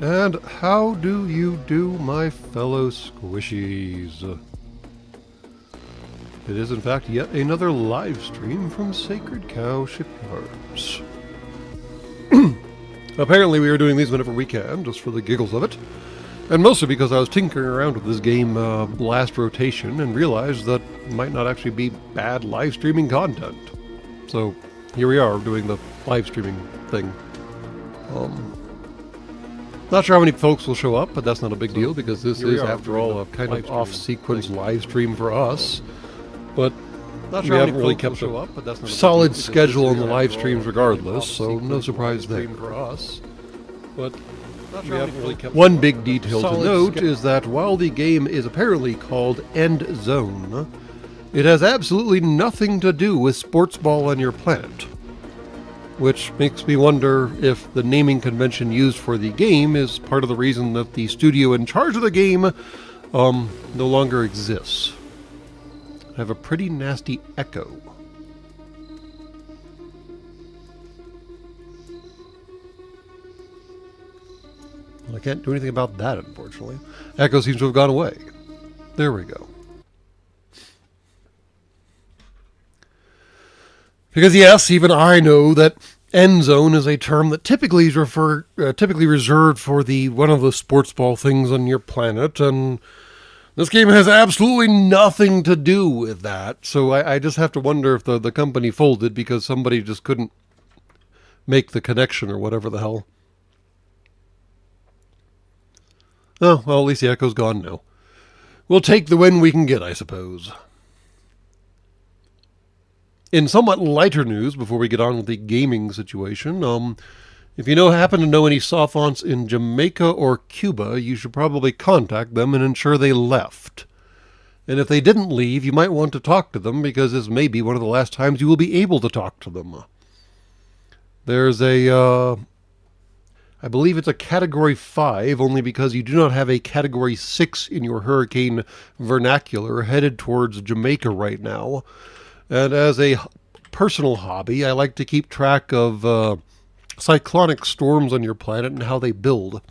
And how do you do, my fellow squishies? It is, in fact, yet another live stream from Sacred Cow Shipyards. Apparently we are doing these whenever we can, just for the giggles of it. And mostly because I was tinkering around with this game last rotation and realized that it might not actually be bad live streaming content. So here we are doing the live streaming thing. Not sure how many folks will show up, but that's not a big deal because this is, after all, a kind of off-sequence live stream for us. But we haven't really kept a solid schedule on the live streams regardless, so no surprise there. But one big detail to note is that while the game is apparently called Endzone, it has absolutely nothing to do with sports ball on your planet. Which makes me wonder if the naming convention used for the game is part of the reason that the studio in charge of the game no longer exists. I have a pretty nasty echo. Well, I can't do anything about that, unfortunately. Echo seems to have gone away. There we go. Because yes, even I know that Endzone is a term that typically is typically reserved for one of the sports ball things on your planet, and this game has absolutely nothing to do with that. So I just have to wonder if the company folded because somebody just couldn't make the connection or whatever the hell. Oh, well, at least the echo's gone now. We'll take the win we can get, I suppose. In somewhat lighter news, before we get on with the gaming situation, if you happen to know any sophonts in Jamaica or Cuba, you should probably contact them and ensure they left. And if they didn't leave, you might want to talk to them, because this may be one of the last times you will be able to talk to them. There's I believe it's a Category 5, only because you do not have a Category 6 in your hurricane vernacular headed towards Jamaica right now. And as a personal hobby, I like to keep track of cyclonic storms on your planet and how they build.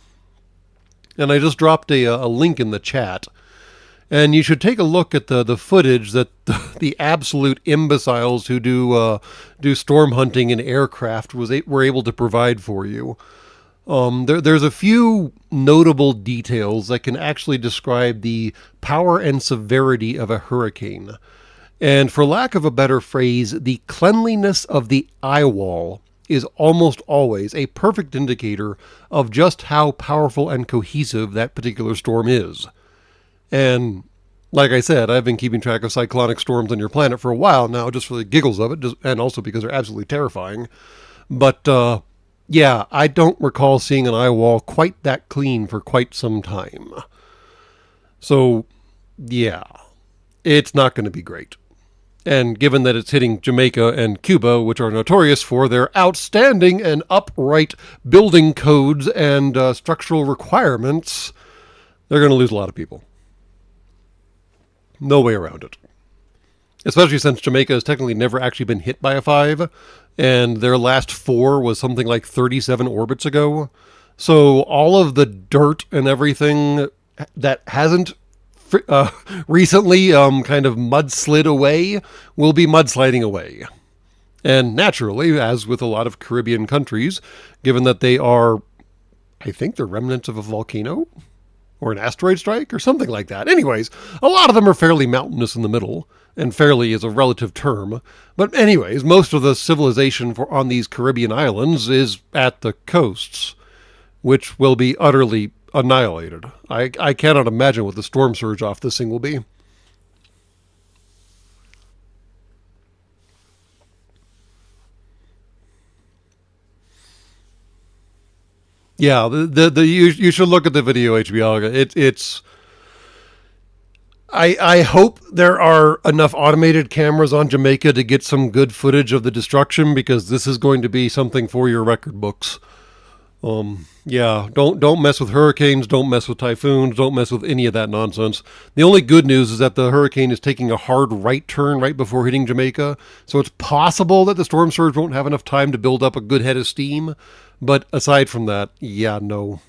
And I just dropped a link in the chat. And you should take a look at the footage that the absolute imbeciles who do storm hunting in aircraft were able to provide for you. There's a few notable details that can actually describe the power and severity of a hurricane. And for lack of a better phrase, the cleanliness of the eye wall is almost always a perfect indicator of just how powerful and cohesive that particular storm is. And like I said, I've been keeping track of cyclonic storms on your planet for a while now, just for the giggles of it, and also because they're absolutely terrifying. But yeah, I don't recall seeing an eye wall quite that clean for quite some time. So yeah, it's not going to be great. And given that it's hitting Jamaica and Cuba, which are notorious for their outstanding and upright building codes and structural requirements, they're going to lose a lot of people. No way around it. Especially since Jamaica has technically never actually been hit by a 5, and their last 4 was something like 37 orbits ago. So all of the dirt and everything that hasn't recently kind of mudslid away will be mudsliding away. And naturally, as with a lot of Caribbean countries, given that they are, I think they're remnants of a volcano or an asteroid strike or something like that. Anyways, a lot of them are fairly mountainous in the middle, and fairly is a relative term. But anyways, most of the civilization on these Caribbean islands is at the coasts, which will be utterly annihilated. I cannot imagine what the storm surge off this thing will be. Yeah, you should look at the video, HBO. It's. I hope there are enough automated cameras on Jamaica to get some good footage of the destruction, because this is going to be something for your record books. Yeah, don't mess with hurricanes, don't mess with typhoons, don't mess with any of that nonsense. The only good news is that the hurricane is taking a hard right turn right before hitting Jamaica, so it's possible that the storm surge won't have enough time to build up a good head of steam, but aside from that, yeah, no.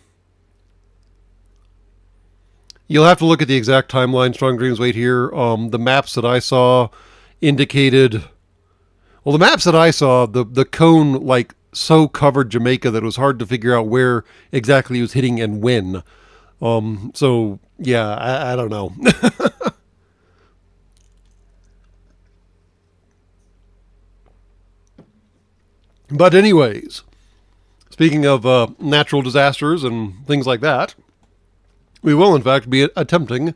You'll have to look at the exact timeline. Strong Dreams wait here. The maps that I saw indicated... Well, the maps that I saw, the cone, like, so covered Jamaica that it was hard to figure out where exactly he was hitting and when. So, yeah, I don't know. But anyways, speaking of natural disasters and things like that, we will, in fact, be attempting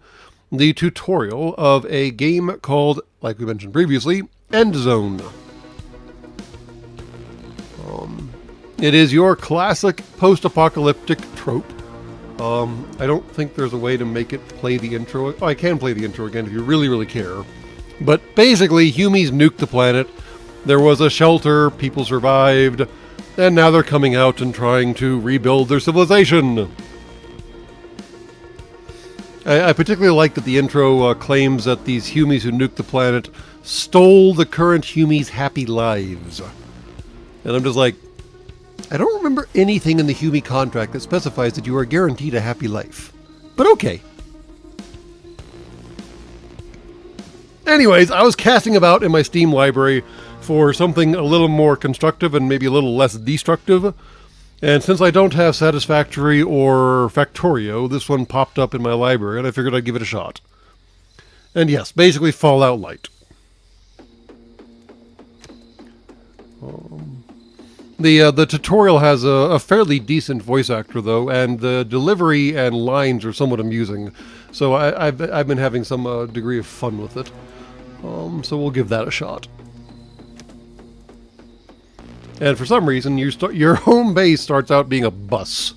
the tutorial of a game called, like we mentioned previously, Endzone. It is your classic post-apocalyptic trope. I don't think there's a way to make it play the intro. Oh, I can play the intro again if you really, really care. But basically, humies nuked the planet. There was a shelter, people survived, and now they're coming out and trying to rebuild their civilization. I particularly like that the intro claims that these humies who nuked the planet stole the current humies' happy lives. And I'm just like, I don't remember anything in the Humie contract that specifies that you are guaranteed a happy life. But okay. Anyways, I was casting about in my Steam library for something a little more constructive and maybe a little less destructive. And since I don't have Satisfactory or Factorio, this one popped up in my library and I figured I'd give it a shot. And yes, basically Fallout Light. The tutorial has a fairly decent voice actor, though, and the delivery and lines are somewhat amusing. So I've been having some degree of fun with it. So we'll give that a shot. And for some reason, your home base starts out being a bus.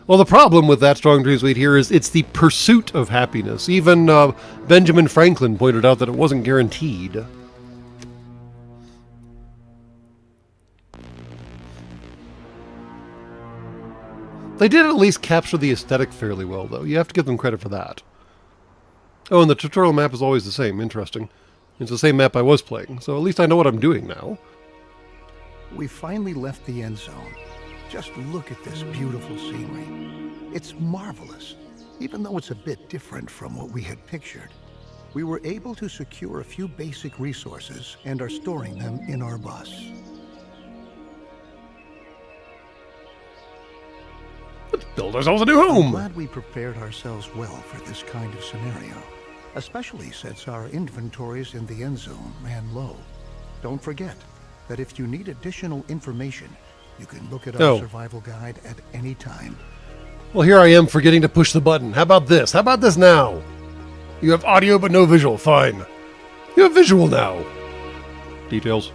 Well, the problem with that Strong Dreams wait here is it's the pursuit of happiness. Even Benjamin Franklin pointed out that it wasn't guaranteed. They did at least capture the aesthetic fairly well, though. You have to give them credit for that. Oh, and the tutorial map is always the same. Interesting. It's the same map I was playing, so at least I know what I'm doing now. We finally left the end zone. Just look at this beautiful scenery. It's marvelous, even though it's a bit different from what we had pictured. We were able to secure a few basic resources and are storing them in our bus. Let's build ourselves a new home! I'm glad we prepared ourselves well for this kind of scenario, especially since our inventories in the end zone ran low. Don't forget that if you need additional information, you can look at our survival guide at any time. Well, here I am forgetting to push the button. How about this? How about this now? You have audio but no visual. Fine. You have visual now. Details.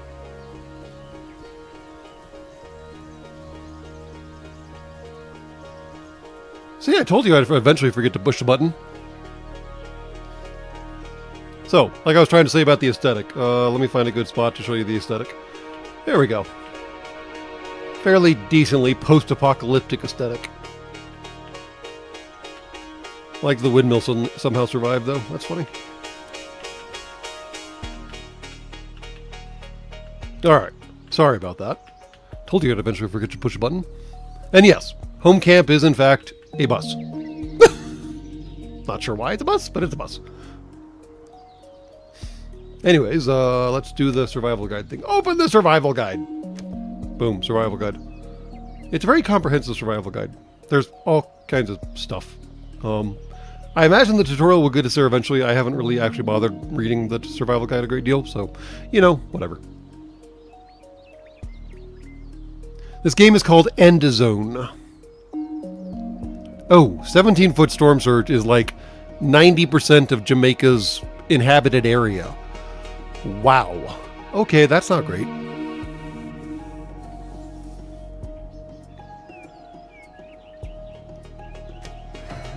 See, I told you I'd eventually forget to push the button. So, like I was trying to say about the aesthetic, let me find a good spot to show you the aesthetic. There we go. Fairly decently post-apocalyptic aesthetic. Like the windmill somehow survived, though. That's funny. Alright. Sorry about that. Told you I'd eventually forget to push a button. And yes, home camp is in fact a bus. Not sure why it's a bus, but it's a bus. Anyways, let's do the survival guide thing. Open the survival guide! Boom, survival guide. It's a very comprehensive survival guide. There's all kinds of stuff. I imagine the tutorial will get us there eventually. I haven't really actually bothered reading the survival guide a great deal, so, you know, whatever. This game is called Endzone. Oh, 17-foot storm surge is like 90% of Jamaica's inhabited area. Wow. Okay, that's not great.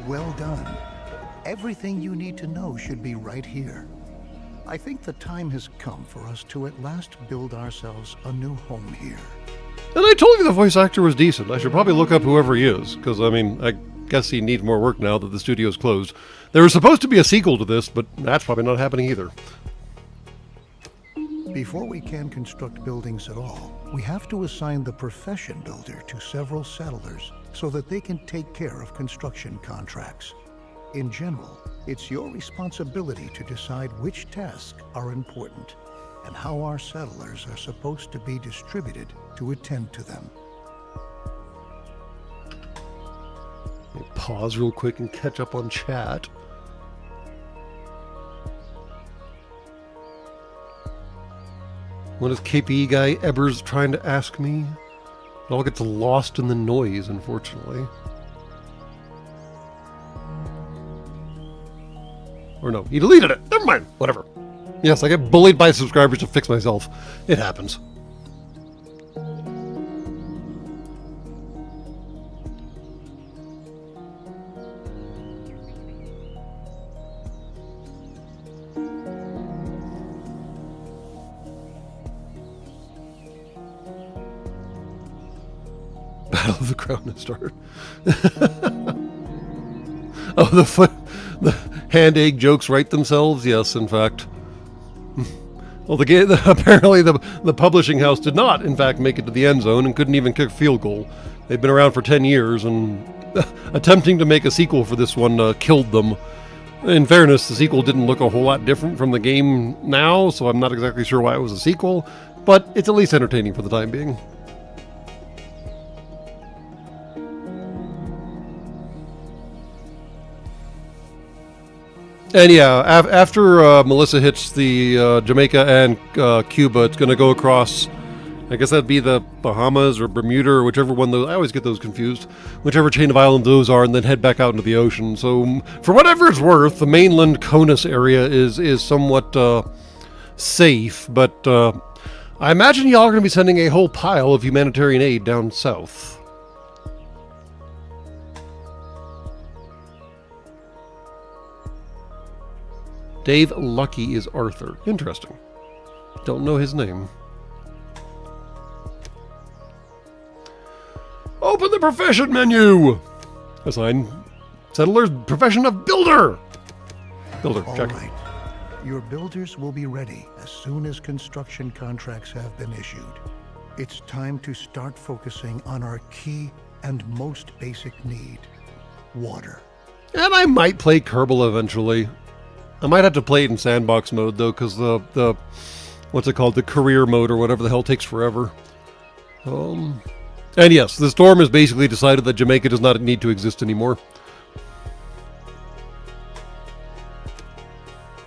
Well done. Everything you need to know should be right here. I think the time has come for us to at last build ourselves a new home here. And I told you the voice actor was decent. I should probably look up whoever he is, because, I mean, I guess he needs more work now that the studio's closed. There was supposed to be a sequel to this, but that's probably not happening either. Before we can construct buildings at all, we have to assign the profession builder to several settlers. so that they can take care of construction contracts. In general, it's your responsibility to decide which tasks are important and how our settlers are supposed to be distributed to attend to them. Let me pause real quick and catch up on chat. What is KPE guy Ebbers trying to ask me? It all gets lost in the noise, unfortunately. Or no, he deleted it. Never mind. Whatever. Yes, I get bullied by subscribers to fix myself. It happens. Battle of the Crown Star. Oh, the hand egg jokes write themselves. Yes, in fact. Well, apparently the publishing house did not, in fact, make it to the end zone and couldn't even kick a field goal. They've been around for 10 years, and attempting to make a sequel for this one killed them. In fairness, the sequel didn't look a whole lot different from the game now, so I'm not exactly sure why it was a sequel, but it's at least entertaining for the time being. And yeah, after Melissa hits the Jamaica and Cuba, it's going to go across, I guess that'd be the Bahamas or Bermuda or whichever one those, I always get those confused, whichever chain of islands those are, and then head back out into the ocean. So for whatever it's worth, the mainland CONUS area is somewhat safe, but I imagine y'all are going to be sending a whole pile of humanitarian aid down south. Dave Lucky is Arthur. Interesting. Don't know his name. Open the profession menu! Assign settlers profession of builder! Builder, check. All right. Your builders will be ready as soon as construction contracts have been issued. It's time to start focusing on our key and most basic need, water. And I might play Kerbal eventually. I might have to play it in sandbox mode, though, because the what's it called? The career mode or whatever the hell takes forever. And yes, the storm has basically decided that Jamaica does not need to exist anymore.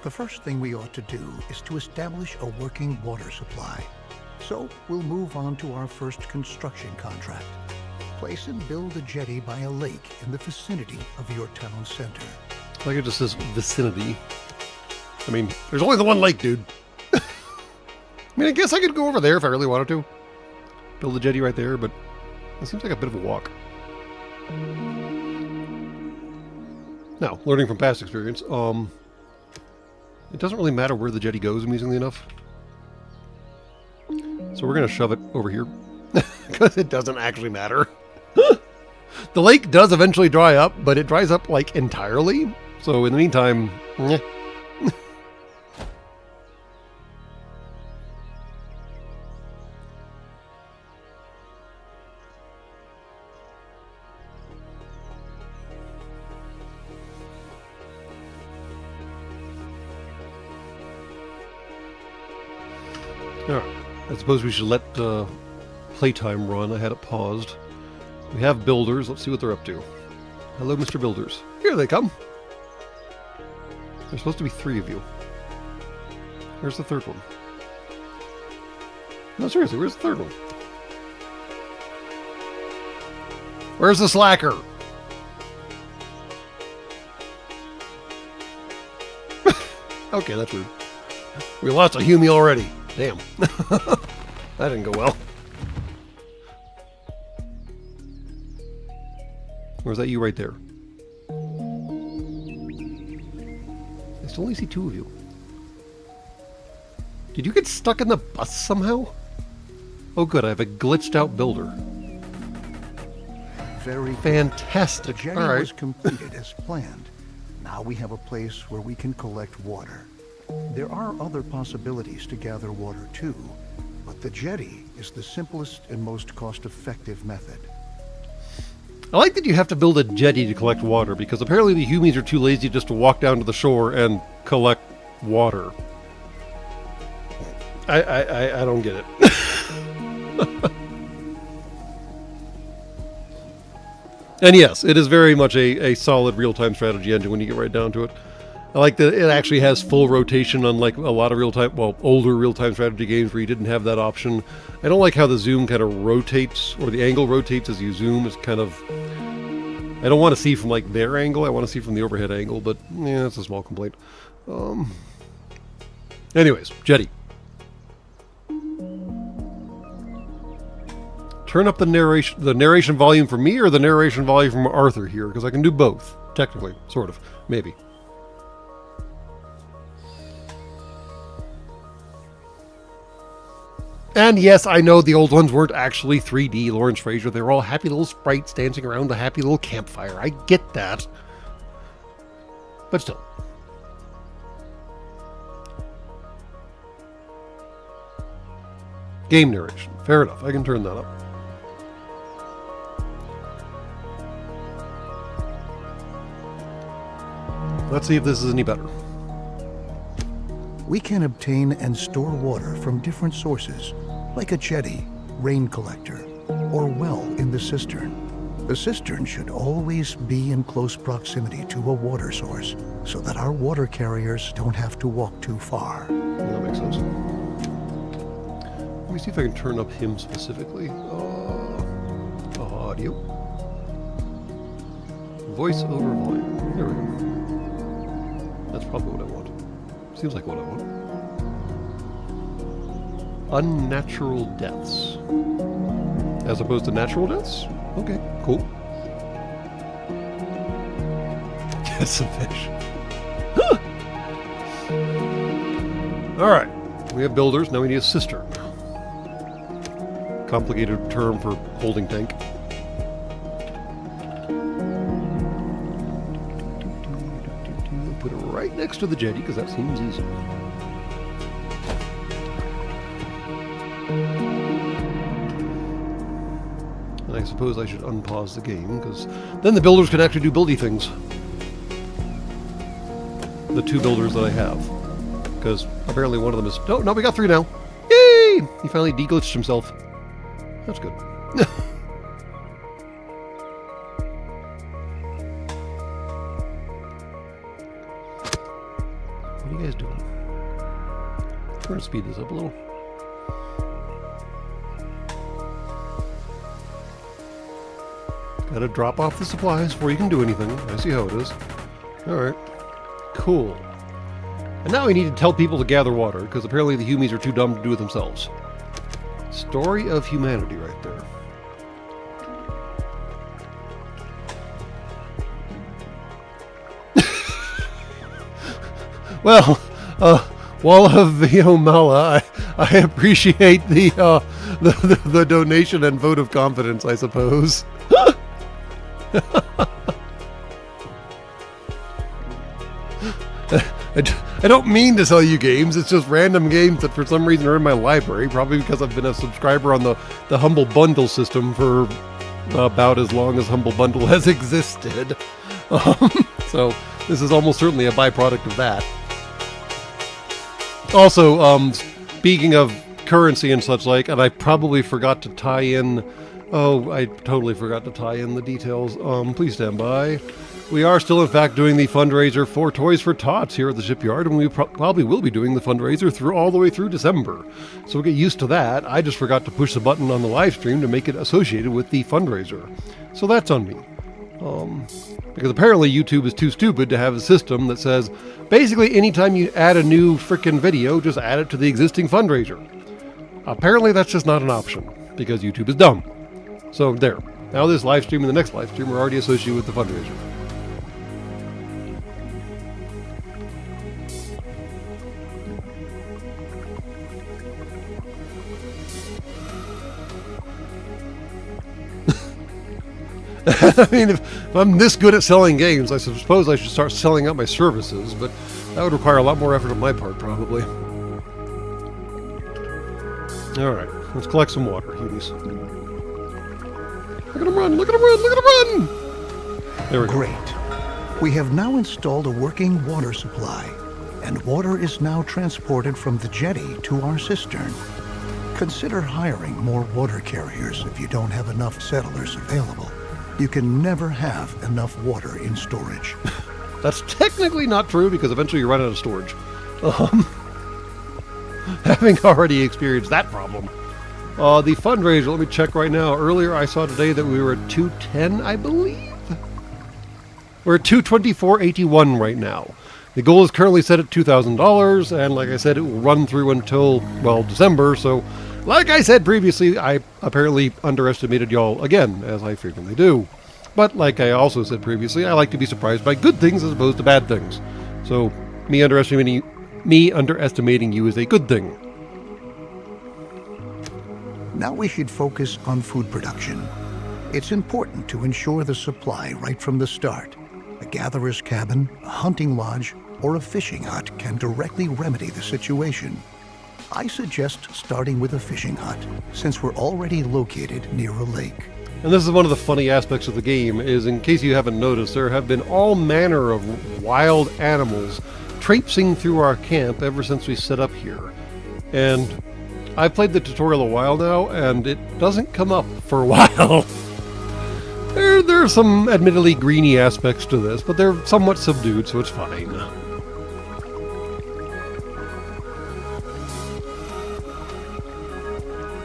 The first thing we ought to do is to establish a working water supply. So we'll move on to our first construction contract. Place and build a jetty by a lake in the vicinity of your town center. Like it just says vicinity. I mean, there's only the one lake, dude. I mean, I guess I could go over there if I really wanted to. Build a jetty right there, but it seems like a bit of a walk. Now, learning from past experience, it doesn't really matter where the jetty goes, amusingly enough. So we're going to shove it over here. Because it doesn't actually matter. The lake does eventually dry up, but it dries up, like, entirely. So in the meantime, eh. Alright, I suppose we should let playtime run. I had it paused. We have builders. Let's see what they're up to. Hello, Mr. Builders. Here they come. There's supposed to be 3 of you. Where's the third one? No, seriously, where's the third one? Where's the slacker? Okay, that's rude. We lost a Humie already. Damn. That didn't go well. Or is that you right there? I still only see 2 of you. Did you get stuck in the bus somehow? Oh good, I have a glitched out builder. Very fantastic. The jetty was completed as planned. Now we have a place where we can collect water. There are other possibilities to gather water too, but the jetty is the simplest and most cost-effective method. I like that you have to build a jetty to collect water, because apparently the humans are too lazy just to walk down to the shore and collect water. I don't get it. And yes, it is very much a solid real-time strategy engine when you get right down to it. I like that it actually has full rotation, unlike a lot of real-time, well, older real-time strategy games where you didn't have that option. I don't like how the zoom kind of rotates, or the angle rotates as you zoom. It's kind of... I don't want to see from, like, their angle. I want to see from the overhead angle, but, yeah, that's a small complaint. Anyways, jetty. Turn up the narration volume for me or the narration volume from Arthur here, because I can do both, technically, sort of, maybe. And yes, I know the old ones weren't actually 3D, Lawrence Fraser. They were all happy little sprites dancing around a happy little campfire. I get that. But still. Game narration. Fair enough. I can turn that up. Let's see if this is any better. We can obtain and store water from different sources, like a jetty, rain collector, or well in the cistern. The cistern should always be in close proximity to a water source, so that our water carriers don't have to walk too far. Yeah, that makes sense. Let me see if I can turn up him specifically. Audio. Voice over volume. There we go. That's probably what I want. Seems like what I want. Unnatural deaths. As opposed to natural deaths? Okay, cool. Get some fish. Alright. We have builders, now we need a cistern. Complicated term for holding tank. Put it right next to the jetty, because that seems easy. And I suppose I should unpause the game, because then the builders can actually do buildy things. The two builders that I have. Because apparently one of them is... Oh, no, we got three now. Yay! He finally deglitched himself. That's good. What are you guys doing? I'm trying to speed this up a little. Gotta drop off the supplies before you can do anything. I see how it is. Alright. Cool. And now we need to tell people to gather water, because apparently the humies are too dumb to do it themselves. Story of humanity right there. Well, Walla Viomala, I appreciate the donation and vote of confidence, I suppose. I don't mean to sell you games, it's just random games that for some reason are in my library, probably because I've been a subscriber on the Humble Bundle system for about as long as Humble Bundle has existed. So this is almost certainly a byproduct of that. Also, speaking of currency and such like, and I probably forgot to tie in... Oh, I totally forgot to tie in the details. Please stand by. We are still, in fact, doing the fundraiser for Toys for Tots here at the shipyard, and we probably will be doing the fundraiser all the way through December. So we'll get used to that. I just forgot to push the button on the live stream to make it associated with the fundraiser. So that's on me. Because apparently YouTube is too stupid to have a system that says, basically anytime you add a new frickin' video, just add it to the existing fundraiser. Apparently that's just not an option, because YouTube is dumb. So there. Now this live stream and the next live stream are already associated with the fundraiser. I mean, if I'm this good at selling games, I suppose I should start selling out my services, but that would require a lot more effort on my part, probably. Alright, let's collect some water, Hughes. Look at him run! Look at him run! Look at him run! There we go. Great. We have now installed a working water supply, and water is now transported from the jetty to our cistern. Consider hiring more water carriers if you don't have enough settlers available. You can never have enough water in storage. That's technically not true because eventually you run out of storage. Having already experienced that problem. The fundraiser, let me check right now. Earlier I saw today that we were at 210, I believe. We're at 224.81 right now. The goal is currently set at $2,000, and like I said, it will run through until, well, December. So, like I said previously, I apparently underestimated y'all again, as I frequently do. But like I also said previously, I like to be surprised by good things as opposed to bad things. So, me underestimating you is a good thing. Now we should focus on food production. It's important to ensure the supply right from the start. A gatherer's cabin, a hunting lodge, or a fishing hut can directly remedy the situation. I suggest starting with a fishing hut, since we're already located near a lake. And this is one of the funny aspects of the game, is in case you haven't noticed, there have been all manner of wild animals traipsing through our camp ever since we set up here. And I've played the tutorial a while now, and it doesn't come up for a while. There are some admittedly greeny aspects to this, but they're somewhat subdued, so it's fine.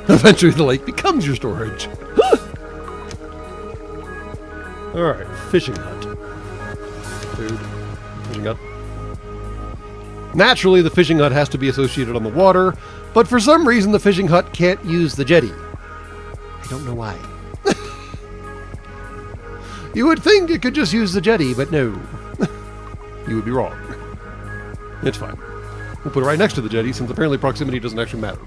Eventually the lake becomes your storage. Alright, fishing hut. Food. Fishing hut. Naturally, the fishing hut has to be associated on the water, but for some reason the fishing hut can't use the jetty. I don't know why. You would think it could just use the jetty, but no. You would be wrong. It's fine. We'll put it right next to the jetty, since apparently proximity doesn't actually matter.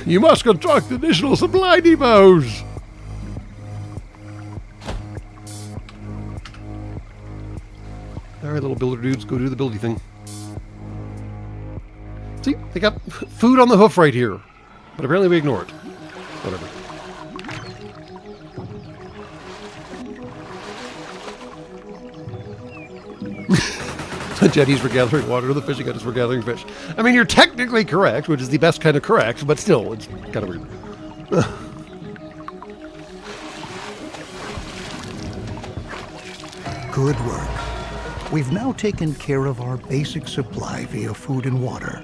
You must construct additional supply depots! Alright, little builder dudes, go do the buildy thing. See, they got food on the hoof right here. But apparently we ignore it. Whatever. The jetties for gathering water, the fishing hut is for gathering fish. I mean, you're technically correct, which is the best kind of correct, but still, it's kind of weird. Good work. We've now taken care of our basic supply via food and water.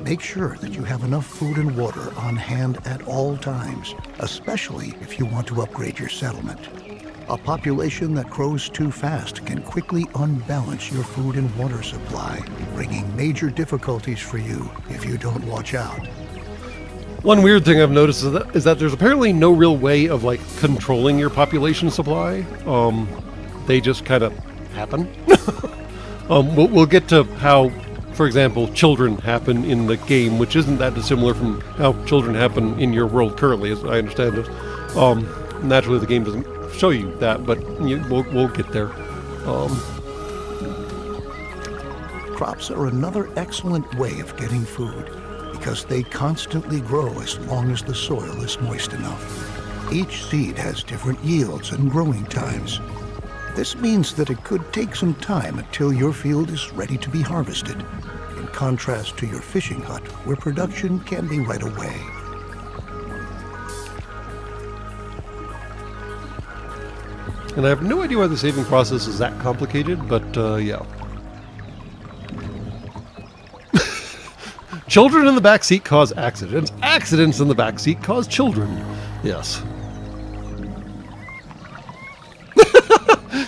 Make sure that you have enough food and water on hand at all times, especially if you want to upgrade your settlement. A population that grows too fast can quickly unbalance your food and water supply, bringing major difficulties for you if you don't watch out. One weird thing I've noticed is that there's apparently no real way of, like, controlling your population supply. They just kind of happen. We'll get to how, for example, children happen in the game, which isn't that dissimilar from how children happen in your world currently, as I understand it. Naturally, the game doesn't show you that, but we'll get there. Crops are another excellent way of getting food, because they constantly grow as long as the soil is moist enough. Each seed has different yields and growing times. This means that it could take some time until your field is ready to be harvested, in contrast to your fishing hut, where production can be right away. And I have no idea why the saving process is that complicated, but yeah. Children in the back seat cause accidents. Accidents in the back seat cause children. Yes.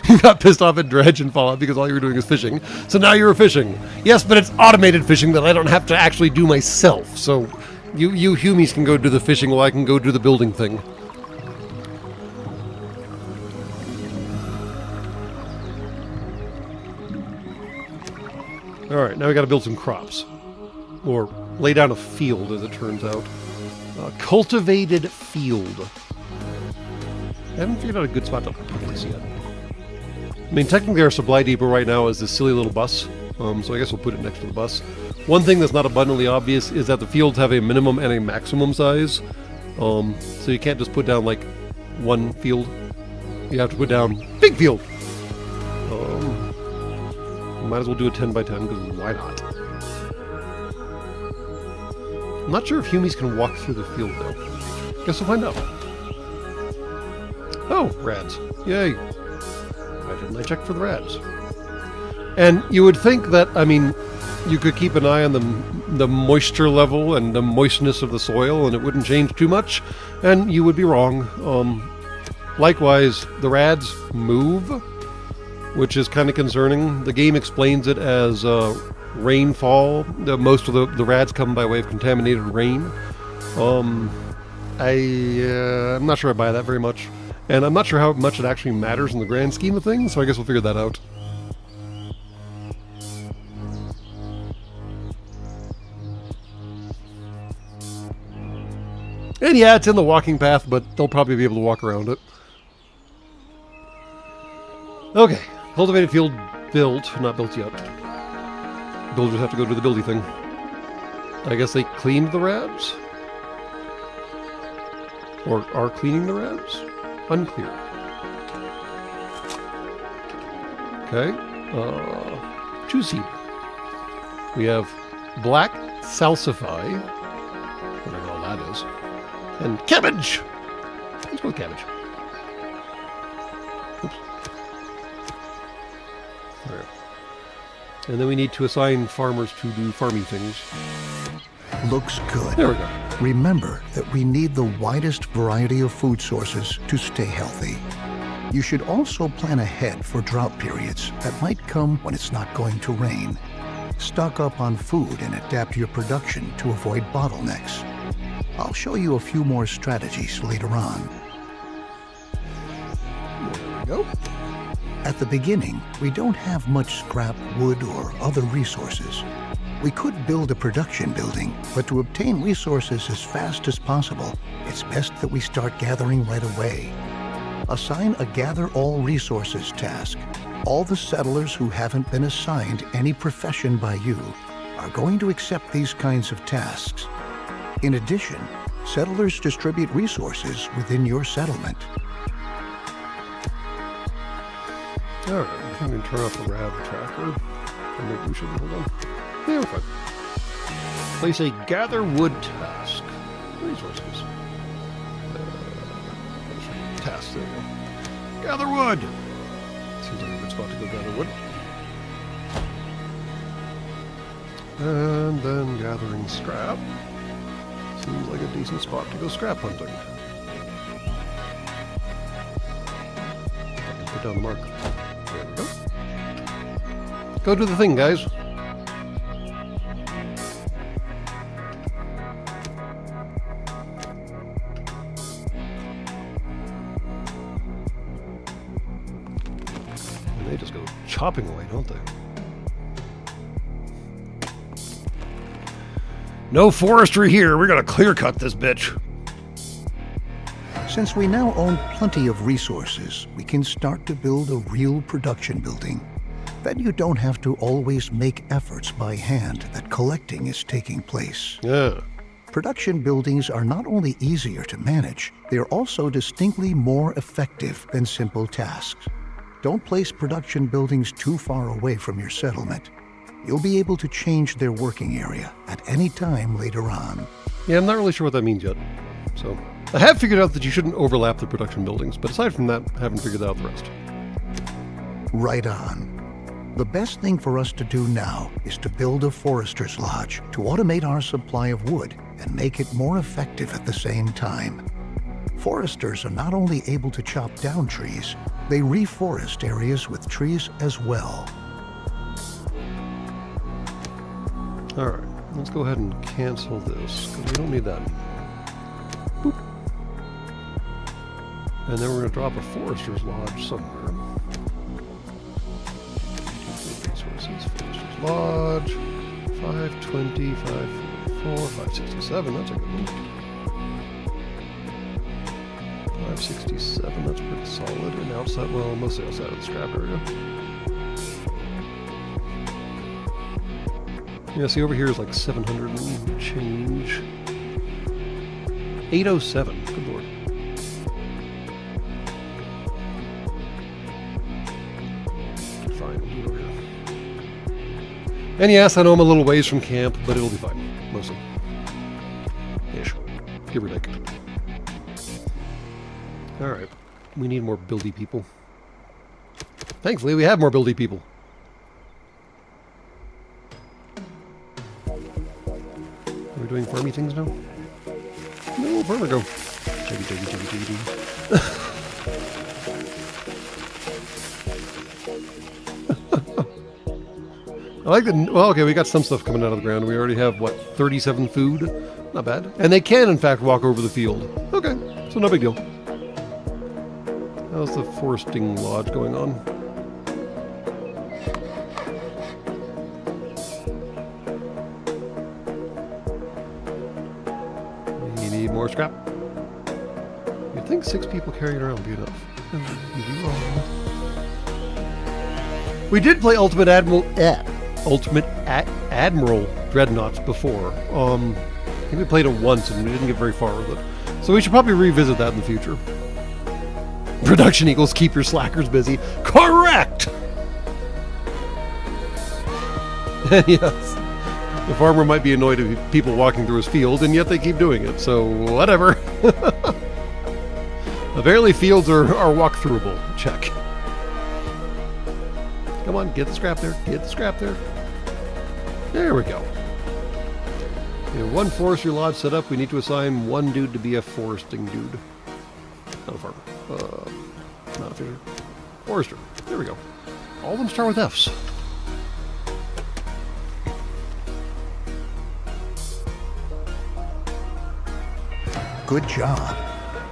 You got pissed off at Dredge and Fallout because all you were doing is fishing. So now you're fishing. Yes, but it's automated fishing that I don't have to actually do myself. So you humies can go do the fishing while I can go do the building thing. Alright, now we gotta build some crops. Or lay down a field, as it turns out. A cultivated field. I haven't figured out a good spot to put this yet. I mean, technically our supply depot right now is this silly little bus, so I guess we'll put it next to the bus. One thing that's not abundantly obvious is that the fields have a minimum and a maximum size, so you can't just put down, like, one field. You have to put down big field. Might as well do a 10 by 10 because why not? I'm not sure if humies can walk through the field though. Guess we'll find out. Oh, rads. Yay. Why didn't I check for the rads? And you would think that, I mean, you could keep an eye on the moisture level and the moistness of the soil and it wouldn't change too much, and you would be wrong. Likewise, the rads move, which is kind of concerning. The game explains it as rainfall. Most of the rads come by way of contaminated rain. I'm not sure I buy that very much. And I'm not sure how much it actually matters in the grand scheme of things, so I guess we'll figure that out. And yeah, it's in the walking path, but they'll probably be able to walk around it. Okay, cultivated field built, not built yet. Builders have to go do the buildy thing. I guess they cleaned the rads? Or are cleaning the rads? Unclear. Okay, choose seed. We have black salsify, whatever all that is, and cabbage! Let's go with cabbage. Oops. There. And then we need to assign farmers to do farming things. Looks good. There we go. Remember that we need the widest variety of food sources to stay healthy. You should also plan ahead for drought periods that might come when it's not going to rain. Stock up on food and adapt your production to avoid bottlenecks. I'll show you a few more strategies later on. There we go. At the beginning, we don't have much scrap wood or other resources. We could build a production building, but to obtain resources as fast as possible, it's best that we start gathering right away. Assign a Gather All Resources task. All the settlers who haven't been assigned any profession by you are going to accept these kinds of tasks. In addition, settlers distribute resources within your settlement. Alright, I think we can turn off the rad tracker. Or maybe we shouldn't. Hold on. Yeah, we're fine. Place a gather wood task. Resources. Task, there we go. Gather wood! Seems like a good spot to go gather wood. And then gathering scrap. Seems like a decent spot to go scrap hunting. I can put down the marker. There we go. Go do the thing, guys. And they just go chopping away, don't they? No forestry here. We're gonna clear cut this bitch. Since we now own plenty of resources, we can start to build a real production building. Then you don't have to always make efforts by hand that collecting is taking place. Yeah. Production buildings are not only easier to manage, they are also distinctly more effective than simple tasks. Don't place production buildings too far away from your settlement. You'll be able to change their working area at any time later on. Yeah, I'm not really sure what that means yet. So, I have figured out that you shouldn't overlap the production buildings, but aside from that, I haven't figured out the rest. Right on. The best thing for us to do now is to build a forester's lodge to automate our supply of wood and make it more effective at the same time. Foresters are not only able to chop down trees, they reforest areas with trees as well. Alright, let's go ahead and cancel this, because we don't need that anymore. Boop. And then we're going to drop a forester's lodge somewhere. Resources, forester's lodge, 520, 544, 567, that's a good one. 567, that's pretty solid, and outside, well, mostly outside of the scrap area. Yeah, see, over here is like 700 and change. 807, good lord. And yes, I know I'm a little ways from camp, but it'll be fine. Mostly. Ish. Give or take. Alright. We need more buildy people. Thankfully, we have more buildy people. Are we doing farmy things now? No, farmer go. Chuggy, chuggy, chuggy, chuggy, chuggy. I like the... Well, okay, we got some stuff coming out of the ground. We already have, what, 37 food? Not bad. And they can, in fact, walk over the field. Okay, so no big deal. How's the foresting lodge going on? We need more scrap. You'd think 6 people carrying around would be enough. We did play Ultimate Admiral Dreadnoughts before. I think we played it once and we didn't get very far with it. So we should probably revisit that in the future. Production equals keep your slackers busy. Correct! Yes. The farmer might be annoyed at people walking through his field, and yet they keep doing it, so whatever. Apparently fields are walk-throughable. Check. Come on, get the scrap there. Get the scrap there. There we go. We have 1 forestry lodge set up. We need to assign 1 dude to be a foresting dude. Not a farmer. Not a fisher. Forester. There we go. All of them start with F's. Good job.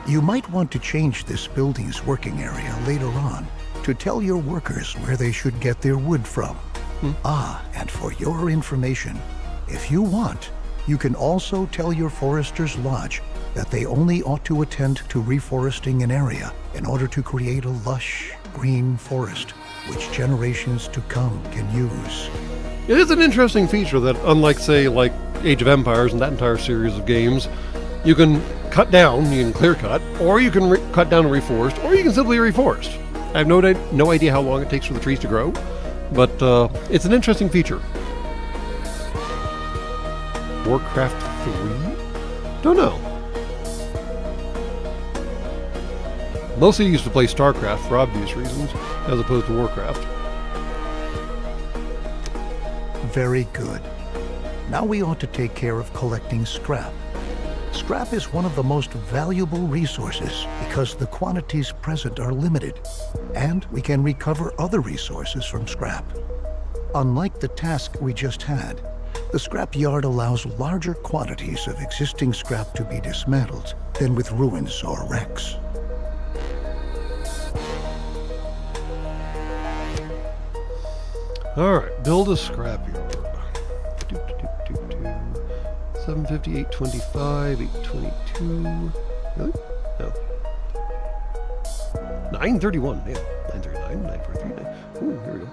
You might want to change this building's working area later on to tell your workers where they should get their wood from. And for your information, if you want, you can also tell your Forester's Lodge that they only ought to attend to reforesting an area in order to create a lush, green forest, which generations to come can use. It is an interesting feature that, unlike, say, like Age of Empires and that entire series of games, you can cut down, you can clear cut, or you can cut down and reforest, or you can simply reforest. I have no idea how long it takes for the trees to grow, but it's an interesting feature. Warcraft 3? Don't know. Mostly used to play StarCraft for obvious reasons, as opposed to Warcraft. Very good. Now we ought to take care of collecting scrap. Scrap is one of the most valuable resources because the quantities present are limited, and we can recover other resources from scrap. Unlike the task we just had, the scrap yard allows larger quantities of existing scrap to be dismantled than with ruins or wrecks. Alright, build a scrapyard. 750, 825, 822. Really? No. 931. Yeah. 939, 943. Ooh, here we go.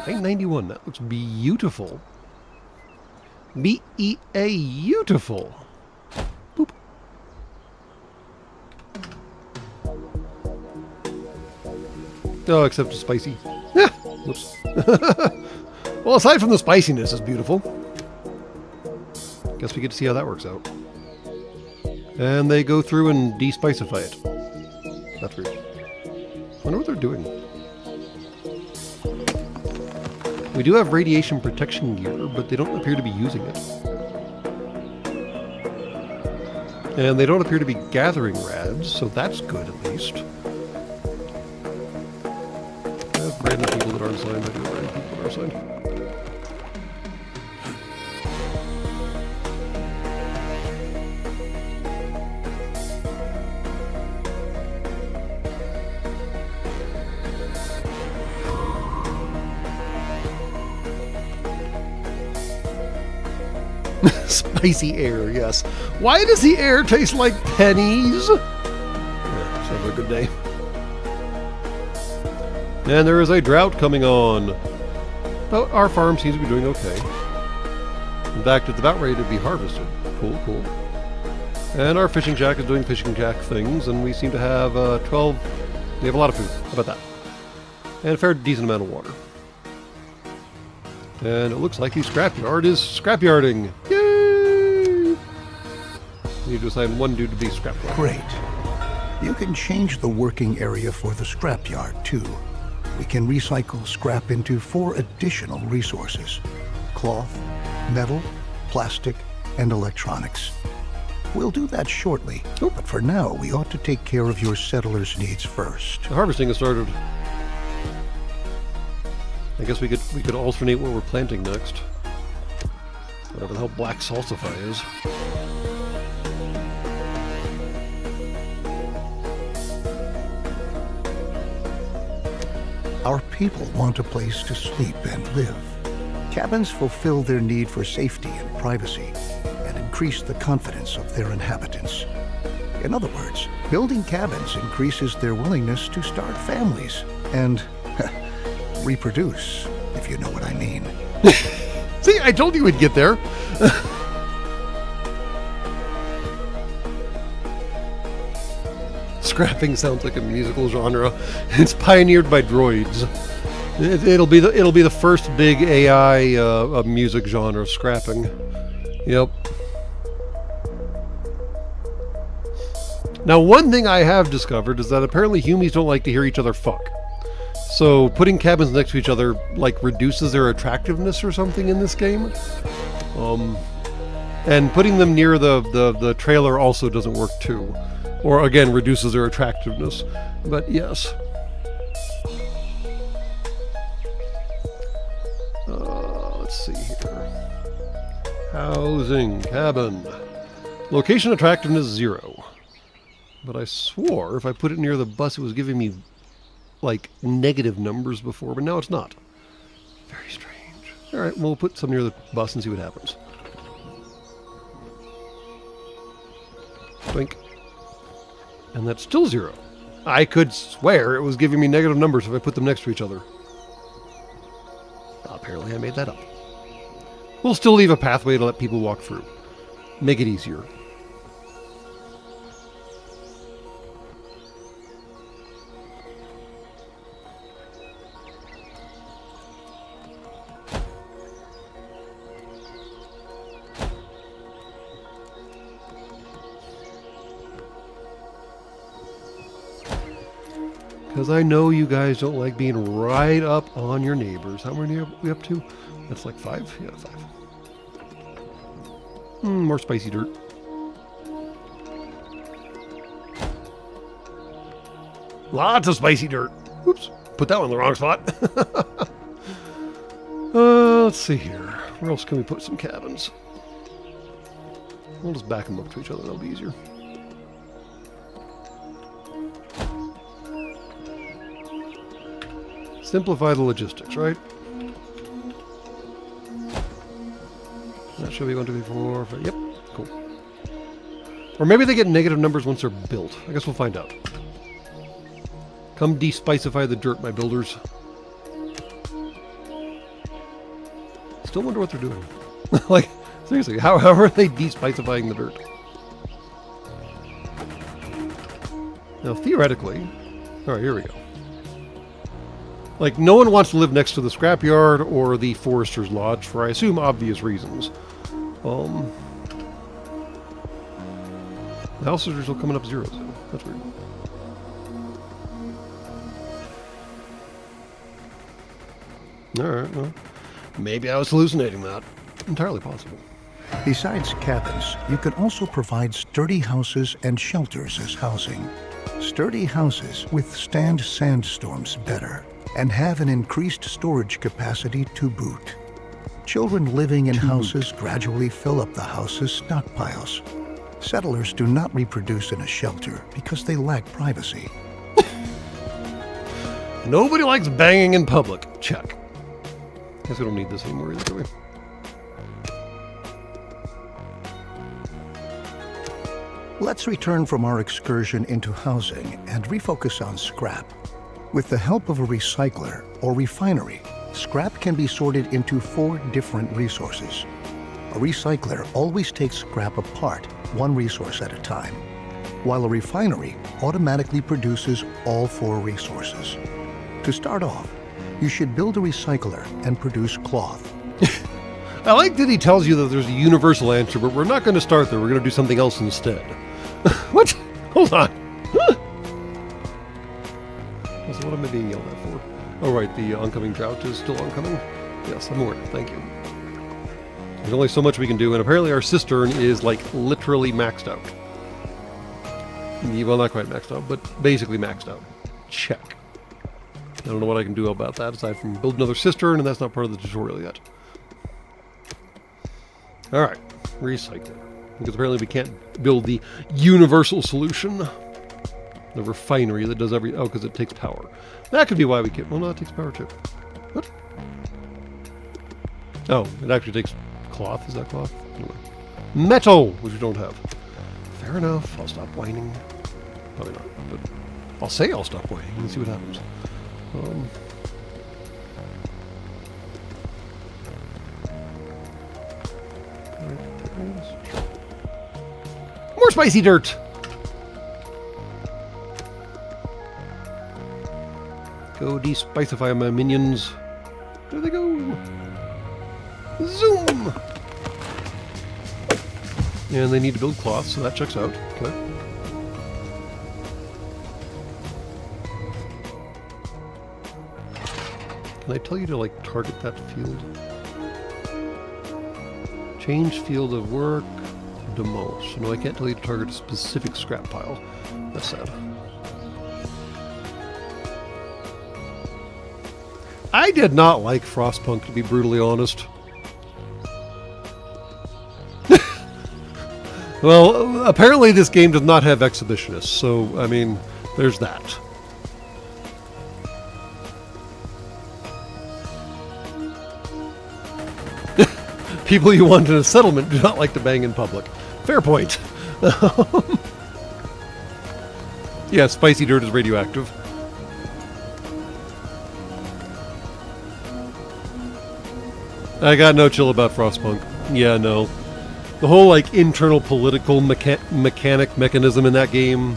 991. That looks beautiful. Beautiful. Boop. Oh, except it's spicy. Yeah. Whoops. Well, aside from the spiciness, it's beautiful. Guess we get to see how that works out. And they go through and de-spicify it. That's weird. I wonder what they're doing. We do have radiation protection gear, but they don't appear to be using it. And they don't appear to be gathering rads, so that's good at least. I have random people that aren't signed. I do have random people that are signed. Spicy air, yes. Why does the air taste like pennies? Yeah, sounds like a good day. And there is a drought coming on. But our farm seems to be doing okay. In fact, it's about ready to be harvested. Cool, cool. And our fishing shack is doing fishing shack things, and we seem to have 12... We have a lot of food. How about that? And a fair decent amount of water. And it looks like the scrapyard is scrapyarding. Yay! You just assign one dude to be scrapyard. Great. You can change the working area for the scrapyard, too. We can recycle scrap into 4 additional resources: cloth, metal, plastic, and electronics. We'll do that shortly, but for now, we ought to take care of your settlers' needs first. The harvesting has started. I guess we could alternate what we're planting next. Whatever the hell black salsify is. Our people want a place to sleep and live. Cabins fulfill their need for safety and privacy, and increase the confidence of their inhabitants. In other words, building cabins increases their willingness to start families and reproduce, if you know what I mean. See, I told you we'd get there. Scrapping sounds like a musical genre. It's pioneered by droids. It'll be the first big AI music genre, scrapping. Yep. Now, one thing I have discovered is that apparently humans don't like to hear each other fuck. So putting cabins next to each other like reduces their attractiveness or something in this game. And putting them near the trailer also doesn't work too. Or again, reduces their attractiveness. But yes. Let's see here. Housing, cabin. Location attractiveness 0. But I swore if I put it near the bus, it was giving me like negative numbers before, but now it's not. Very strange. All right, we'll put some near the bus and see what happens. Blink. And that's still 0. I could swear it was giving me negative numbers if I put them next to each other. Apparently I made that up. We'll still leave a pathway to let people walk through. Make it easier. Because I know you guys don't like being right up on your neighbors. How many are we up to? That's like 5? Yeah, 5. More spicy dirt. Lots of spicy dirt. Oops, put that one in the wrong spot. Let's see here. Where else can we put some cabins? We'll just back them up to each other. That'll be easier. Simplify the logistics, right? That should be 1, 2, 3, 4, 5. Yep, cool. Or maybe they get negative numbers once they're built. I guess we'll find out. Come de-spicify the dirt, my builders. Still wonder what they're doing. Like, seriously, how are they de-spicifying the dirt? Now, theoretically... Alright, here we go. Like, no one wants to live next to the scrapyard or the forester's lodge for, I assume, obvious reasons. The houses are still coming up 0, so that's weird. Alright, well, maybe I was hallucinating that. Entirely possible. Besides cabins, you can also provide sturdy houses and shelters as housing. Sturdy houses withstand sandstorms better and have an increased storage capacity to boot. Children living in houses gradually fill up the house's stockpiles. Settlers do not reproduce in a shelter because they lack privacy. Nobody likes banging in public. Check. Guess we don't need this anymore either, do we? Let's return from our excursion into housing and refocus on scrap. With the help of a recycler or refinery, scrap can be sorted into 4 different resources. A recycler always takes scrap apart, one resource at a time, while a refinery automatically produces all 4 resources. To start off, you should build a recycler and produce cloth, I like that he tells you that there's a universal answer, but we're not going to start there. We're going to do something else instead. What? Hold on. So what am I being yelled at for? Oh, right. The oncoming drought is still oncoming. Yes, I'm aware. Thank you. There's only so much we can do, and apparently our cistern is, like, literally maxed out. Well, not quite maxed out, but basically maxed out. Check. I don't know what I can do about that, aside from build another cistern, and that's not part of the tutorial yet. Alright, recycle. Because apparently we can't build the universal solution. The refinery that does every... Oh, because it takes power. That could be why we can't... Well, no, it takes power too. What? Oh, it actually takes cloth. Is that cloth? Anyway. Metal, which we don't have. Fair enough. I'll stop whining. Probably not, but I'll say I'll stop whining and see what happens. More spicy dirt! Go de-spicify my minions. There they go! Zoom! And they need to build cloth, so that checks out. Okay. Can I tell you to, like, target that field? Change field of work. Demolish. No, I can't tell you to target a specific scrap pile. That's sad. I did not like Frostpunk, to be brutally honest. Well, apparently this game does not have exhibitionists, so, I mean, there's that. People you want in a settlement do not like to bang in public. Fair point. Yeah, spicy dirt is radioactive. I got no chill about Frostpunk. Yeah, no. The whole, like, internal political mechanism in that game,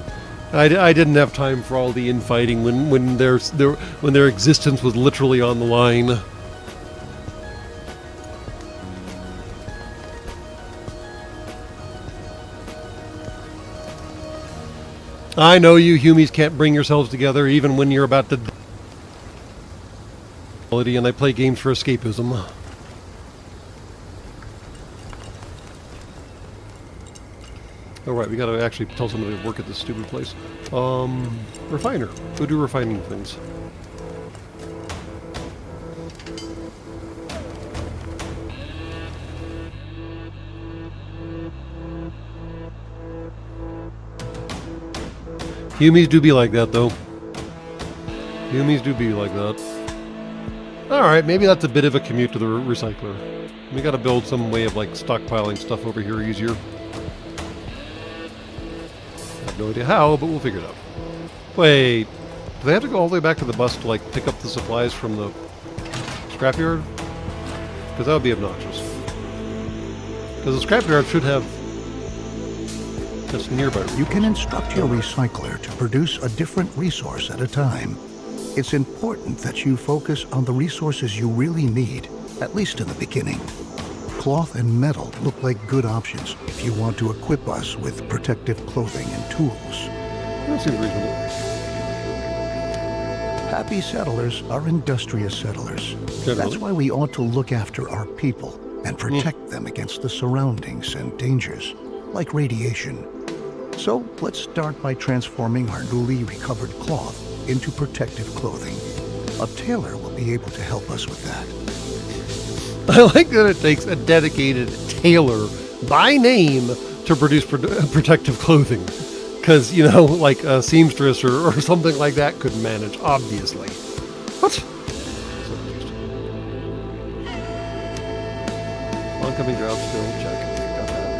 I didn't have time for all the infighting when their existence was literally on the line. I know you Humies can't bring yourselves together even when you're about to... And I play games for escapism. Alright, we gotta actually tell somebody to work at this stupid place. Refiner. Go do refining things. Humies do be like that, though. Humies do be like that. Alright, maybe that's a bit of a commute to the recycler. We gotta build some way of, like, stockpiling stuff over here easier. I have no idea how, but we'll figure it out. Wait, do they have to go all the way back to the bus to, like, pick up the supplies from the scrapyard? Because that would be obnoxious. Because the scrapyard should have... that's nearby. You can instruct your recycler to produce a different resource at a time. It's important that you focus on the resources you really need, at least in the beginning. Cloth and metal look like good options if you want to equip us with protective clothing and tools. That seems reasonable. Happy settlers are industrious settlers. Generally. That's why we ought to look after our people and protect them against the surroundings and dangers, like radiation. So let's start by transforming our newly recovered cloth into protective clothing. A tailor will be able to help us with that. I like that it takes a dedicated tailor by name to produce protective clothing. Because, you know, like a seamstress or something like that could manage, obviously. What? Oncoming drought still, check. Got that.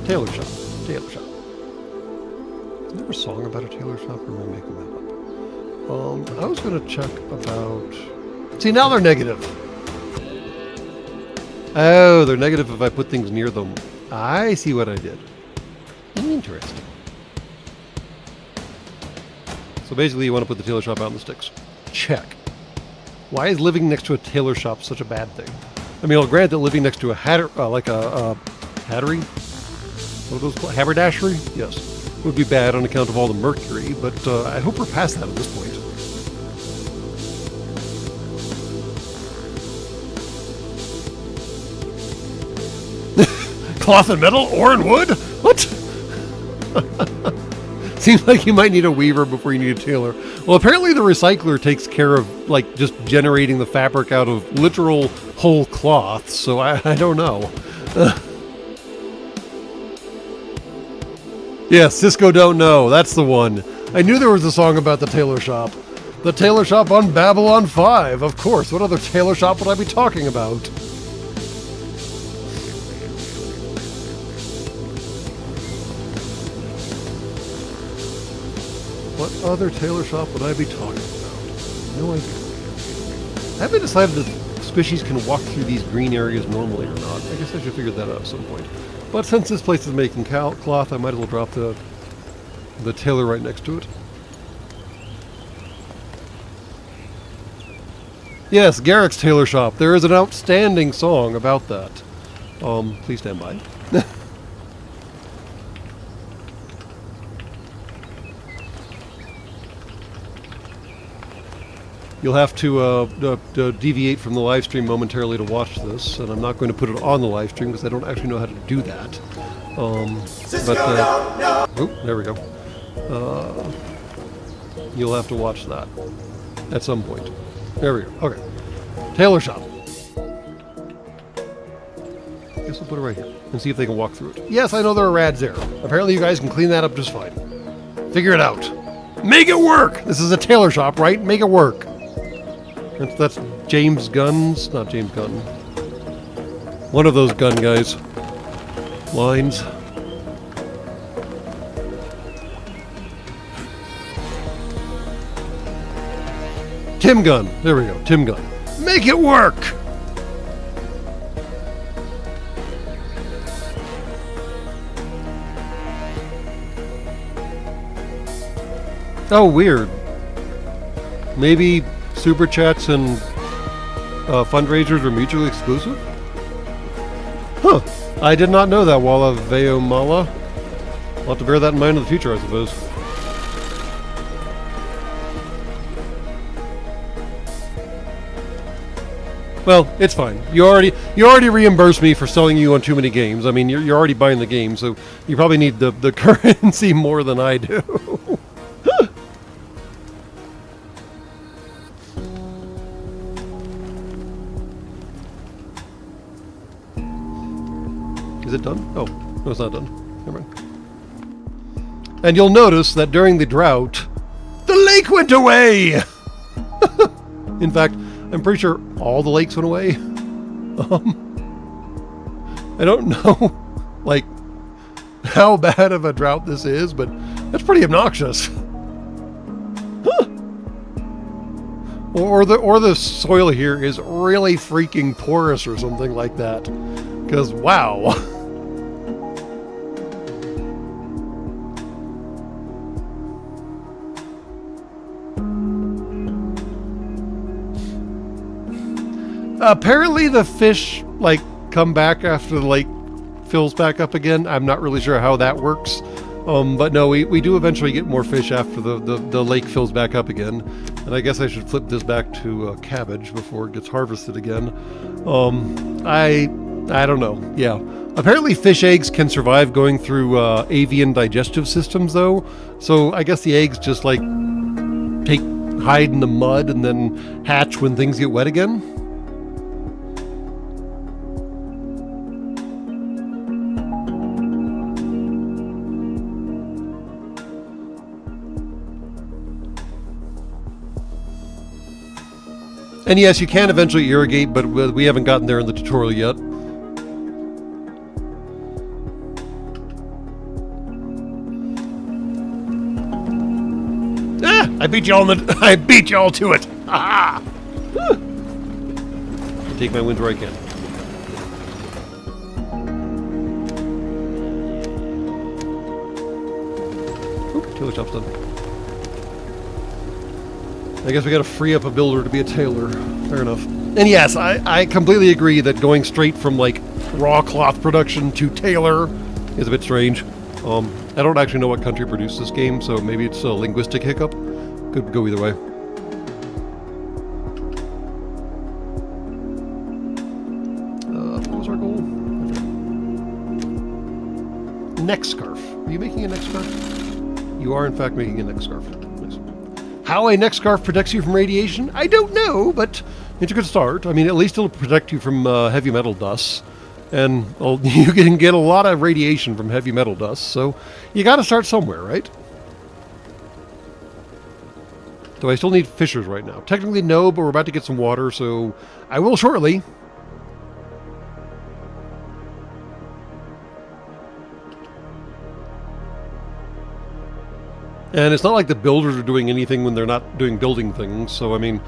Tailor shop. Tailor shop. Is there a song about a tailor shop, or am I making that up? I was going to check about... See, now they're negative. Oh, they're negative if I put things near them. I see what I did. Interesting. So basically you want to put the tailor shop out in the sticks. Check. Why is living next to a tailor shop such a bad thing? I mean, I'll grant that living next to a hattery? What are those called? Haberdashery? Yes. Would be bad on account of all the mercury, but I hope we're past that at this point. Cloth and metal? Ore and wood? What? Seems like you might need a weaver before you need a tailor. Well, apparently the recycler takes care of, like, just generating the fabric out of literal whole cloth, so I don't know. Yeah, Cisco Don't Know. That's the one. I knew there was a song about the tailor shop. The tailor shop on Babylon 5. Of course. What other tailor shop would I be talking about? What other tailor shop would I be talking about? No idea. I haven't decided if squishies can walk through these green areas normally or not. I guess I should figure that out at some point. But since this place is making cloth, I might as well drop the tailor right next to it. Yes, Garrick's Tailor Shop. There is an outstanding song about that. Please stand by. You'll have to deviate from the live stream momentarily to watch this, and I'm not going to put it on the live stream because I don't actually know how to do that. Oh, there we go. You'll have to watch that at some point. There we go. Okay. Tailor shop. Guess we'll put it right here and see if they can walk through it. Yes, I know there are rads there. Apparently you guys can clean that up just fine. Figure it out. Make it work! This is a tailor shop, right? Make it work. That's James Gunn's, not James Gunn. One of those gun guys. Lines. Tim Gunn. There we go. Tim Gunn. Make it work! Oh, weird. Maybe Super Chats and fundraisers are mutually exclusive? Huh. I did not know that, Walla Veomala. I'll have to bear that in mind in the future, I suppose. Well, it's fine. You already reimbursed me for selling you on too many games. I mean, you're already buying the game, so you probably need the currency more than I do. Is it done? Oh, no, it's not done. Never mind. And you'll notice that during the drought, the lake went away! In fact, I'm pretty sure all the lakes went away. I don't know, like, how bad of a drought this is, but that's pretty obnoxious. Or the soil here is really freaking porous or something like that. Because, wow. Apparently the fish, like, come back after the lake fills back up again. I'm not really sure how that works. But no, we do eventually get more fish after the lake fills back up again. And I guess I should flip this back to cabbage before it gets harvested again. I don't know. Yeah. Apparently fish eggs can survive going through avian digestive systems, though. So I guess the eggs just, like, hide in the mud and then hatch when things get wet again. And yes, you can eventually irrigate, but we haven't gotten there in the tutorial yet. Ah! I beat you all to it! Ha ha! Take my wins where I can. Oop, tailor shop's done. I guess we gotta free up a builder to be a tailor. Fair enough. And yes, I completely agree that going straight from like raw cloth production to tailor is a bit strange. I don't actually know what country produced this game, so maybe it's a linguistic hiccup. Could go either way. What was our goal? Neck scarf. Are you making a neck scarf? You are in fact making a neck scarf. Nice. How a neck scarf protects you from radiation? I don't know, but it's a good start. I mean, at least it'll protect you from heavy metal dust. And well, you can get a lot of radiation from heavy metal dust, so you got to start somewhere, right? Do I still need fissures right now? Technically no, but we're about to get some water, so I will shortly. And it's not like the builders are doing anything when they're not doing building things, so I mean,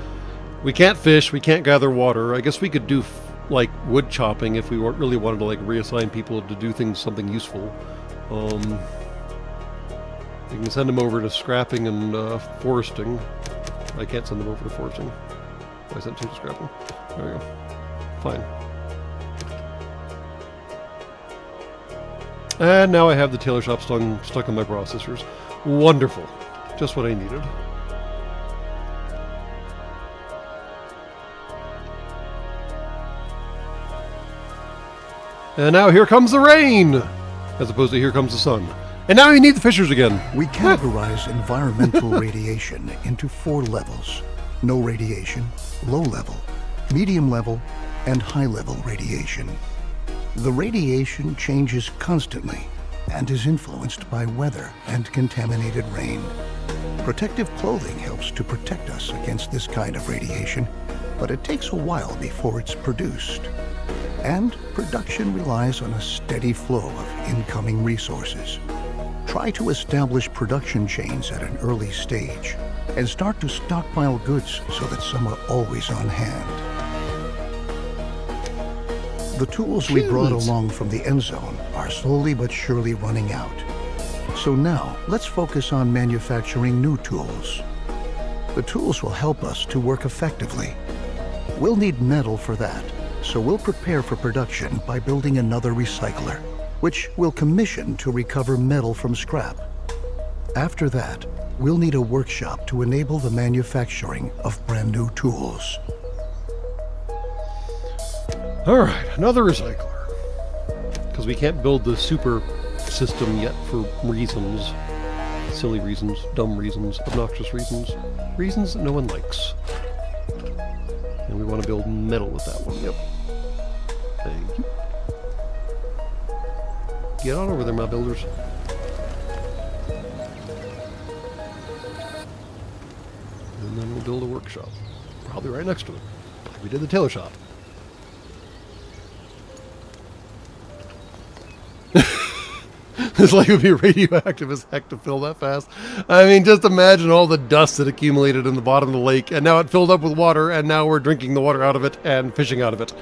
we can't fish, we can't gather water. I guess we could do like wood chopping if we really wanted to like reassign people to do things, something useful. You can send them over to scrapping and foresting. I can't send them over to foresting. I sent two to scrapping. There we go. Fine. And now I have the tailor shop stuck on my processors. Wonderful. Just what I needed. And now here comes the rain, as opposed to here comes the sun. And now you need the fissures again. We categorize environmental radiation into 4 levels: no radiation, low level, medium level, and high level radiation. The radiation changes constantly and is influenced by weather and contaminated rain. Protective clothing helps to protect us against this kind of radiation, but it takes a while before it's produced. And production relies on a steady flow of incoming resources. Try to establish production chains at an early stage and start to stockpile goods so that some are always on hand. The tools we brought along from the Endzone are slowly but surely running out. So now, let's focus on manufacturing new tools. The tools will help us to work effectively. We'll need metal for that. So we'll prepare for production by building another recycler, which we'll commission to recover metal from scrap. After that, we'll need a workshop to enable the manufacturing of brand new tools. All right, another recycler. Because we can't build the super system yet for reasons. Silly reasons, dumb reasons, obnoxious reasons. Reasons that no one likes. And we want to build metal with that one, yep. Thank you. Get on over there, my builders. And then we'll build a workshop. Probably right next to it. Like we did the tailor shop. It's like it would be radioactive as heck to fill that fast. I mean, just imagine all the dust that accumulated in the bottom of the lake, and now it filled up with water, and now we're drinking the water out of it and fishing out of it.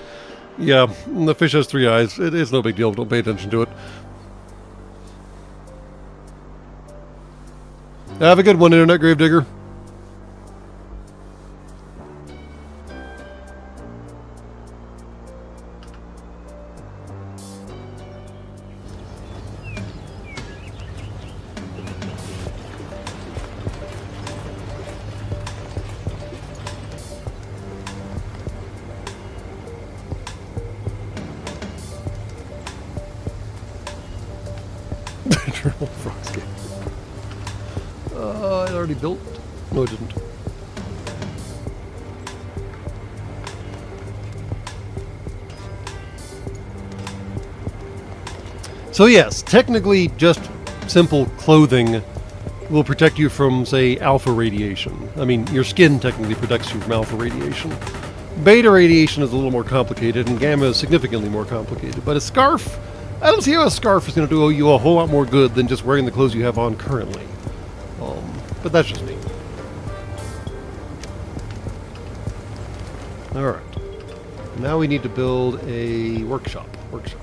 Yeah, the fish has 3 eyes. It's no big deal. Don't pay attention to it. Have a good one, Internet Gravedigger. Eternal Frosty. It already built? No, it didn't. So yes, technically just simple clothing will protect you from, say, alpha radiation. I mean, your skin technically protects you from alpha radiation. Beta radiation is a little more complicated, and gamma is significantly more complicated. But a scarf, I don't see how a scarf is going to do you a whole lot more good than just wearing the clothes you have on currently. But that's just me. Alright. Now we need to build a workshop. Workshop.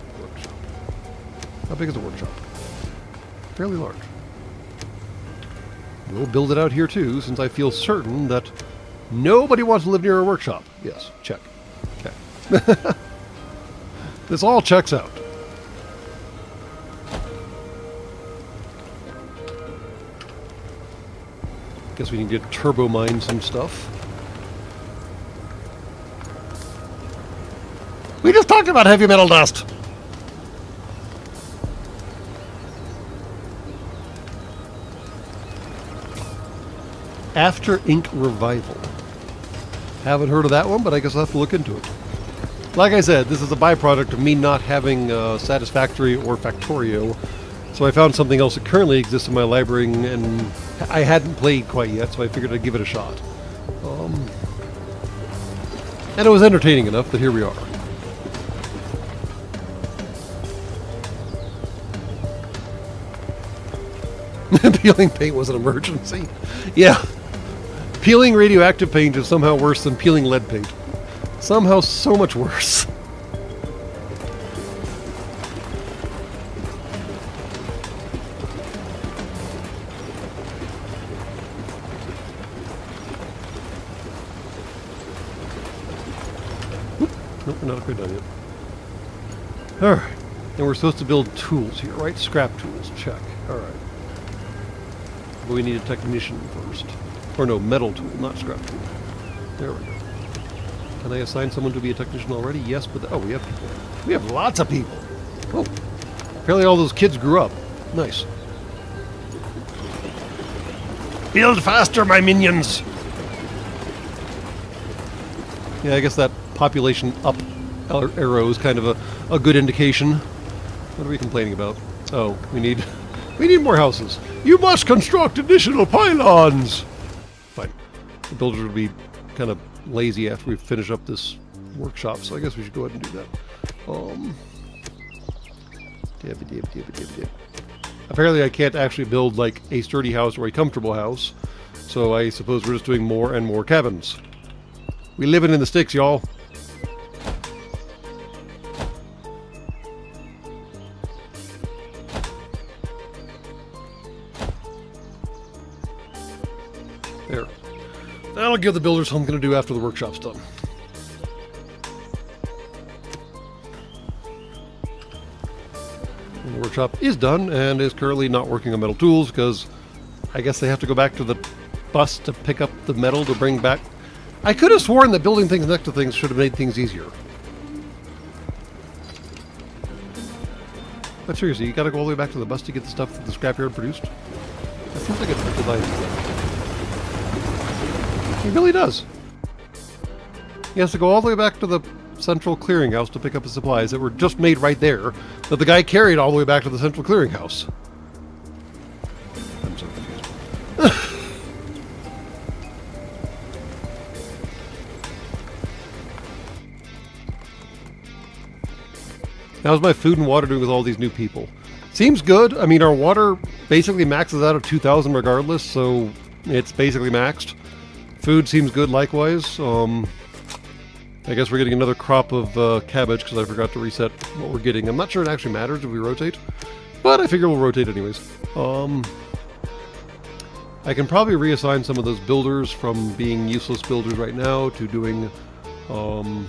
How big is a workshop? Fairly large. We'll build it out here too, since I feel certain that Nobody wants to live near a workshop. Yes, check. Okay. This all checks out. Guess we need to turbo mine some stuff. We just talked about heavy metal dust. After Ink Revival. Haven't heard of that one, but I guess I'll have to look into it. Like I said, this is a byproduct of me not having Satisfactory or Factorio, so I found something else that currently exists in my library, and I hadn't played quite yet, so I figured I'd give it a shot. And it was entertaining enough that here we are. Peeling paint was an emergency. Yeah. Peeling radioactive paint is somehow worse than peeling lead paint. Somehow so much worse. Nope, we're not quite done yet. Alright. And we're supposed to build tools here, right? Scrap tools. Check. Alright. But we need a technician first. Or no, metal tool, not scrap tool. There we go. Can I assign someone to be a technician already? Yes, but... oh, we have people. We have lots of people. Oh. Apparently all those kids grew up. Nice. Build faster, my minions! Yeah, I guess that population up arrow is kind of a good indication. What are we complaining about? Oh, we need more houses. You must construct additional pylons! Fine. The builders will be kind of lazy after we finish up this workshop, so I guess we should go ahead and do that. Apparently I can't actually build like a sturdy house or a comfortable house, so I suppose we're just doing more and more cabins. We living in the sticks, y'all. There. That'll give the builders something to do after the workshop's done. And the workshop is done and is currently not working on metal tools because I guess they have to go back to the bus to pick up the metal to bring back. I could have sworn that building things next to things should have made things easier. But seriously, you gotta go all the way back to the bus to get the stuff that the scrapyard produced? That seems like a good design. He really does. He has to go all the way back to the central clearinghouse to pick up his supplies that were just made right there, that the guy carried all the way back to the central clearinghouse. I'm so confused. How's my food and water doing with all these new people? Seems good. I mean, our water basically maxes out at 2,000 regardless, so it's basically maxed. Food seems good likewise. I guess we're getting another crop of cabbage because I forgot to reset what we're getting. I'm not sure it actually matters if we rotate, but I figure we'll rotate anyways. I can probably reassign some of those builders from being useless builders right now to doing... I'm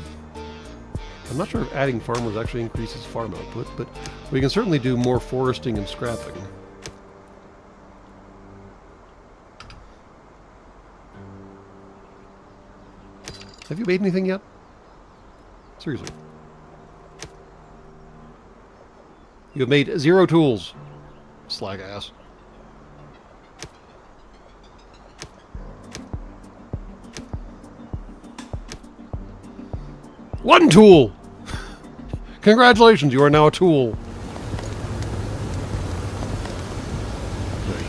not sure if adding farmers actually increases farm output, but we can certainly do more foresting and scrapping. Have you made anything yet? Seriously. You have made 0 tools. Slag ass. One tool! Congratulations, you are now a tool. Okay.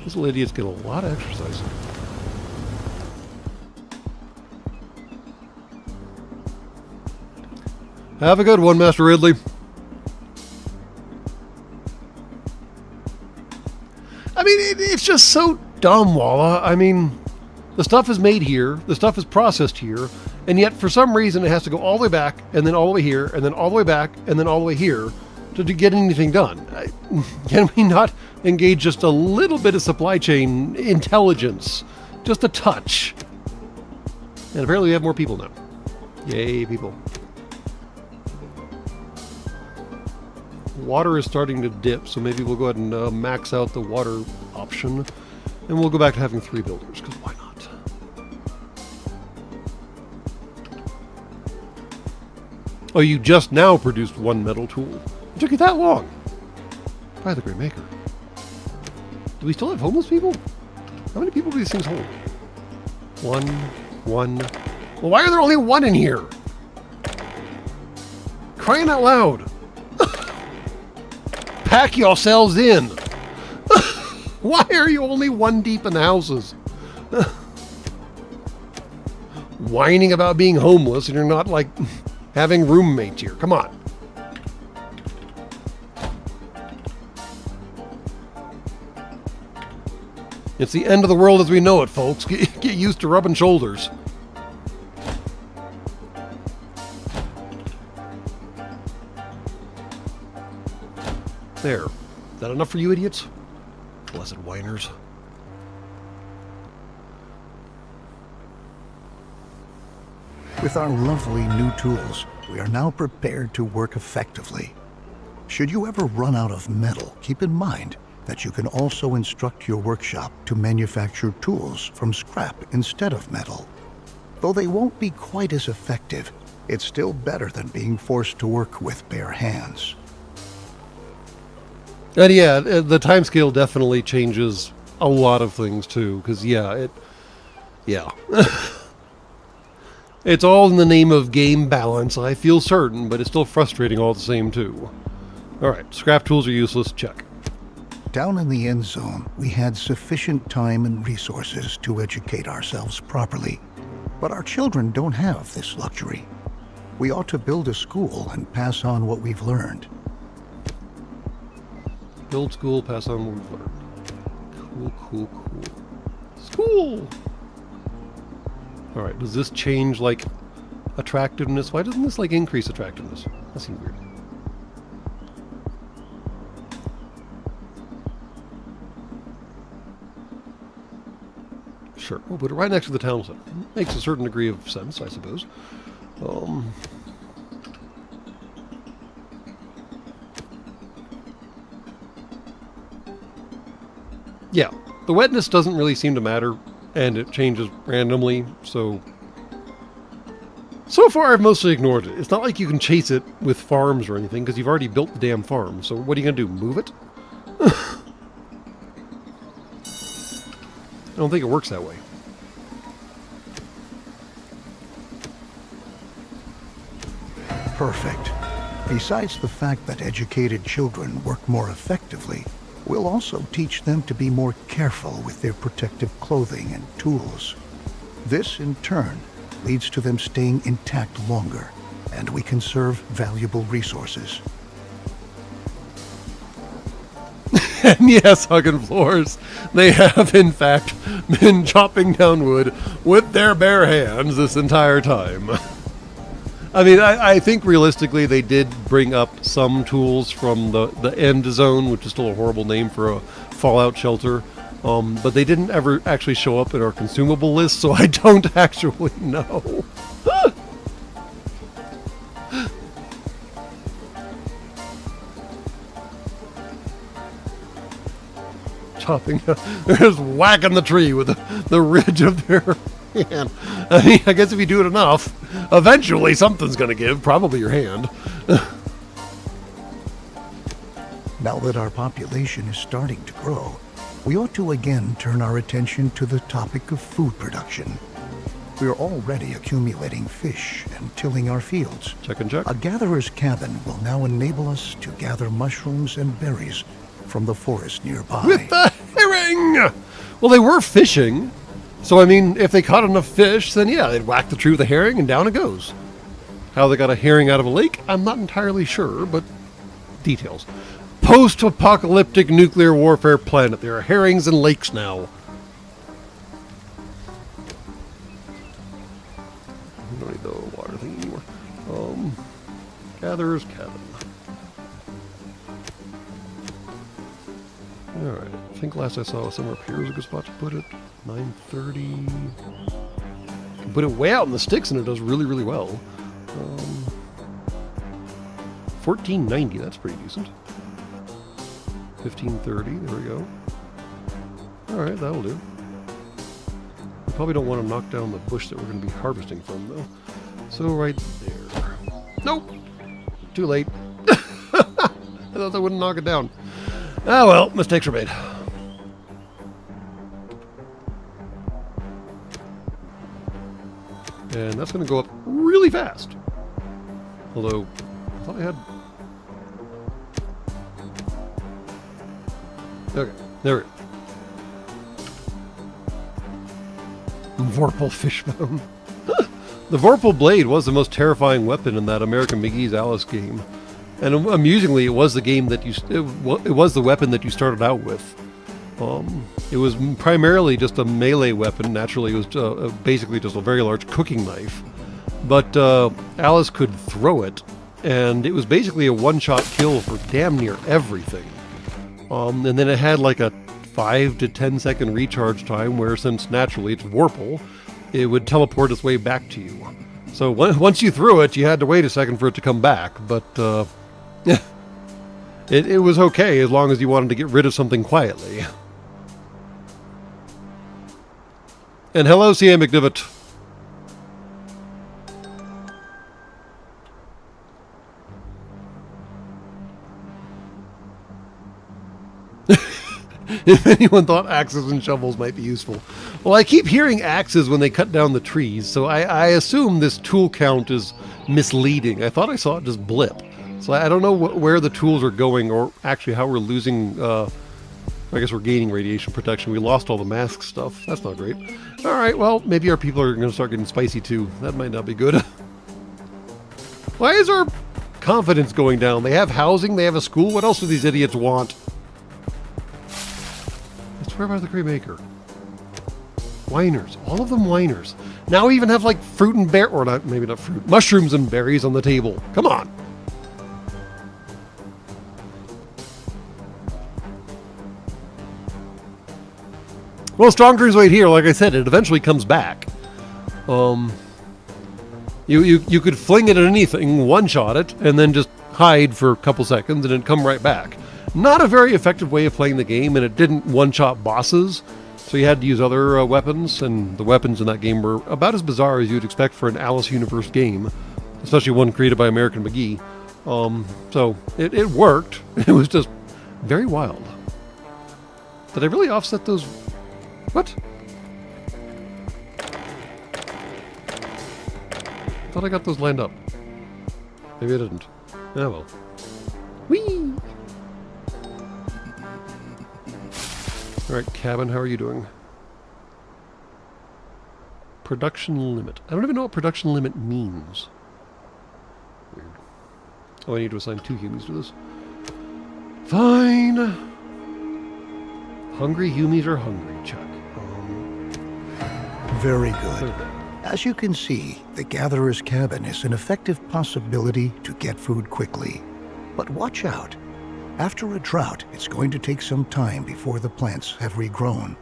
These little idiots get a lot of exercise. Have a good one, Master Ridley. I mean, it's just so dumb, Walla. I mean, the stuff is made here, the stuff is processed here, and yet for some reason it has to go all the way back, and then all the way here, and then all the way back, and then all the way here to get anything done. Can we not engage just a little bit of supply chain intelligence? Just a touch. And apparently we have more people now. Yay, people. Water is starting to dip, so maybe we'll go ahead and max out the water option. And we'll go back to having 3 builders, because why not? Oh, you just now produced 1 metal tool. It took you that long. By the Great Maker. Do we still have homeless people? How many people do these things hold? 1. Well, why are there only 1 in here? Crying out loud. Pack yourselves in. Why are you only 1 deep in the houses? Whining about being homeless and you're not, like, having roommates here. Come on. It's the end of the world as we know it, folks. Get used to rubbing shoulders. There. Is that enough for you idiots? Blessed whiners. With our lovely new tools, we are now prepared to work effectively. Should you ever run out of metal, keep in mind that you can also instruct your workshop to manufacture tools from scrap instead of metal. Though they won't be quite as effective, it's still better than being forced to work with bare hands. And yeah, the timescale definitely changes a lot of things too, because yeah. It's all in the name of game balance, I feel certain, but it's still frustrating all the same too. Alright, scrap tools are useless, check. Down in the Endzone, we had sufficient time and resources to educate ourselves properly. But our children don't have this luxury. We ought to build a school and pass on what we've learned. Build school, pass on what we've learned. Cool. School! Alright, does this change, like, attractiveness? Why doesn't this, like, increase attractiveness? That seems weird. Sure, we'll put it right next to the town center. Makes a certain degree of sense, I suppose. Yeah, the wetness doesn't really seem to matter, and it changes randomly, so far I've mostly ignored it. It's not like you can chase it with farms or anything, because you've already built the damn farm, so what are you going to do, move it? I don't think it works that way. Perfect. Besides the fact that educated children work more effectively, we'll also teach them to be more careful with their protective clothing and tools. This, in turn, leads to them staying intact longer, and we conserve valuable resources. And yes, hugging floors, they have in fact been chopping down wood with their bare hands this entire time. I mean, I think realistically they did bring up some tools from the Endzone, which is still a horrible name for a fallout shelter, but they didn't ever actually show up in our consumable list, so I don't actually know. Chopping, they're just whacking the tree with the ridge of their hand. I mean, I guess if you do it enough, eventually something's going to give, probably your hand. Now that our population is starting to grow, we ought to again turn our attention to the topic of food production. We are already accumulating fish and tilling our fields. Check and check. A gatherer's cabin will now enable us to gather mushrooms and berries from the forest nearby. With the herring! Well, they were fishing. So, I mean, if they caught enough fish, then yeah, they'd whack the tree with a herring and down it goes. How they got a herring out of a lake, I'm not entirely sure, but details. Post-apocalyptic nuclear warfare planet. There are herrings and lakes now. We don't need the water thing anymore. Gatherer's cabin. Alright, I think last I saw somewhere up here was a good spot to put it. 9:30. Put it way out in the sticks and it does really, really well. 1490, that's pretty decent. 1530, there we go. Alright, that'll do. We probably don't want to knock down the bush that we're going to be harvesting from, though. So right there. Nope! Too late. I thought I wouldn't knock it down. Ah well, mistakes were made. And that's going to go up really fast. Although, I thought I had... Okay, there we go. Vorpal Fishbone. The Vorpal Blade was the most terrifying weapon in that American McGee's Alice game. And amusingly, it was the game that it was the weapon that you started out with. It was primarily just a melee weapon. Naturally, it was basically just a very large cooking knife. But Alice could throw it, and it was basically a one-shot kill for damn near everything. And then it had like a 5 to 10 second recharge time where, since naturally it's Vorpal, it would teleport its way back to you. So once you threw it, you had to wait a second for it to come back. But it was okay as long as you wanted to get rid of something quietly. And hello, C.A. McDivitt. If anyone thought axes and shovels might be useful. Well, I keep hearing axes when they cut down the trees, so I assume this tool count is misleading. I thought I saw it just blip. So I don't know where the tools are going, or actually how we're losing... I guess we're gaining radiation protection. We lost all the mask stuff. That's not great. Alright, well, maybe our people are going to start getting spicy too. That might not be good. Why is our confidence going down? They have housing, they have a school. What else do these idiots want? I swear by the Great Maker. Whiners. All of them whiners. Now we even have like fruit and bear, or not, maybe not fruit, mushrooms and berries on the table. Come on. Well, Strong Dreams Wait Here, like I said, it eventually comes back. You could fling it at anything, one-shot it, and then just hide for a couple seconds, and it'd come right back. Not a very effective way of playing the game, and it didn't one-shot bosses, so you had to use other weapons, and the weapons in that game were about as bizarre as you'd expect for an Alice Universe game, especially one created by American McGee. So it worked. It was just very wild. Did I really offset those... What? Thought I got those lined up. Maybe I didn't. Oh well. Whee! Alright, Cabin, how are you doing? Production limit. I don't even know what production limit means. Weird. Oh, I need to assign 2 humies to this. Fine! Hungry humies are hungry, Chuck. Very good. As you can see, the Gatherer's Cabin is an effective possibility to get food quickly. But watch out. After a drought, it's going to take some time before the plants have regrown.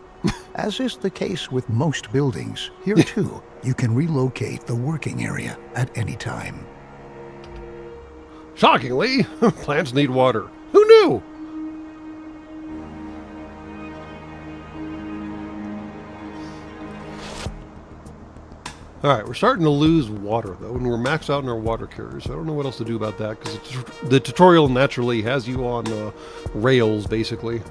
As is the case with most buildings, here too, you can relocate the working area at any time. Shockingly, plants need water. Who knew? Alright, we're starting to lose water, though, and we're maxed out in our water carriers. I don't know what else to do about that, because the tutorial naturally has you on rails, basically.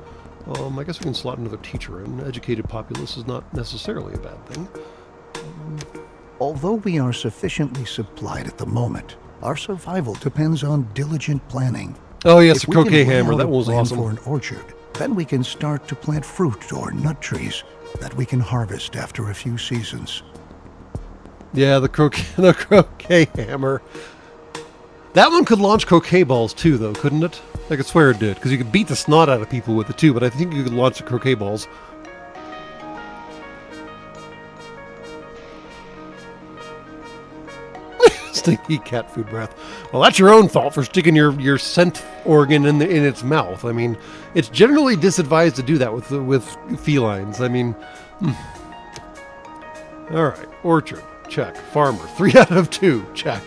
I guess we can slot another teacher in. Educated populace is not necessarily a bad thing. Although we are sufficiently supplied at the moment, our survival depends on diligent planning. Oh yes, If the we can croquet lay hammer, out that a was plan awesome. for an orchard, then we can start to plant fruit or nut trees that we can harvest after a few seasons. Yeah, the croquet hammer. That one could launch croquet balls too, though, couldn't it? I could swear it did, because you could beat the snot out of people with it too, but I think you could launch the croquet balls. Stinky cat food breath. Well, that's your own fault for sticking your scent organ in its mouth. I mean, it's generally disadvised to do that with felines. I mean, all right, orchard. check. Farmer, 3 out of 2, check.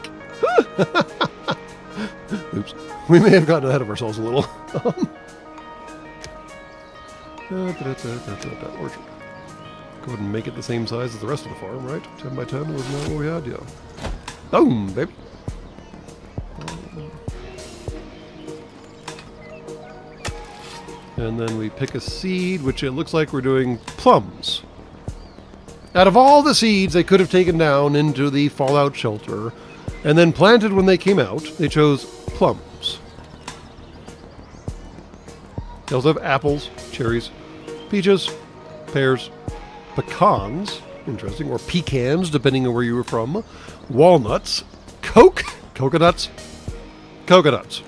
Oops. We may have gotten ahead of ourselves a little. Orchard. Go ahead and make it the same size as the rest of the farm, right? 10 by 10, wasn't that what we had? Yeah. Boom, baby. And then we pick a seed, which it looks like we're doing plums. Out of all the seeds they could have taken down into the fallout shelter and then planted when they came out, they chose plums. They also have apples, cherries, peaches, pears, pecans, interesting, or pecans, depending on where you were from, walnuts, coconuts, coconuts.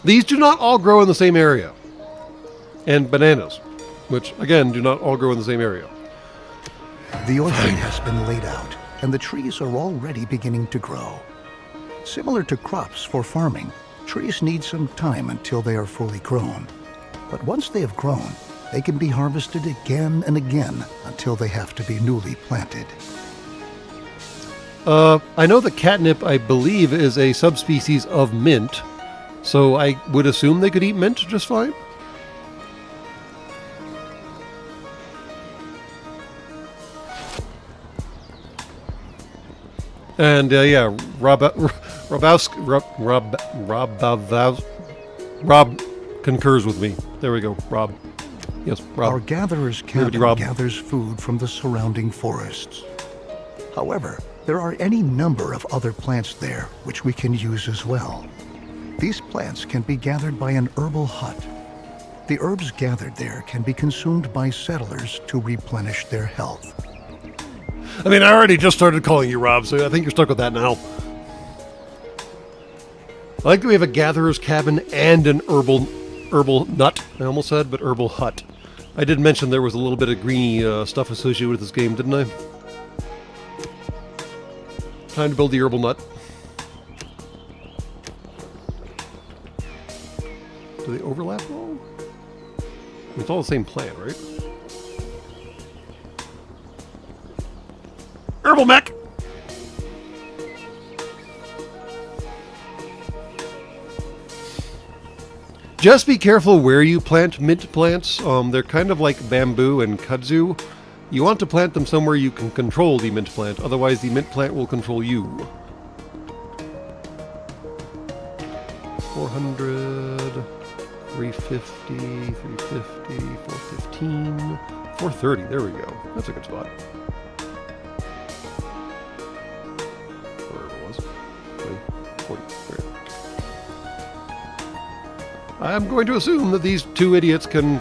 These do not all grow in the same area. And bananas, which, again, do not all grow in the same area. The orchard has been laid out, and the trees are already beginning to grow. Similar to crops for farming, trees need some time until they are fully grown. But once they have grown, they can be harvested again and again until they have to be newly planted. I know that catnip, I believe, is a subspecies of mint, so I would assume they could eat mint just fine. And yeah, Rob concurs with me. There we go, Rob. Yes, Rob. Our gatherer's cabin gathers food from the surrounding forests. However, there are any number of other plants there which we can use as well. These plants can be gathered by an herbal hut. The herbs gathered there can be consumed by settlers to replenish their health. I mean, I already just started calling you Rob, so I think you're stuck with that now. I like that we have a gatherer's cabin and an herbal nut, I almost said, but herbal hut. I did mention there was a little bit of greeny stuff associated with this game, didn't I? Time to build the herbal nut. Do they overlap at all? It's all the same plant, right? Herbal mech! Just be careful where you plant mint plants. They're kind of like bamboo and kudzu. You want to plant them somewhere you can control the mint plant, otherwise the mint plant will control you. 400, 350, 350, 415, 430. There we go. That's a good spot. Wherever it was. 40, there. I'm going to assume that these two idiots can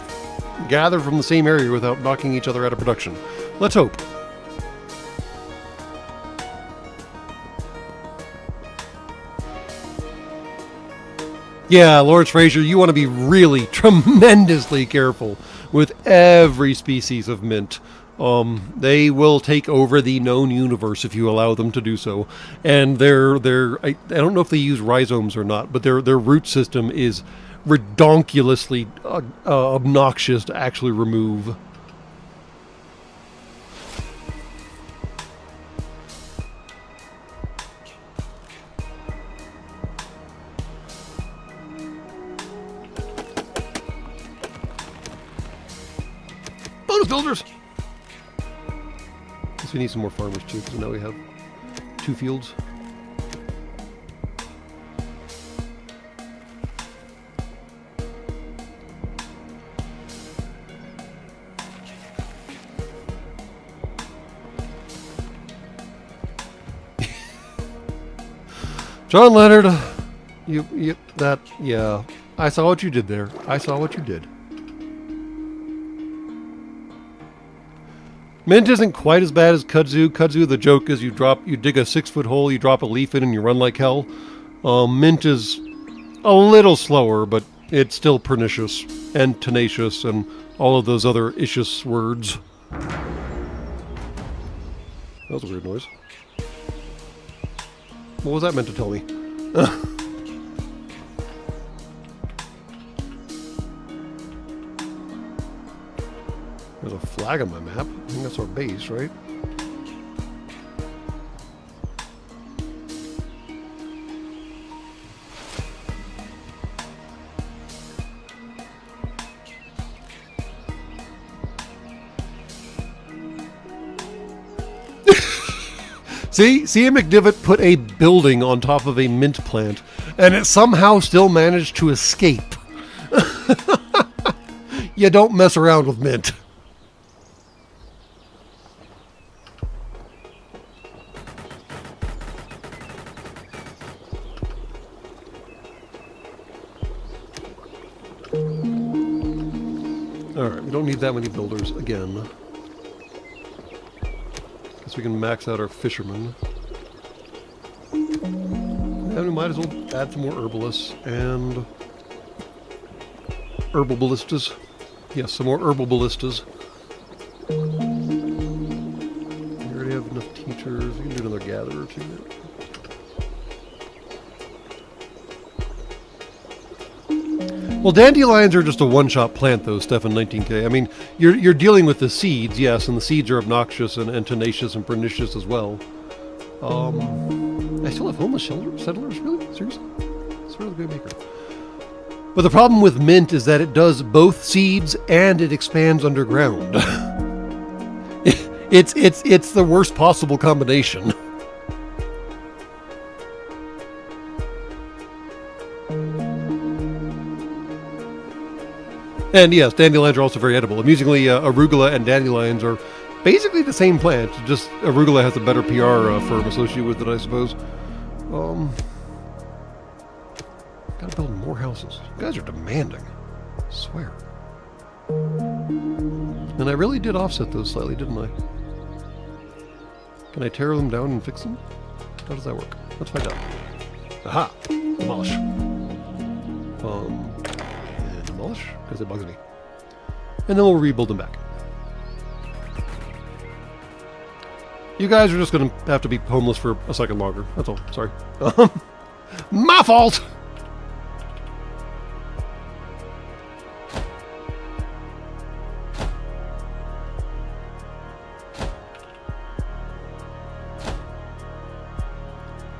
gather from the same area without knocking each other out of production. Let's hope. Yeah, Lawrence Fraser, you want to be really tremendously careful with every species of mint. They will take over the known universe if you allow them to do so. And I don't know if they use rhizomes or not, but their root system is redonkulously obnoxious to actually remove. Bonus builders! Guess we need some more farmers too, because now we have 2 fields. John Leonard, yeah. I saw what you did there. I saw what you did. Mint isn't quite as bad as kudzu. Kudzu, the joke is you dig a 6-foot hole, you drop a leaf in, and you run like hell. Mint is a little slower, but it's still pernicious and tenacious and all of those other ishous words. That was a weird noise. What was that meant to tell me? There's a fly flag on my map. I think that's our base, right? See, McDivitt put a building on top of a mint plant, and it somehow still managed to escape. You don't mess around with mint. Alright, we don't need that many builders again. Guess we can max out our fishermen. And we might as well add some more herbalists and herbal ballistas. Yes, some more herbal ballistas. We already have enough teachers. We can do another gatherer or two. Well, dandelions are just a one-shot plant, though, Stefan 19K. I mean, you're dealing with the seeds, yes, and the seeds are obnoxious and tenacious and pernicious as well. I still have homeless settlers, really? Seriously? It's really good maker. But the problem with mint is that it does both seeds and it expands underground. It's the worst possible combination. And yes, dandelions are also very edible. Amusingly, arugula and dandelions are basically the same plant. Just arugula has a better PR firm associated with it, I suppose. Gotta build more houses. You guys are demanding. I swear. And I really did offset those slightly, didn't I? Can I tear them down and fix them? How does that work? Let's find out. Aha! Demolish. And demolish, because it bugs me. And then we'll rebuild them back. You guys are just gonna have to be homeless for a second longer. That's all. Sorry. My fault!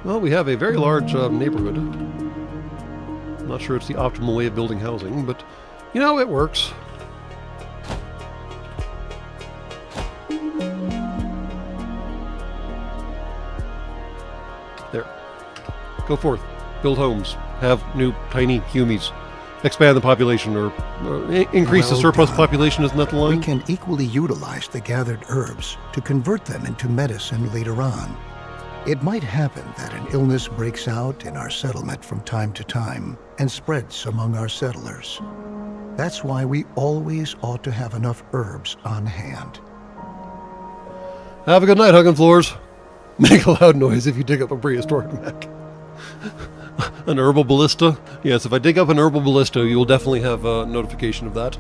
Well, we have a very large neighborhood. I'm not sure it's the optimal way of building housing, but, you know, it works. There. Go forth. Build homes. Have new tiny humies. Expand the population, or increase the surplus population, isn't that the line? We can equally utilize the gathered herbs to convert them into medicine later on. It might happen that an illness breaks out in our settlement from time to time and spreads among our settlers. That's why we always ought to have enough herbs on hand. Have a good night, hugging floors. Make a loud noise if you dig up a prehistoric mech. An herbal ballista? Yes, if I dig up an herbal ballista, you will definitely have a notification of that.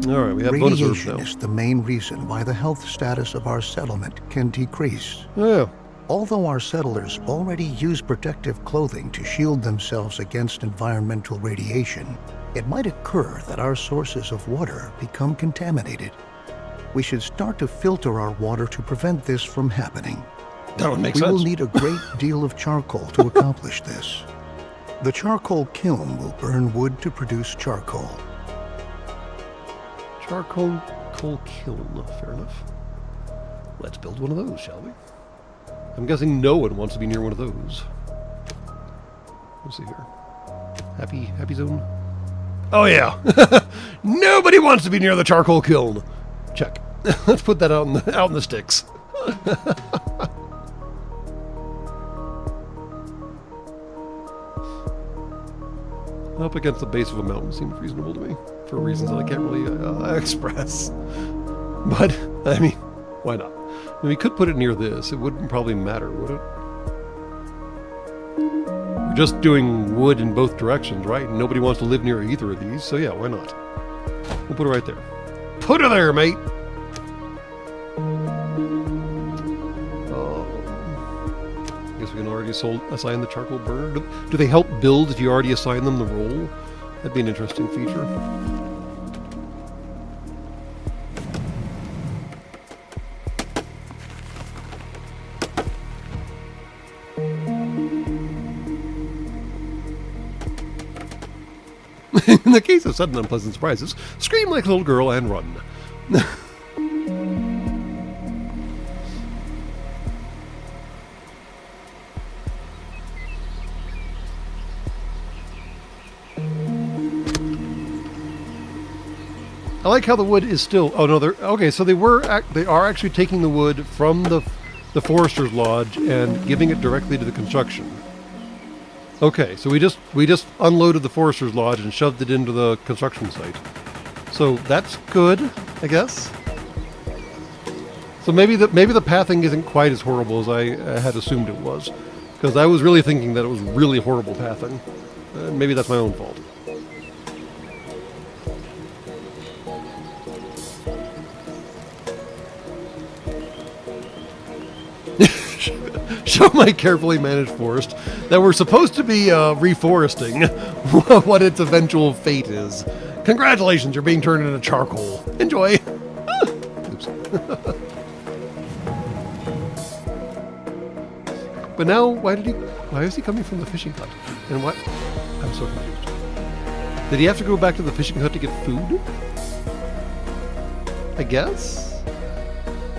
Alright, we have bonus herbs now. Radiation is the main reason why the health status of our settlement can decrease. Yeah. Although our settlers already use protective clothing to shield themselves against environmental radiation, it might occur that our sources of water become contaminated. We should start to filter our water to prevent this from happening. That would make sense. sense. We will need a great deal of charcoal to accomplish this. The charcoal kiln will burn wood to produce charcoal. Charcoal kiln, fair enough. Let's build one of those, shall we? I'm guessing no one wants to be near one of those. Let's see here. Happy zone? Oh yeah! Nobody wants to be near the charcoal kiln! Check. Let's put that out in the sticks. Up against the base of a mountain seems reasonable to me, for reasons that I can't really express. But, I mean, why not? I mean, we could put it near this. It wouldn't probably matter, would it? We're just doing wood in both directions, right? And nobody wants to live near either of these, so yeah, why not? We'll put it right there. Put her there, mate! I guess we can already assign the charcoal burner. Do they help build if you already assign them the role? That'd be an interesting feature. In the case of sudden unpleasant surprises, scream like a little girl and run. I like how the wood is still. Oh no, they're okay. So they are actually taking the wood from the forester's lodge and giving it directly to the construction. Okay, so we just unloaded the forester's lodge and shoved it into the construction site. So that's good, I guess. So maybe the pathing isn't quite as horrible as I had assumed it was, because I was really thinking that it was really horrible pathing. Maybe that's my own fault. Show my carefully managed forest that we're supposed to be reforesting what its eventual fate is. Congratulations, you're being turned into charcoal. Enjoy. Oops. But now, why is he coming from the fishing hut? And what? I'm so confused. Did he have to go back to the fishing hut to get food? I guess?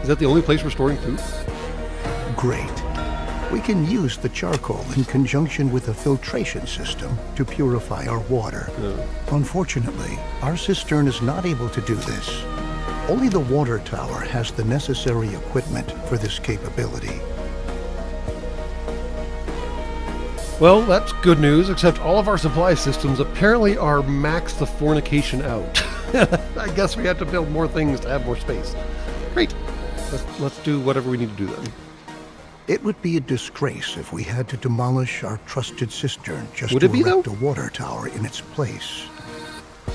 Is that the only place we're storing food? Great. We can use the charcoal in conjunction with a filtration system to purify our water. Unfortunately, our cistern is not able to do this. Only the water tower has the necessary equipment for this capability. Well, that's good news, except all of our supply systems apparently are maxed the fornication out. I guess we have to build more things to have more space. Great. Let's do whatever we need to do then. It would be a disgrace if we had to demolish our trusted cistern just Would to it be, erect though? a water tower in its place.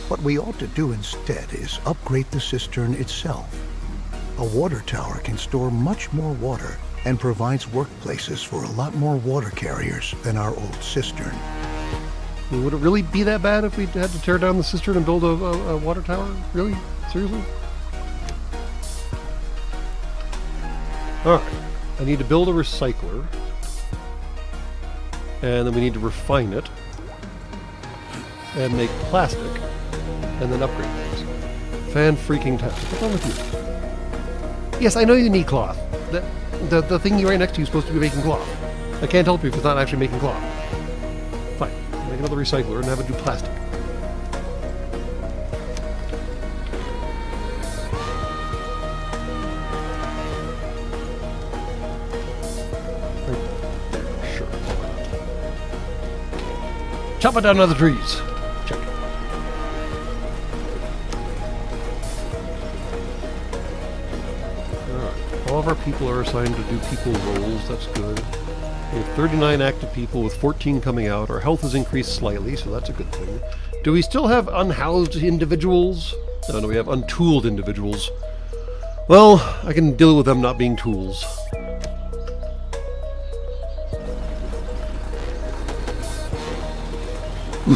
What we ought to do instead is upgrade the cistern itself. A water tower can store much more water and provides workplaces for a lot more water carriers than our old cistern. Would it really be that bad if we had to tear down the cistern and build a water tower? Really? Seriously? Alright. I need to build a recycler. And then we need to refine it. And make plastic. And then upgrade things. Fan-freaking-tastic. What's wrong with you? Yes, I know you need cloth. The thing right next to you is supposed to be making cloth. I can't help you if it's not actually making cloth. Fine. Make another recycler and have it do plastic. Sure. Chop it down other trees. Check. All of our people are assigned to do people roles. That's good. We have 39 active people with 14 coming out. Our health has increased slightly, so that's a good thing. Do we still have unhoused individuals? No, we have untooled individuals. Well, I can deal with them not being tools.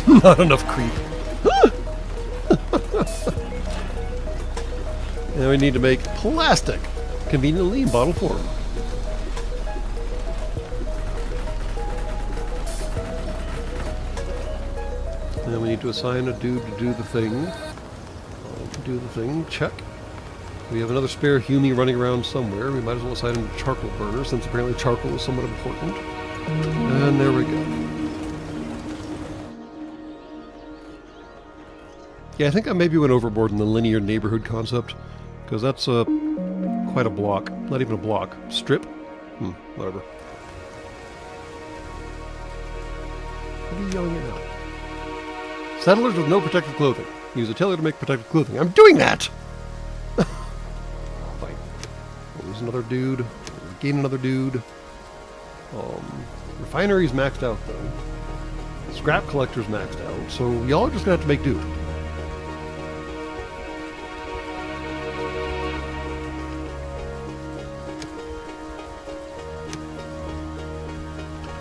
Not enough creep. And we need to make plastic. Conveniently in bottle form. And then we need to assign a dude to do the thing. Check. We have another spare Humie running around somewhere. We might as well assign him to charcoal burner, since apparently charcoal is somewhat important. And there we go. Yeah, I think I maybe went overboard in the linear neighborhood concept, because that's quite a block. Not even a block. Strip? Whatever. What are you yelling at now? Settlers with no protective clothing. Use a tailor to make protective clothing. I'm doing that! Fine. We'll lose another dude. We'll gain another dude. Refinery's maxed out, though. Scrap collector's maxed out. So y'all are just going to have to make do.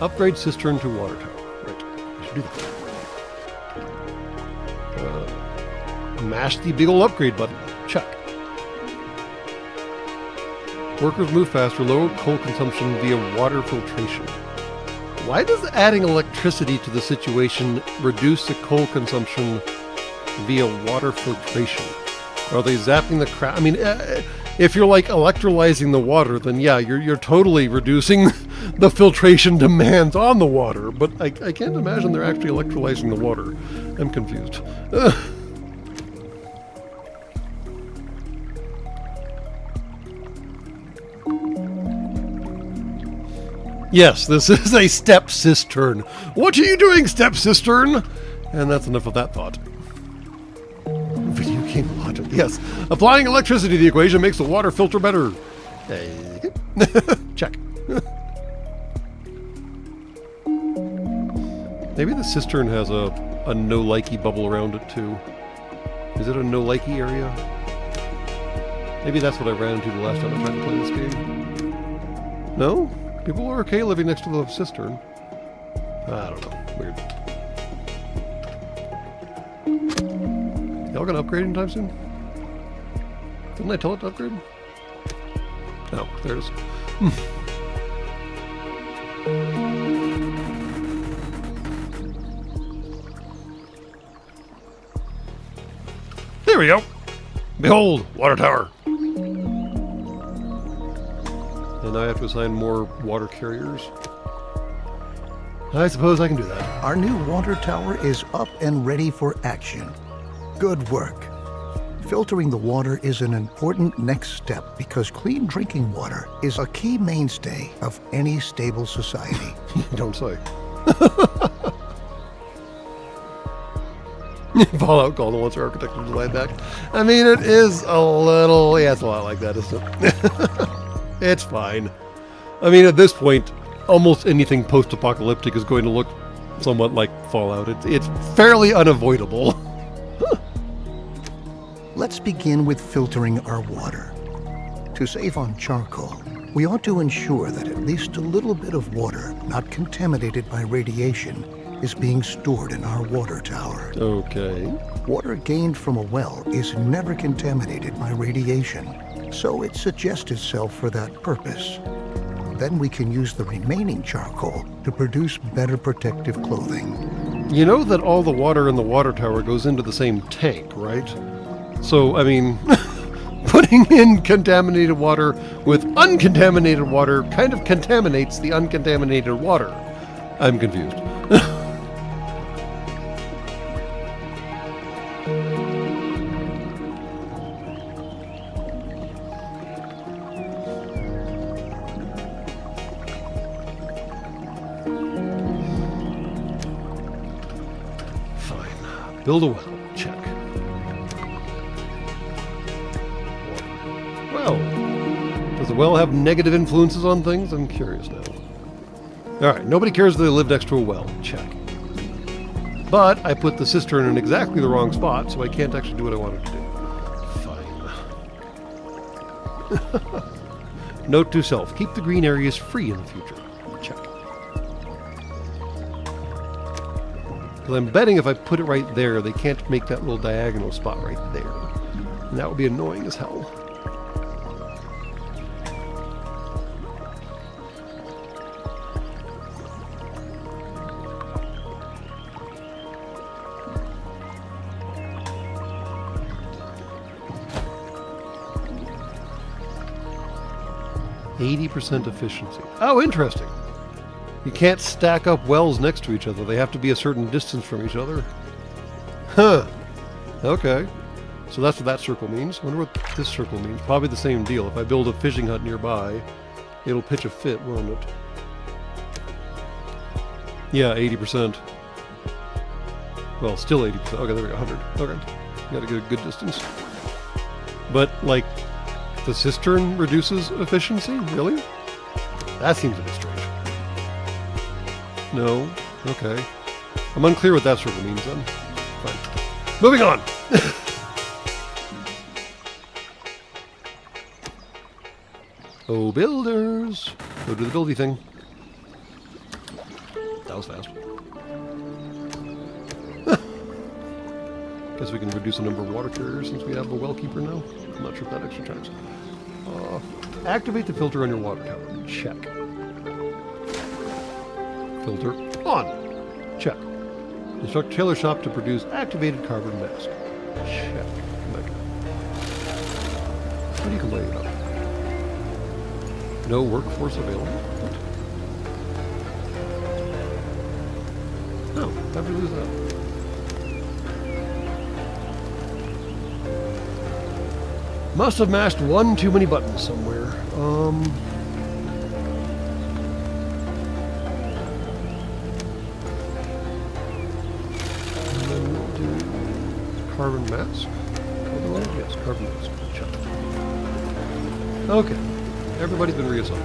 Upgrade cistern to water tower. Right. I should do that. Mash the big ol' upgrade button. Check. Workers move faster, lower coal consumption via water filtration. Why does adding electricity to the situation reduce the coal consumption via water filtration? Are they zapping the crap? I mean, if you're like electrolyzing the water, then yeah, you're totally reducing the filtration demands on the water. But I can't imagine they're actually electrolyzing the water. I'm confused. Yes, this is a step cistern. What are you doing, step cistern? And that's enough of that thought. Video game logic. Yes, applying electricity to the equation makes the water filter better. Check. Maybe the cistern has a no-likey bubble around it too. Is it a no-likey area? Maybe that's what I ran into the last time I tried to play this game. No? People are okay living next to the cistern. I don't know. Weird. Y'all gonna upgrade anytime soon? Didn't I tell it to upgrade? Oh, there it is. There we go. Behold, water tower. And now I have to assign more water carriers. I suppose I can do that. Our new water tower is up and ready for action. Good work. Filtering the water is an important next step because clean drinking water is a key mainstay of any stable society. Don't say. Fallout called the once architecture design back. I mean, it is a little... Yeah, it's a lot like that, isn't it? It's fine. I mean, at this point, almost anything post-apocalyptic is going to look somewhat like Fallout. It's fairly unavoidable. Let's begin with filtering our water. To save on charcoal, we ought to ensure that at least a little bit of water not contaminated by radiation is being stored in our water tower. Okay. Water gained from a well is never contaminated by radiation, so it suggests itself for that purpose. Then we can use the remaining charcoal to produce better protective clothing. You know that all the water in the water tower goes into the same tank, right? So, I mean, putting in contaminated water with uncontaminated water kind of contaminates the uncontaminated water. I'm confused. Fine. Build a well. Check. Well, does the well have negative influences on things? I'm curious now. Alright, nobody cares if they live next to a well. Check. But I put the cistern in exactly the wrong spot, so I can't actually do what I wanted to do. Fine. Note to self, keep the green areas free in the future. Check. Because I'm betting if I put it right there, they can't make that little diagonal spot right there. And that would be annoying as hell. %% efficiency. Oh, interesting. You can't stack up wells next to each other. They have to be a certain distance from each other. Huh. Okay. So that's what that circle means. I wonder what this circle means. Probably the same deal. If I build a fishing hut nearby, it'll pitch a fit, won't it? Yeah, 80%. Well, still 80%. Okay, there we go, 100. Okay. Got a good distance. But, like, the cistern reduces efficiency? Really? That seems a bit strange. No? Okay. I'm unclear what that circle means then. Fine. Moving on! Oh, builders! Go do the buildy thing. That was fast. Guess we can reduce the number of water carriers since we have a well keeper now. I'm not sure if that extra checks. Activate the filter on your water tower. Check. Filter on. Check. Instruct tailor shop to produce activated carbon mask. Check. Okay. How do you can lay it up? No workforce available? What? No, how'd we lose that? Must have mashed one too many buttons somewhere. And then we'll do carbon mask. Yes, carbon mask. Check. Okay. Everybody's been reassigned.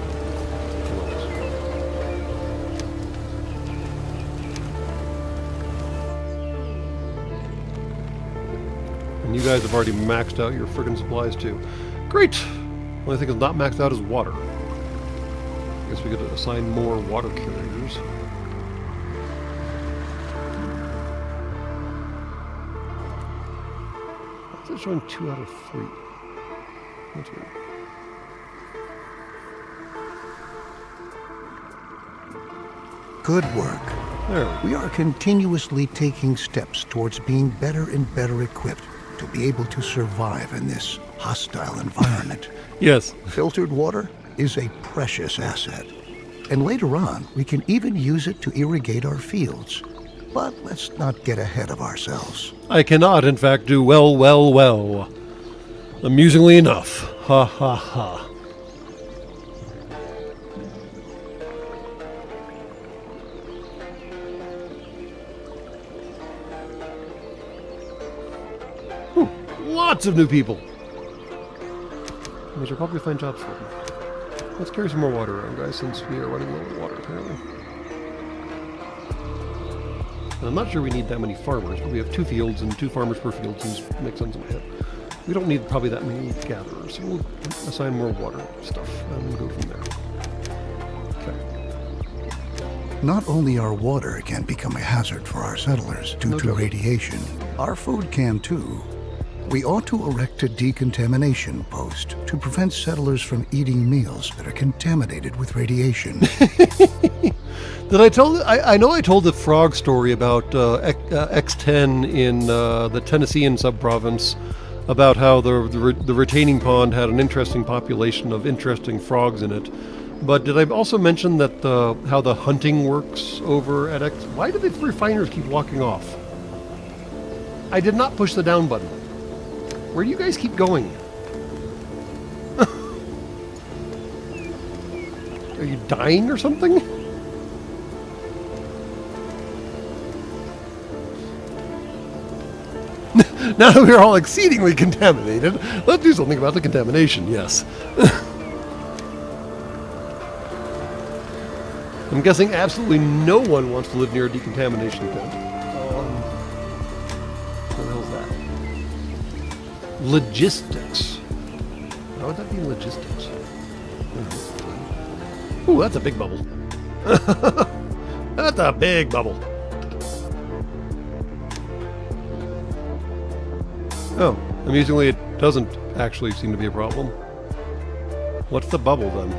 And you guys have already maxed out your friggin' supplies too. Great! Only thing that's not maxed out is water. I guess we could assign more water carriers. Why is it showing 2 out of 3? That's weird. Good work. There. We are continuously taking steps towards being better and better equipped to be able to survive in this hostile environment. Yes. Filtered water is a precious asset. And later on, we can even use it to irrigate our fields. But let's not get ahead of ourselves. I cannot, in fact, do well. Amusingly enough. Ha ha ha. Lots of new people. We should probably find jobs for them. Let's carry some more water around, guys, since we are running low on water, apparently. And I'm not sure we need that many farmers, but we have 2 fields, and 2 farmers per field seems to make sense in my head. We don't need probably that many gatherers, so we'll assign more water stuff and go from there. Okay. Not only our water can become a hazard for our settlers due to radiation, our food can too. We ought to erect a decontamination post to prevent settlers from eating meals that are contaminated with radiation. Did I tell? I know I told the frog story about X10 in the Tennessean subprovince about how the retaining pond had an interesting population of interesting frogs in it. But did I also mention that how the hunting works over at X? Why do the refiners keep walking off? I did not push the down button. Where do you guys keep going? Are you dying or something? Now that we're all exceedingly contaminated, let's do something about the contamination, yes. I'm guessing absolutely no one wants to live near a decontamination pit. What the hell's that? Logistics. How would that be logistics? Ooh, that's a big bubble. That's a big bubble. Oh, amusingly, it doesn't actually seem to be a problem. What's the bubble then?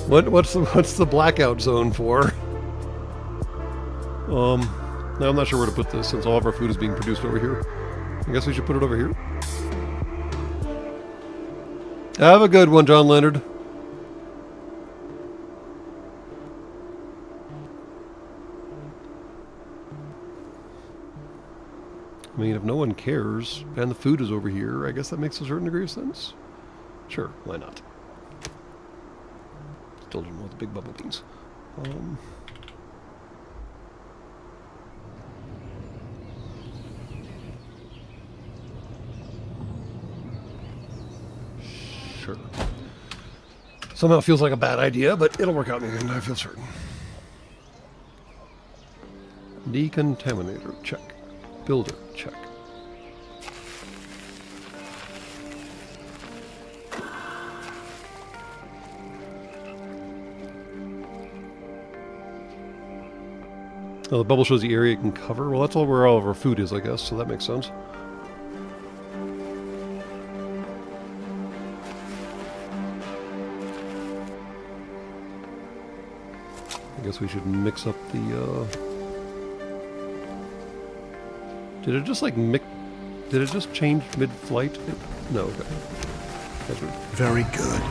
What's the blackout zone for? Now I'm not sure where to put this since all of our food is being produced over here. I guess we should put it over here. Have a good one, John Leonard. I mean, if no one cares and the food is over here, I guess that makes a certain degree of sense. Sure, why not? Still don't know what the big bubble means. Sure. Somehow it feels like a bad idea, but it'll work out in the end, I feel certain. Decontaminator, check. Builder, check. Oh, the bubble shows the area it can cover. Well, that's all where all of our food is, I guess, so that makes sense. I guess we should mix up the, Did it just, like, Did it just change mid-flight? No, okay. That's weird. Very good.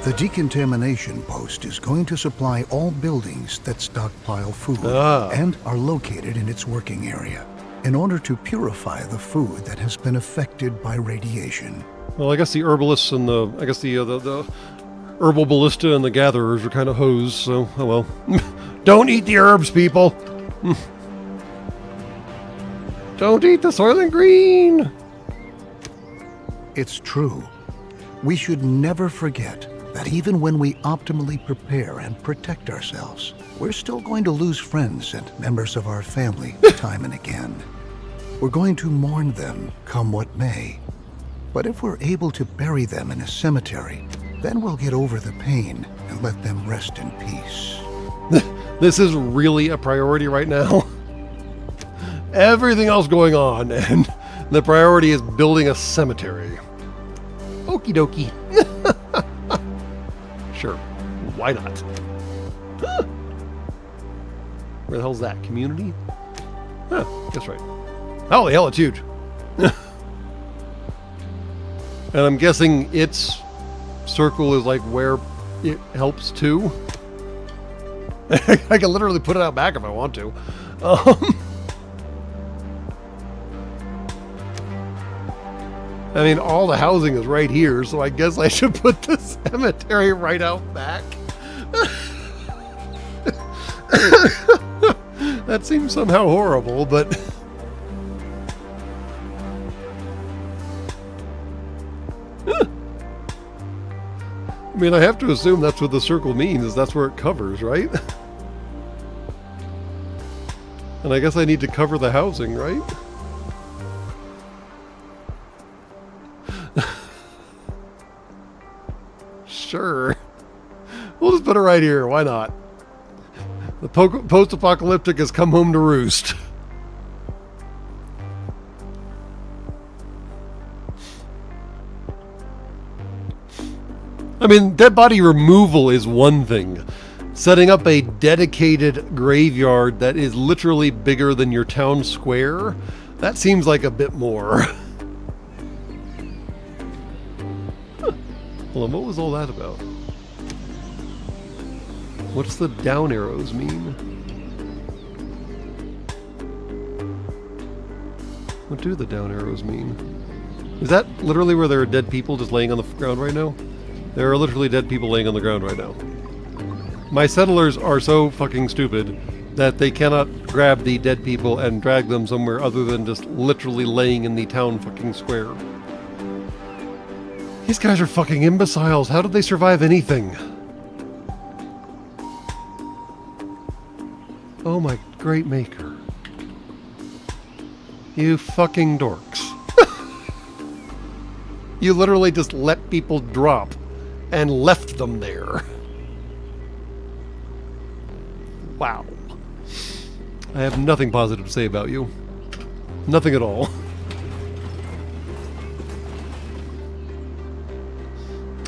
The decontamination post is going to supply all buildings that stockpile food and are located in its working area in order to purify the food that has been affected by radiation. Well, I guess the herbalists and the herbal ballista and the gatherers are kind of hosed, so, oh well. Don't eat the herbs, people! Don't eat the Soylent Green! It's true. We should never forget that even when we optimally prepare and protect ourselves, we're still going to lose friends and members of our family time and again. We're going to mourn them, come what may. But if we're able to bury them in a cemetery, then we'll get over the pain and let them rest in peace. This is really a priority right now. Everything else going on, and the priority is building a cemetery. Okie dokie. Sure, why not? Where the hell's that? Community? Huh, guess right. Holy hell, it's huge. And I'm guessing its circle is like where it helps too. I can literally put it out back if I want to. I mean, all the housing is right here, so I guess I should put the cemetery right out back. That seems somehow horrible, but... I mean, I have to assume that's what the circle means, is that's where it covers, right? And I guess I need to cover the housing, right? Sure. We'll just put it right here. Why not? The post-apocalyptic has come home to roost. I mean, dead body removal is one thing. Setting up a dedicated graveyard that is literally bigger than your town square, that seems like a bit more. Hold on, what was all that about? What's the down arrows mean? What do the down arrows mean? Is that literally where there are dead people just laying on the ground right now? There are literally dead people laying on the ground right now. My settlers are so fucking stupid that they cannot grab the dead people and drag them somewhere other than just literally laying in the town fucking square. These guys are fucking imbeciles. How did they survive anything? Oh my great maker. You fucking dorks. You literally just let people drop and left them there. Wow. I have nothing positive to say about you. Nothing at all.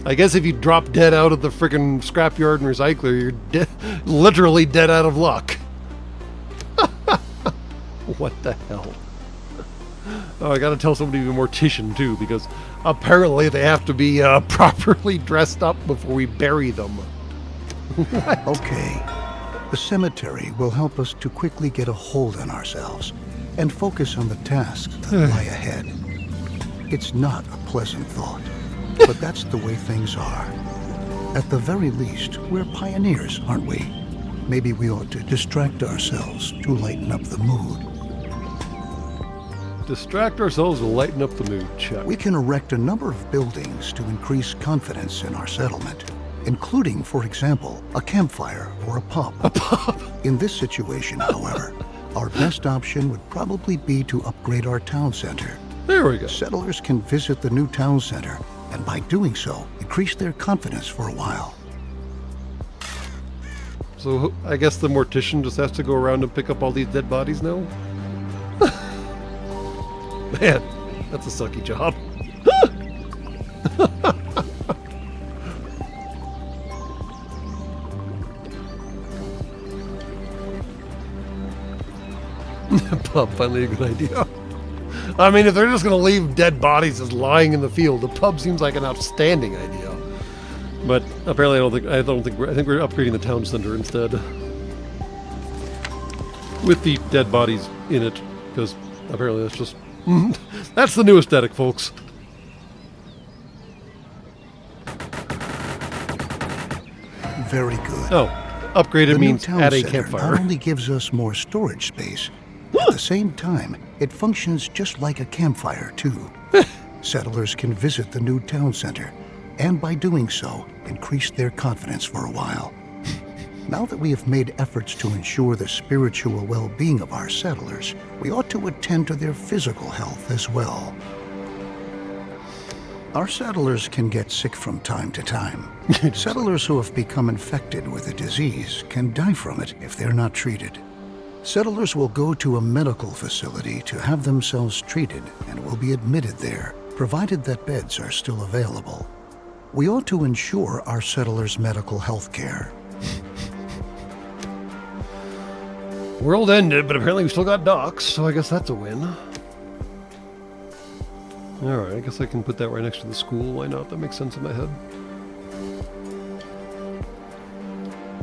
I guess if you drop dead out of the frickin' scrapyard and recycler, you're literally dead out of luck. What the hell? Oh, I gotta tell somebody to be mortician too, because apparently they have to be properly dressed up before we bury them. What? Okay. The cemetery will help us to quickly get a hold on ourselves and focus on the tasks that lie ahead. It's not a pleasant thought, but that's the way things are. At the very least, we're pioneers, aren't we? Maybe we ought to distract ourselves to lighten up the mood. Distract ourselves and lighten up the mood, check. We can erect a number of buildings to increase confidence in our settlement, including, for example, a campfire or a pub. A pub? In this situation, however, our best option would probably be to upgrade our town center. There we go. Settlers can visit the new town center, and by doing so, increase their confidence for a while. So I guess the mortician just has to go around and pick up all these dead bodies now? Man, that's a sucky job. Pub, finally a good idea. I mean, if they're just going to leave dead bodies just lying in the field, the pub seems like an outstanding idea. But apparently, I think we're upgrading the town center instead, with the dead bodies in it, because apparently that's just that's the new aesthetic, folks. Very good. Oh, upgraded The means new town add a center campfire. not only gives us more storage space, at the same time, it functions just like a campfire, too. Settlers can visit the new town center, and by doing so, increase their confidence for a while. Now that we have made efforts to ensure the spiritual well-being of our settlers, we ought to attend to their physical health as well. Our settlers can get sick from time to time. Settlers who have become infected with a disease can die from it if they're not treated. Settlers will go to a medical facility to have themselves treated and will be admitted there, provided that beds are still available. We ought to ensure our settlers' medical health care. World ended, but apparently we still got docks, so I guess that's a win. Alright, I guess I can put that right next to the school. Why not? That makes sense in my head.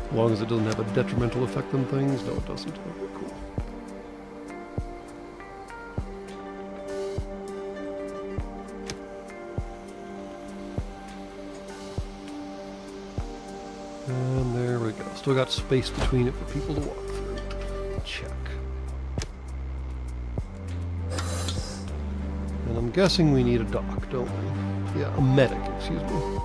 As long as it doesn't have a detrimental effect on things. No, it doesn't. Okay, cool. And there we go. Still got space between it for people to walk through. Check. And I'm guessing we need a dock, don't we? Yeah, a medic, excuse me.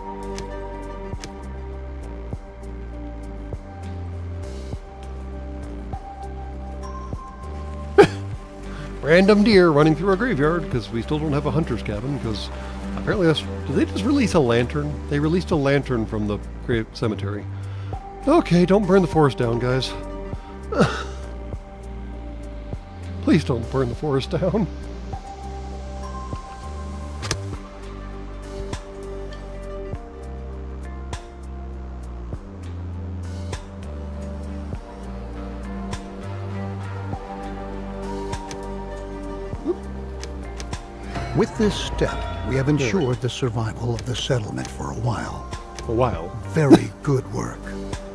Random deer running through a graveyard because we still don't have a hunter's cabin because apparently that's... Did they just release a lantern? They released a lantern from the cemetery. Okay, don't burn the forest down, guys. Please don't burn the forest down. With this step, we have ensured the survival of the settlement for a while. A while. Very good work.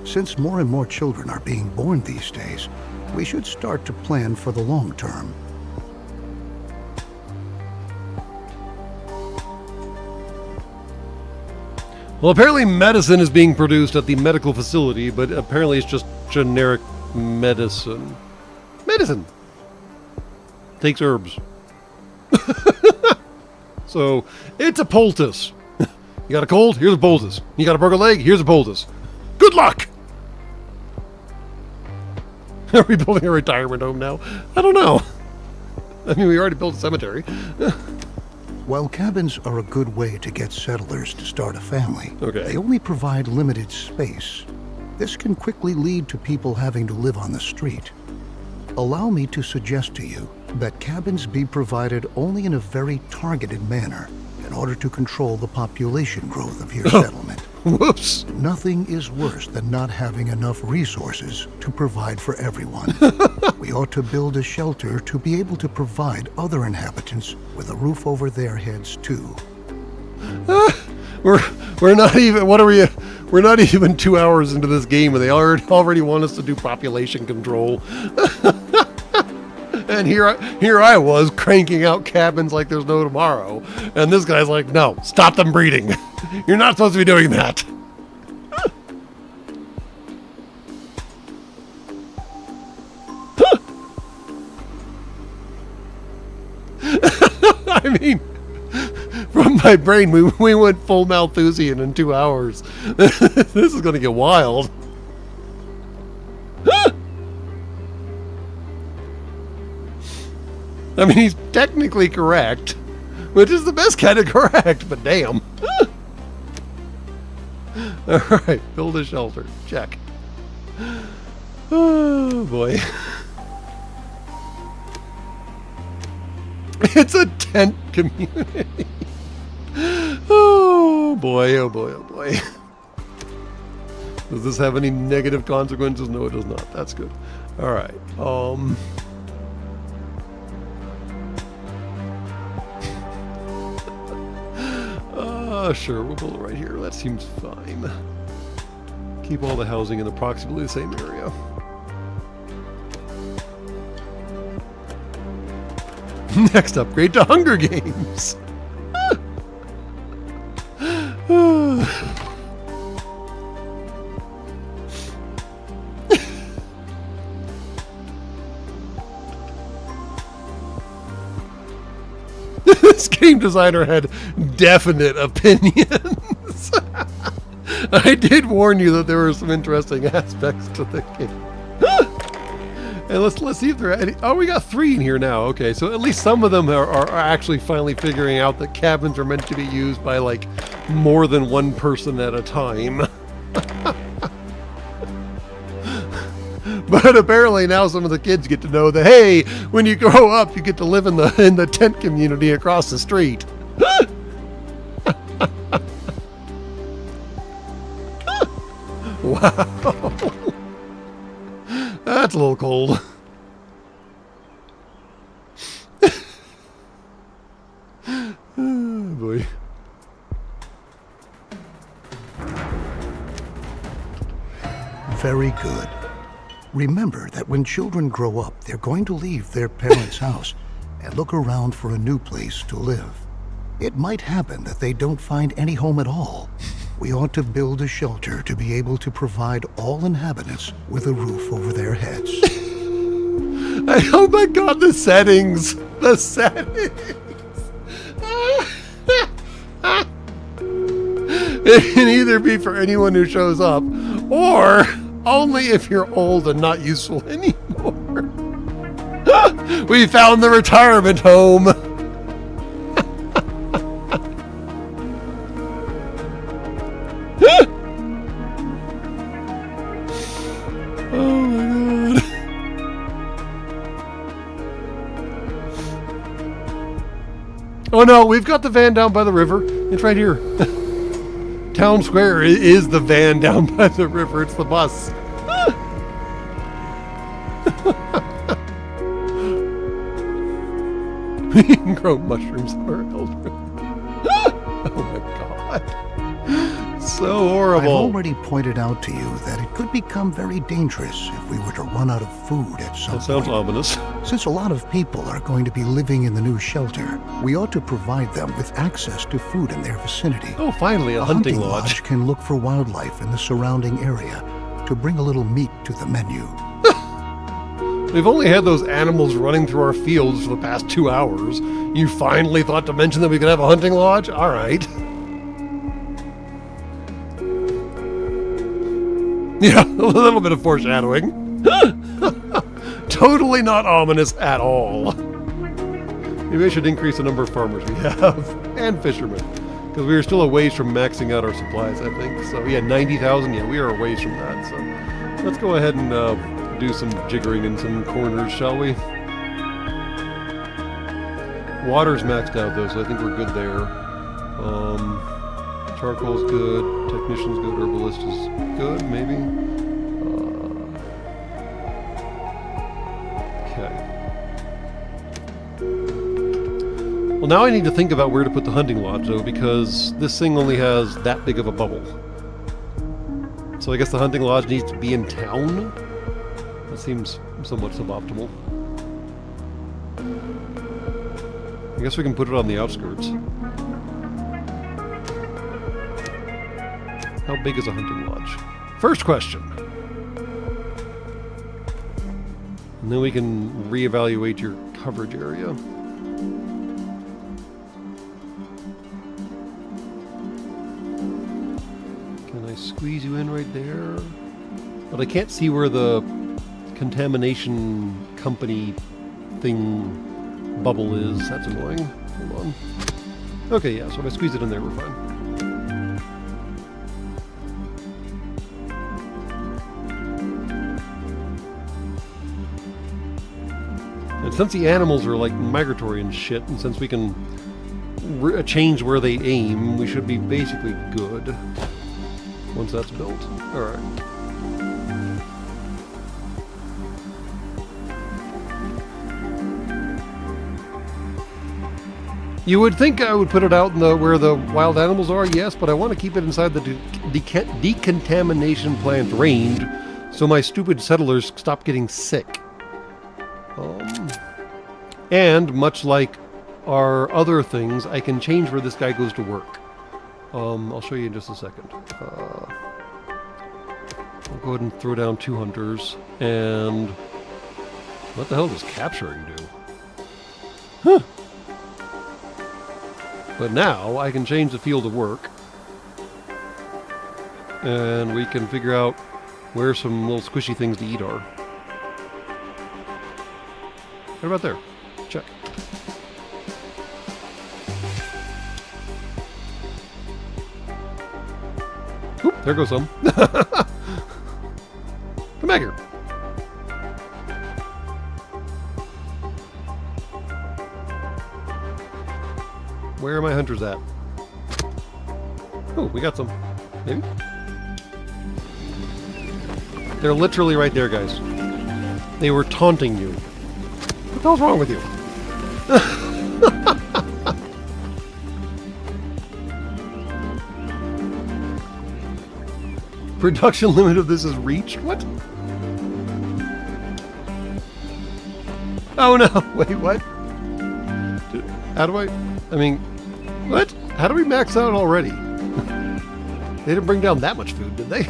Since more and more children are being born these days, we should start to plan for the long term. Well, apparently medicine is being produced at the medical facility, but apparently it's just generic medicine. Medicine! Takes herbs. So, it's a poultice. You got a cold? Here's a poultice. You got a broken leg? Here's a poultice. Good luck! Are we building a retirement home now? I don't know. I mean, we already built a cemetery. While cabins are a good way to get settlers to start a family, Okay. they only provide limited space. This can quickly lead to people having to live on the street. Allow me to suggest to you that cabins be provided only in a very targeted manner in order to control the population growth of your settlement. Whoops. Nothing is worse than not having enough resources to provide for everyone. We ought to build a shelter to be able to provide other inhabitants with a roof over their heads too. We're not even, what are we, we're not even 2 hours into this game and they already want us to do population control. And here I was cranking out cabins like there's no tomorrow. And this guy's like, no, stop them breeding. You're not supposed to be doing that. I mean, from my brain, we went full Malthusian in 2 hours. This is going to get wild. I mean, he's technically correct, which is the best kind of correct, but damn. All right, build a shelter. Check. Oh, boy. It's a tent community. Oh, boy, oh, boy, oh, boy. Does this have any negative consequences? No, it does not. That's good. All right. Sure, we'll build it right here. That seems fine. Keep all the housing in approximately the same area. Next upgrade to Hunger Games. This game designer had definite opinions. I did warn you that there were some interesting aspects to the game. And let's see if there are any. Oh, we got 3 in here now. Okay, so at least some of them are actually finally figuring out that cabins are meant to be used by like more than one person at a time. But apparently now some of the kids get to know that, hey, when you grow up, you get to live in the tent community across the street. Wow. That's a little cold. Oh, boy. Very good. Remember that when children grow up, they're going to leave their parents' house and look around for a new place to live. It might happen that they don't find any home at all. We ought to build a shelter to be able to provide all inhabitants with a roof over their heads. Oh my god, the settings! The settings! It can either be for anyone who shows up, or only if you're old and not useful anymore. We found the retirement home! Oh my god. Oh no, we've got the van down by the river. It's right here. Town Square is the van down by the river. It's the bus. We can grow mushrooms on our elderly. Oh my god. So horrible. I've already pointed out to you that it could become very dangerous if we were to run out of food at some That sounds point. ominous. Since a lot of people are going to be living in the new shelter, we ought to provide them with access to food in their vicinity. Oh, finally, a hunting lodge. Can look for wildlife in the surrounding area to bring a little meat to the menu. We've only had those animals running through our fields for the past 2 hours. You finally thought to mention that we could have a hunting lodge? All right. Yeah, a little bit of foreshadowing. Totally not ominous at all. Maybe I should increase the number of farmers we have and fishermen, because we are still a ways from maxing out our supplies, I think. So yeah, 90,000. Yeah, we are a ways from that. So let's go ahead and do some jiggering in some corners, shall we? Water's maxed out though, so I think we're good there. Charcoal's good, technician's good, herbalist is good, maybe. Okay. Well, now I need to think about where to put the hunting lodge though, because this thing only has that big of a bubble. So I guess the hunting lodge needs to be in town? That seems somewhat suboptimal. I guess we can put it on the outskirts. How big is a hunting lodge? First question. And then we can reevaluate your coverage area. Can I squeeze you in right there? But I can't see where the contamination company thing bubble is. That's annoying. Hold on. Okay, yeah, so if I squeeze it in there, we're fine. since the animals are like migratory and shit, and since we can change where they aim, we should be basically good once that's built. Alright. You would think I would put it out in where the wild animals are, yes, but I want to keep it inside the decontamination plant range so my stupid settlers stop getting sick. And much like our other things, I can change where this guy goes to work. I'll show you in just a second. I'll go ahead and throw down 2 hunters. And what the hell does capturing do? Huh. But now I can change the field of work. And we can figure out where some little squishy things to eat are. What about there? Check. Oop, there goes some. Come back here. Where are my hunters at? Oh, we got some. Maybe? They're literally right there, guys. They were taunting you. What the hell's wrong with you? Production limit of this is reached? What? Oh no! Wait, what? How do I mean, what? How do we max out already? They didn't bring down that much food, did they?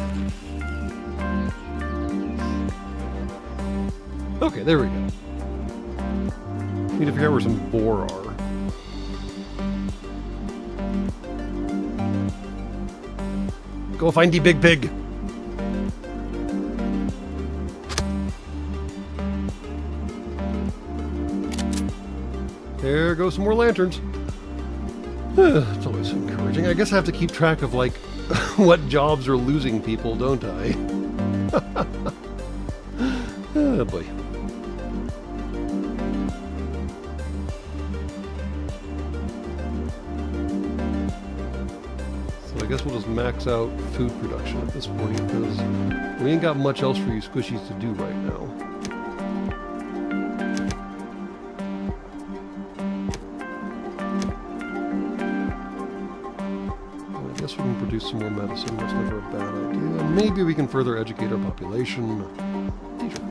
Okay, there we go. Need to figure out where some boar are. Go find the big pig. There go some more lanterns. It's always encouraging. I guess I have to keep track of, like, what jobs are losing people, don't I? Oh, boy. So I guess we'll just max out food production at this point, because we ain't got much else for you squishies to do right now. I guess we can produce some more medicine. That's never a bad idea. Maybe we can further educate our population. Teacher.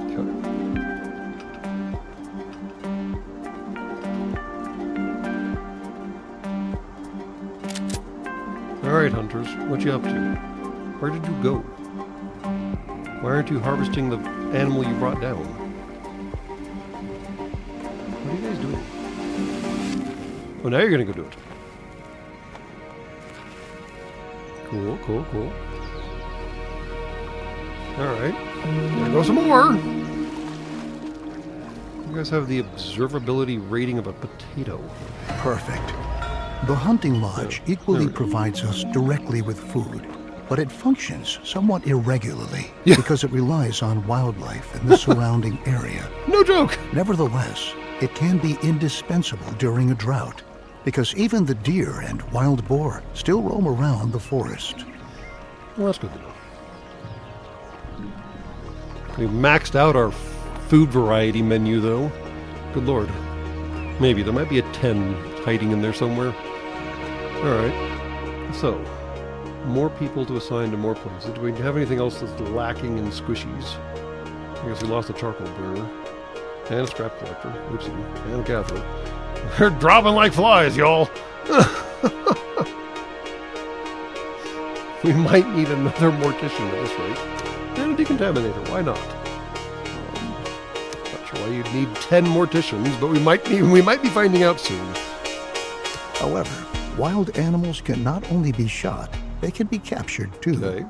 Okay. Alright, hunters. What you up to? Where did you go? Why aren't you harvesting the animal you brought down? What are you guys doing? Oh, now you're gonna go do it. Cool, cool, cool. Alright. There goes some more! You guys have the observability rating of a potato. Perfect. The hunting lodge equally provides us directly with food, but it functions somewhat irregularly because it relies on wildlife in the surrounding area. No joke! Nevertheless, it can be indispensable during a drought, because even the deer and wild boar still roam around the forest. Well, that's good to know. We maxed out our food variety menu, though. Good lord. Maybe. There might be a 10 hiding in there somewhere. Alright. So, more people to assign to more places. Do we have anything else that's lacking in squishies? I guess we lost a charcoal burner. And a scrap collector. Oopsie. And a gatherer. They're dropping like flies, y'all! We might need another mortician at this rate. And a decontaminator, why not? Not sure why you'd need 10 morticians, but we might be finding out soon. However, wild animals can not only be shot, they can be captured too. Okay.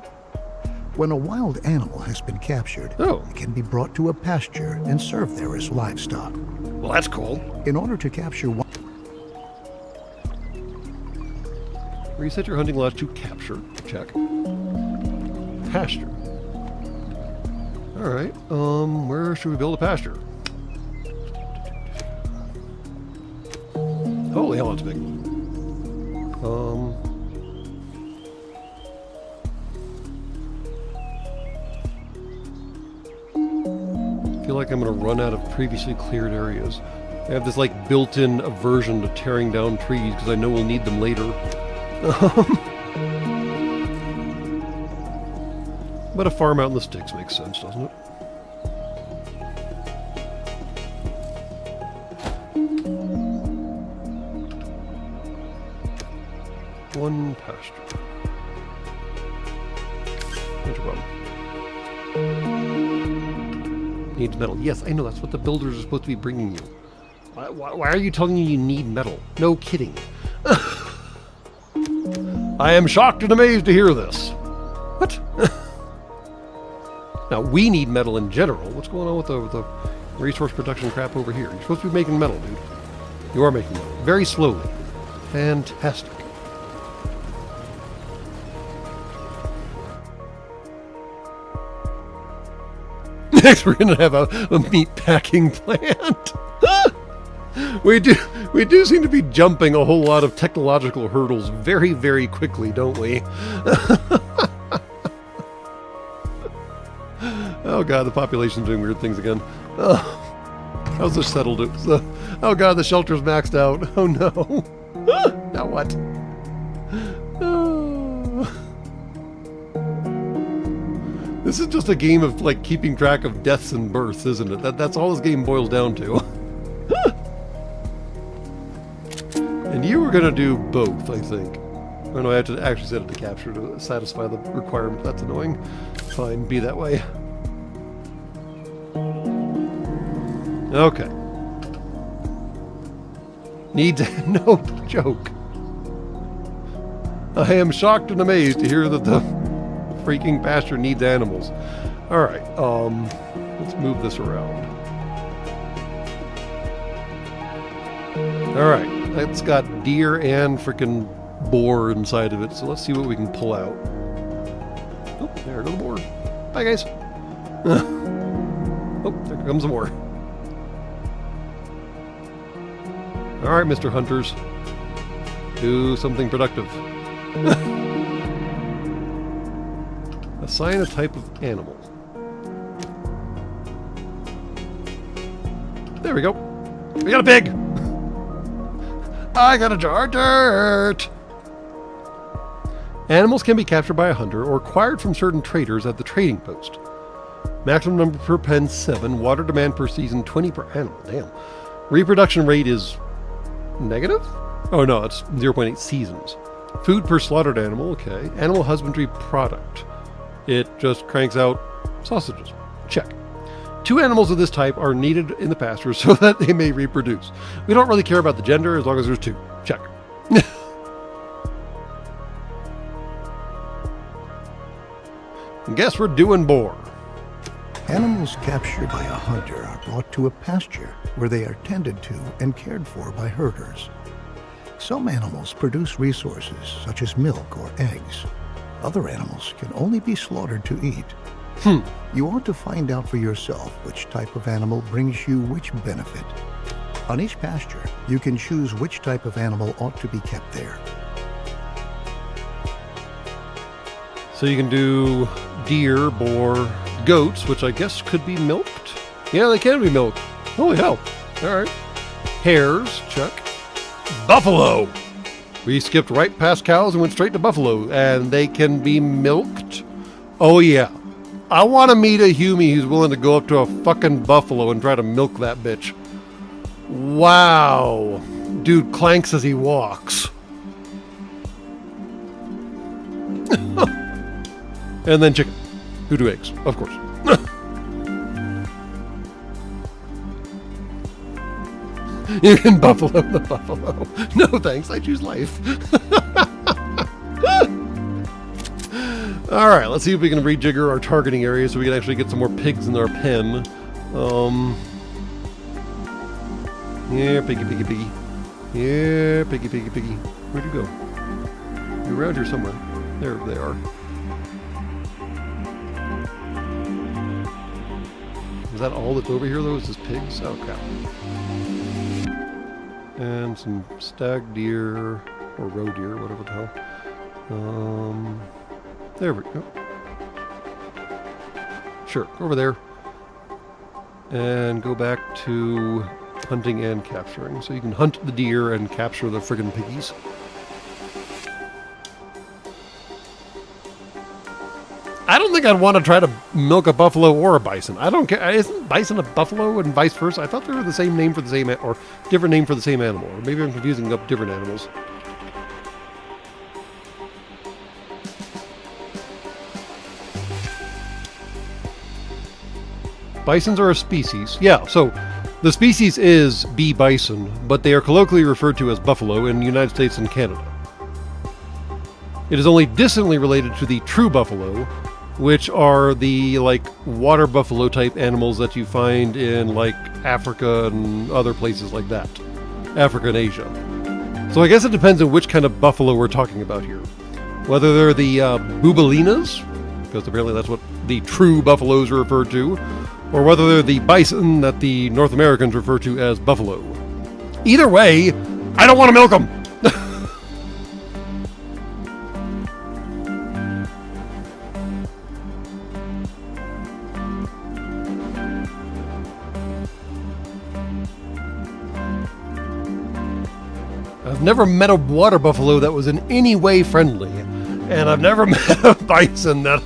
When a wild animal has been captured, it can be brought to a pasture and served there as livestock. Well, that's cool. In order to capture one... Reset your hunting lodge to capture. Check. Pasture. Alright, where should we build a pasture? Holy hell, it's big. I feel like I'm going to run out of previously cleared areas. I have this like built-in aversion to tearing down trees because I know we'll need them later. But a farm out in the sticks makes sense, doesn't it? One pasture. What's your problem? Needs metal. Yes, I know, that's what the builders are supposed to be bringing you. Why are you telling me you need metal? No kidding. I am shocked and amazed to hear this. What? Now, we need metal in general. What's going on with the resource production crap over here? You're supposed to be making metal, dude. You are making metal. Very slowly. Fantastic. Next, we're going to have a meat packing plant. We do seem to be jumping a whole lot of technological hurdles very, very quickly, don't we? Oh god, the population's doing weird things again. How's this settled? Oh god, the shelter's maxed out. Oh no. Now what? This is just a game of like keeping track of deaths and births, isn't it? That's all this game boils down to. And you were going to do both, I think. Oh no, I had to actually set it to capture to satisfy the requirement. That's annoying. Fine, be that way. Okay. Needs... No joke. I am shocked and amazed to hear that the freaking pasture needs animals. Alright, let's move this around. Alright, it's got deer and freaking boar inside of it, so let's see what we can pull out. Oh, there goes the boar. Bye, guys. Oh, there comes some more. Alright, Mr. Hunters. Do something productive. Assign a type of animal. There we go. We got a pig! I got a jar of dirt! Animals can be captured by a hunter or acquired from certain traders at the trading post. Maximum number per pen 7. Water demand per season 20 per animal. Damn. Reproduction rate is negative? Oh no, it's 0.8 seasons. Food per slaughtered animal, okay. Animal husbandry product. It just cranks out sausages. Check. 2 animals of this type are needed in the pasture so that they may reproduce. We don't really care about the gender as long as there's 2. Check. Guess we're doing boar. Animals captured by a hunter are brought to a pasture where they are tended to and cared for by herders. Some animals produce resources such as milk or eggs. Other animals can only be slaughtered to eat. You ought to find out for yourself which type of animal brings you which benefit. On each pasture, you can choose which type of animal ought to be kept there. So you can do deer, boar, goats, which I guess could be milked. Yeah, they can be milked. Holy hell. All right. Hares, check. Buffalo. We skipped right past cows and went straight to buffalo, and they can be milked. Oh yeah. I want to meet a humie who's willing to go up to a fucking buffalo and try to milk that bitch. Wow. Dude clanks as he walks. And then chicken. Who do eggs, of course. You can buffalo the buffalo. No thanks, I choose life. Alright, let's see if we can rejigger our targeting area so we can actually get some more pigs in our pen. Yeah, piggy, piggy, piggy. Yeah, piggy, piggy, piggy. Where'd you go? You're around here somewhere. There they are. Is that all that's over here, though? Is just pigs? Oh, crap. And some stag deer, or roe deer, whatever the hell. There we go. Sure, go over there. And go back to hunting and capturing. So you can hunt the deer and capture the friggin' piggies. I don't think I'd want to try to milk a buffalo or a bison. I don't care. Isn't bison a buffalo and vice versa? I thought they were the same name for the same, or different name for the same animal. Or maybe I'm confusing up different animals. Bisons are a species. Yeah, so the species is B. bison, but they are colloquially referred to as buffalo in the United States and Canada. It is only distantly related to the true buffalo, which are the, like, water buffalo type animals that you find in, like, Africa and other places like that. Africa and Asia. So I guess it depends on which kind of buffalo we're talking about here. Whether they're the bubalinas, because apparently that's what the true buffaloes are referred to, or whether they're the bison that the North Americans refer to as buffalo. Either way, I don't want to milk them! I've never met a water buffalo that was in any way friendly, and I've never met a bison that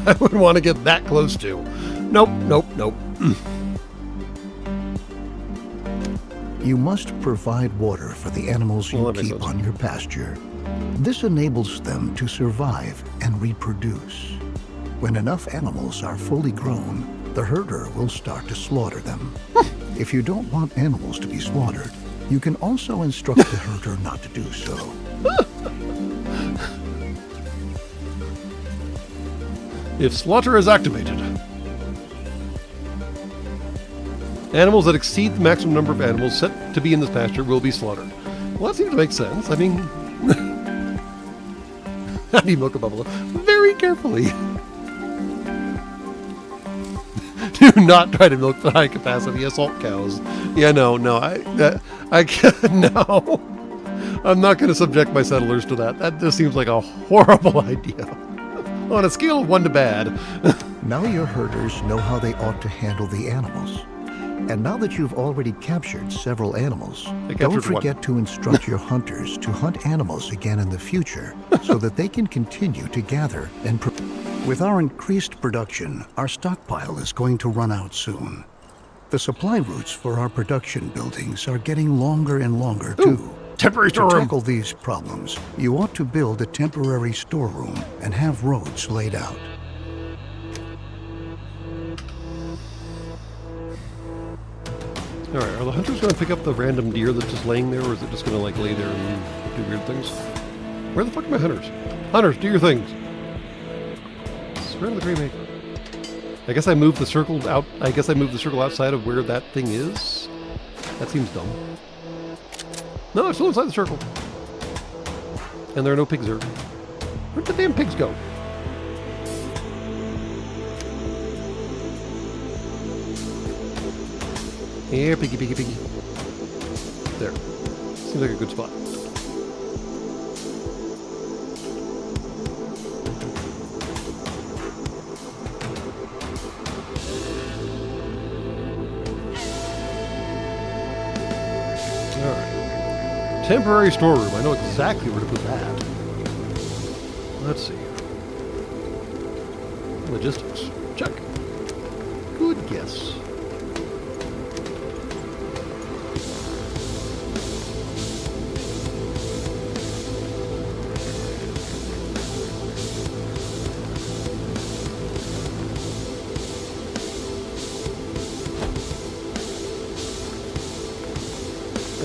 I would want to get that close to. Nope, nope, nope. You must provide water for the animals you keep on your pasture. This enables them to survive and reproduce. When enough animals are fully grown, the herder will start to slaughter them. If you don't want animals to be slaughtered, you can also instruct the herder not to do so. If slaughter is activated, animals that exceed the maximum number of animals set to be in this pasture will be slaughtered. Well, that seems to make sense. I mean, how do you milk a buffalo? Very carefully. Do not try to milk the high-capacity assault cows. Yeah, no, I can't, no. I'm not going to subject my settlers to that. That just seems like a horrible idea. On a scale of 1 to bad. Now your herders know how they ought to handle the animals. And now that you've already captured several animals, don't forget to instruct your hunters to hunt animals again in the future so that they can continue to gather and with our increased production, our stockpile is going to run out soon. The supply routes for our production buildings are getting longer and longer too. Temporary To tackle these problems, you ought to build a temporary storeroom and have roads laid out. Alright, are the hunters going to pick up the random deer that's just laying there, or is it just going to, like, lay there and do weird things? Where the fuck are my hunters? Hunters, do your things! Surround the gray maker. I guess I moved the circle out. I guess I moved the circle outside of where that thing is. That seems dumb. No, it's still inside the circle. And there are no pigs there. Where'd the damn pigs go? Here, piggy, piggy, piggy. There. Seems like a good spot. Alright. Temporary storeroom. I know exactly where to put that. Let's see. Logistics. Check. Good guess.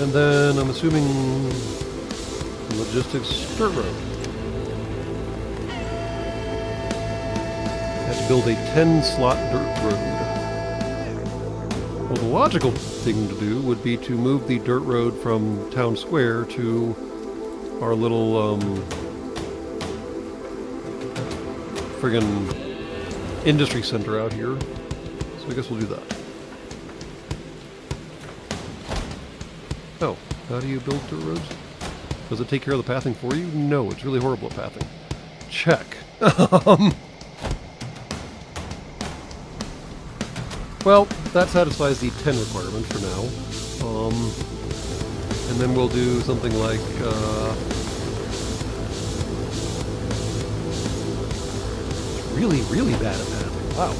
And then I'm assuming logistics dirt road. I have to build a 10-slot dirt road. Well, the logical thing to do would be to move the dirt road from Town Square to our little friggin' industry center out here. So I guess we'll do that. Oh, How do you build dirt roads? Does it take care of the pathing for you? No, it's really horrible at pathing. Check. Well, that satisfies the 10 requirement for now. And then we'll do something like, really, really bad at pathing. Wow.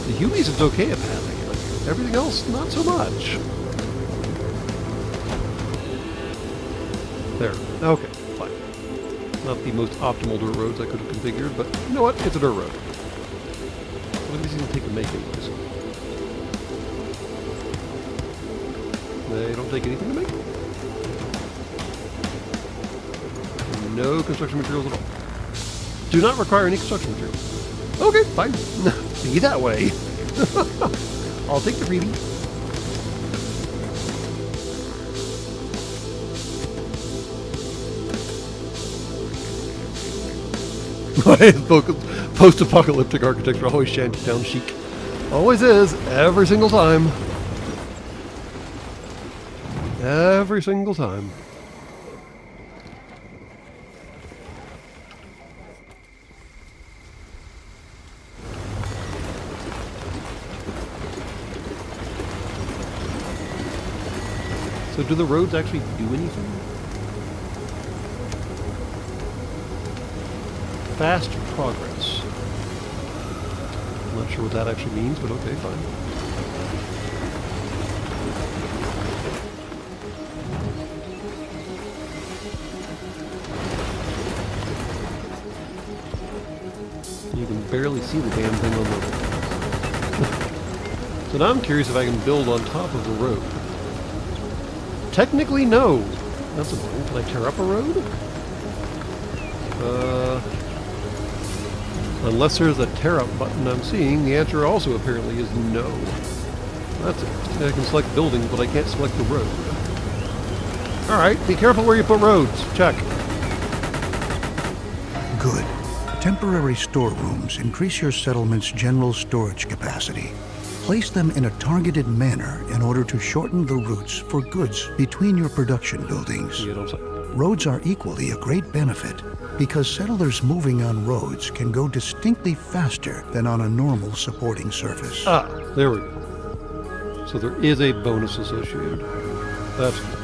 The Hueys is okay at pathing. Like, everything else, not so much. There. Okay, fine. Not the most optimal dirt roads I could have configured, but you know what? It's a dirt road. What are these going to take to make anyways? They don't take anything to make? No construction materials at all. Do not require any construction materials. Okay, fine. Be that way. I'll take the freebie. Post-apocalyptic architecture, always shantytown chic. Always is, every single time. Every single time. So do the roads actually do anything? Fast progress. I'm not sure what that actually means, but okay, fine. You can barely see the damn thing on the... So now I'm curious if I can build on top of the road. Technically, no. That's annoying. Can I tear up a road? Unless there's a tear up button I'm seeing, the answer also apparently is no. That's it. I can select buildings, but I can't select the road. Alright, be careful where you put roads. Check. Good. Temporary storerooms increase your settlement's general storage capacity. Place them in a targeted manner in order to shorten the routes for goods between your production buildings. You don't say. Roads are equally a great benefit because settlers moving on roads can go distinctly faster than on a normal supporting surface. Ah, there we go. So there is a bonus associated. That's good.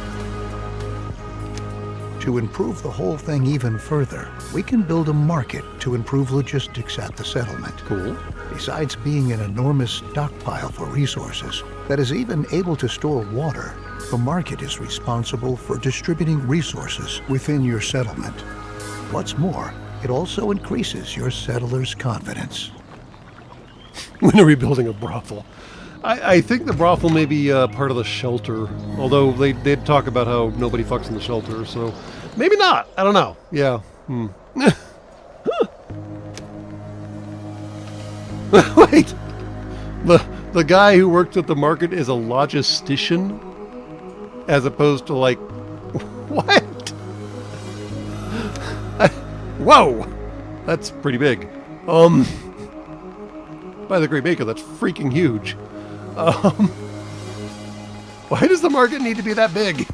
To improve the whole thing even further, we can build a market to improve logistics at the settlement. Cool. Besides being an enormous stockpile for resources that is even able to store water, the market is responsible for distributing resources within your settlement. What's more, it also increases your settlers' confidence. When are we building a brothel? I think the brothel may be part of the shelter, although they did talk about how nobody fucks in the shelter, so maybe not. I don't know. Yeah. Wait! The guy who works at the market is a logistician? As opposed to, like... What? Whoa! That's pretty big. By the Great Maker, that's freaking huge. Why does the market need to be that big?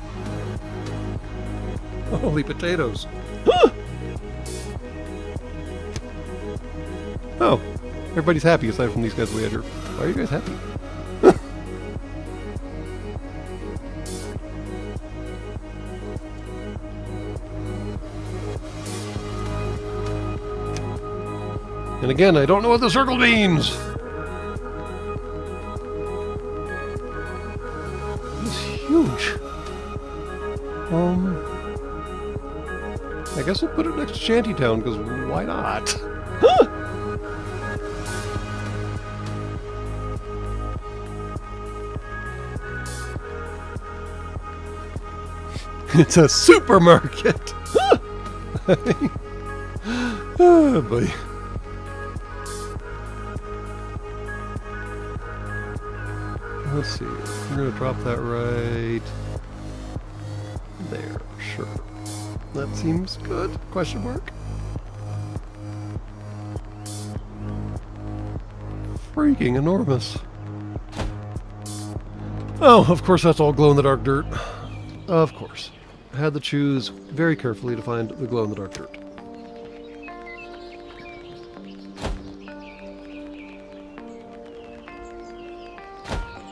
Holy potatoes. Oh, everybody's happy aside from these guys way out here. Why are you guys happy? And again, I don't know what the circle means. It's huge. I guess we'll put it next to Shantytown, because why not? Huh! It's a supermarket! Oh boy. Let's see. We're going to drop that right there. Sure. That seems good. Question mark. Freaking enormous. Oh, of course that's all glow-in-the-dark dirt. Of course. I had to choose very carefully to find the glow-in-the-dark dirt.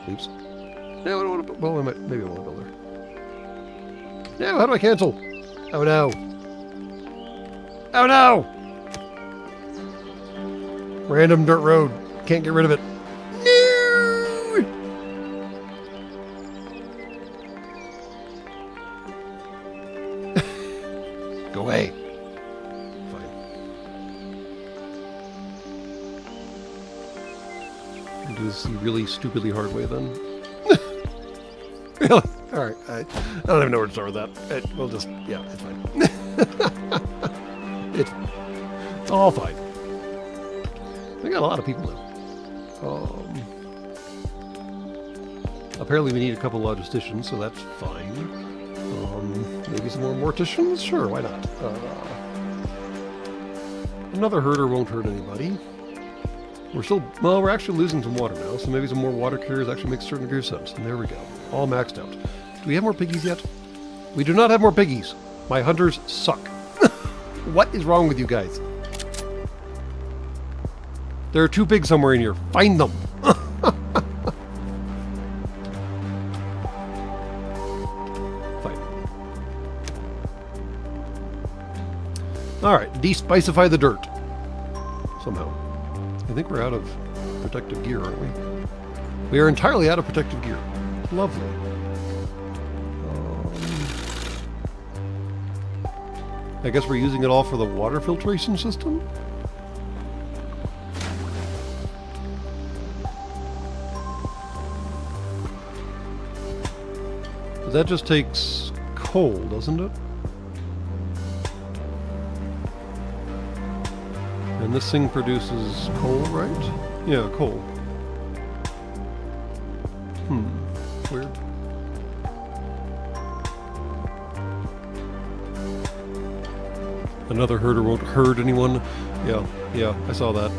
Oops. No, I don't want to... Well, maybe I want to build there. No, how do I cancel? Oh, no. Oh, no! Random dirt road. Can't get rid of it. No! Go away. Fine. I'll do this the really stupidly hard way then. Really? Alright. I don't even know where to start with that. We'll just... Yeah, it's fine. It's all fine. We got a lot of people now. Apparently we need a couple logisticians, so that's fine. Maybe some more morticians? Sure, why not? Another herder won't hurt anybody. We're actually losing some water now, so maybe some more water carriers actually makes a certain degree of sense. And there we go. All maxed out. Do we have more piggies yet? We do not have more piggies. My hunters suck. What is wrong with you guys? There are 2 pigs somewhere in here. Find them. Fine. Alright, de-spicify the dirt. Somehow. I think we're out of protective gear, aren't we? We are entirely out of protective gear. Lovely. I guess we're using it all for the water filtration system? That just takes coal, doesn't it? And this thing produces coal, right? Yeah, coal. Weird. Another herder won't herd anyone. Yeah, I saw that.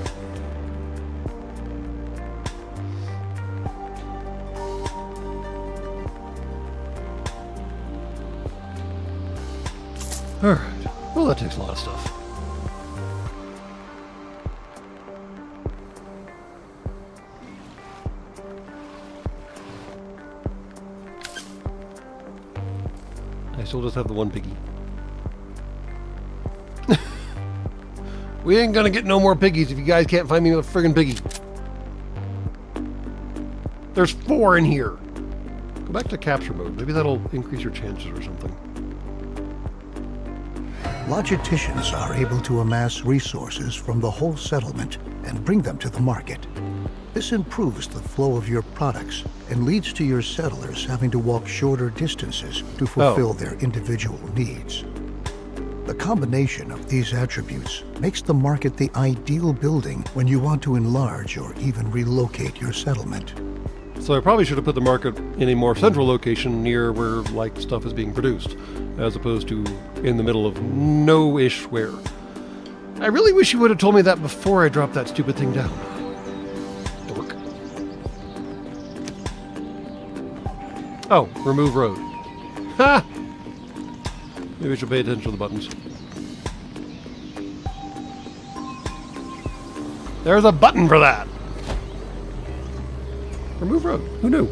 Alright. Well, that takes a lot of stuff. I still just have the 1 piggy. We ain't gonna get no more piggies if you guys can't find me a friggin' piggy. There's 4 in here. Go back to capture mode. Maybe that'll increase your chances or something. Logisticians are able to amass resources from the whole settlement and bring them to the market. This improves the flow of your products and leads to your settlers having to walk shorter distances to fulfill their individual needs. The combination of these attributes makes the market the ideal building when you want to enlarge or even relocate your settlement. So I probably should have put the market in a more central location near where, like, stuff is being produced, as opposed to in the middle of no-ish where. I really wish you would have told me that before I dropped that stupid thing down. Dork. Oh, remove road. Ha! Maybe we should pay attention to the buttons. There's a button for that! Remove road. Who knew?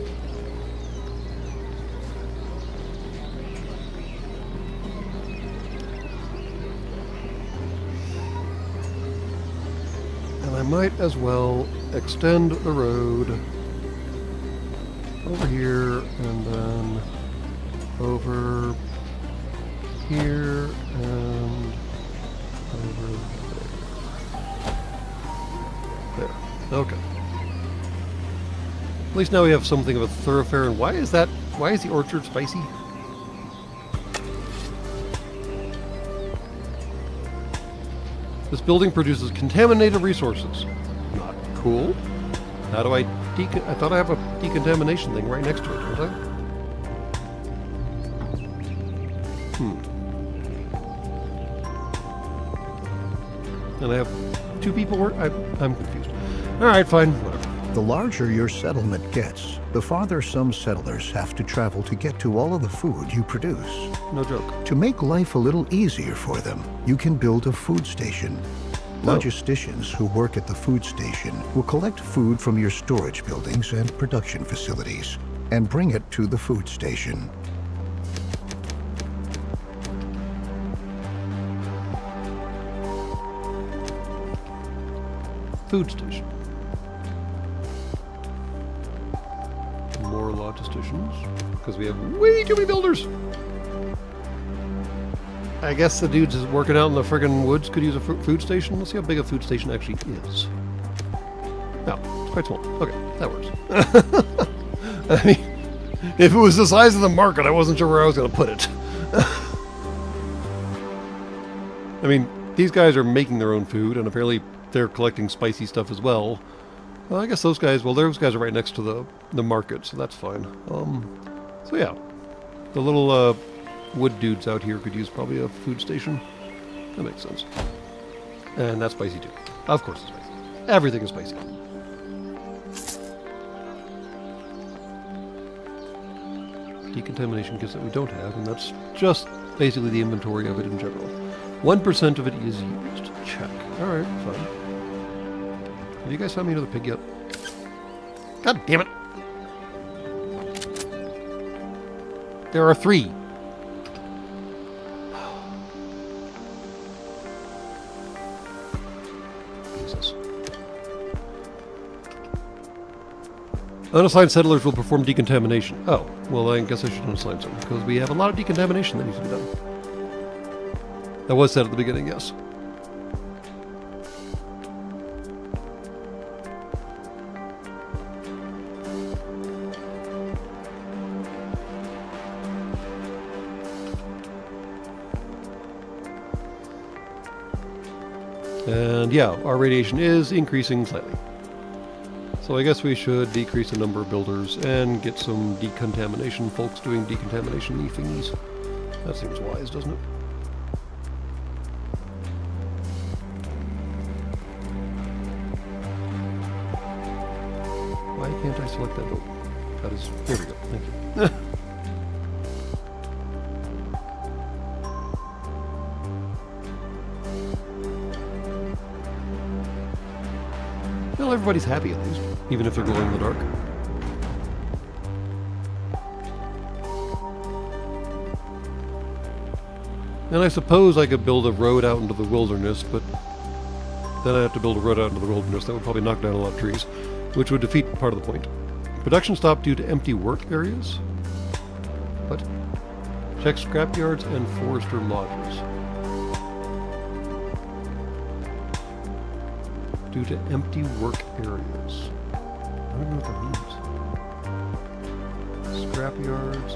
And I might as well extend the road over here and then over here and over there. There. Okay. At least now we have something of a thoroughfare. And why is the orchard spicy? This building produces contaminated resources. Not cool. How do I I thought I have a decontamination thing right next to it, don't I? And I have 2 people work. I'm confused. All right, fine. Whatever. The larger your settlement gets, the farther some settlers have to travel to get to all of the food you produce. No joke. To make life a little easier for them, you can build a food station. Logisticians who work at the food station will collect food from your storage buildings and production facilities and bring it to the food station. Food station. More logisticians, because we have way too many builders. I guess the dudes working out in the friggin' woods could use a food station. Let's see how big a food station actually is. No, it's quite small. Okay, that works. I mean, if it was the size of the market, I wasn't sure where I was going to put it. I mean, these guys are making their own food, and apparently they're collecting spicy stuff as well. Well, I guess those guys are right next to the market, so that's fine. So yeah, the little wood dudes out here could use probably a food station. That makes sense. And that's spicy too. Of course it's spicy. Everything is spicy. Decontamination kits that we don't have, and that's just basically the inventory of it in general. 1% of it is used. Check. Alright, fine. Have you guys found me another pig yet? God damn it! There are 3. Jesus. Unassigned settlers will perform decontamination. Oh, well I guess I should unassign some, because we have a lot of decontamination that needs to be done. That was said at the beginning, yes. And yeah, our radiation is increasing slightly. So I guess we should decrease the number of builders and get some decontamination folks doing decontamination-y thingies. That seems wise, doesn't it? Why can't I select that building? That is... There we go. Thank you. Well, everybody's happy at least, even if they're glowing in the dark. And I suppose I could build a road out into the wilderness, but then I have to build a road out into the wilderness. That would probably knock down a lot of trees, which would defeat part of the point. Production stopped due to empty work areas? What? Check scrapyards and forester lodges. Due to empty work areas. I don't know what that means. Scrapyards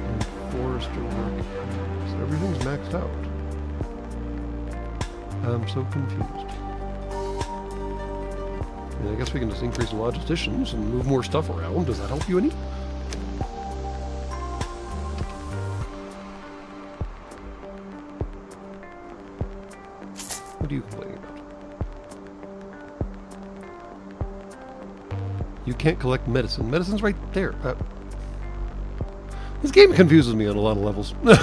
and forester work areas. Everything's maxed out. I'm so confused. I guess we can just increase the logisticians and move more stuff around. Does that help you any? What are you complaining about? You can't collect medicine. Medicine's right there. This game confuses me on a lot of levels. I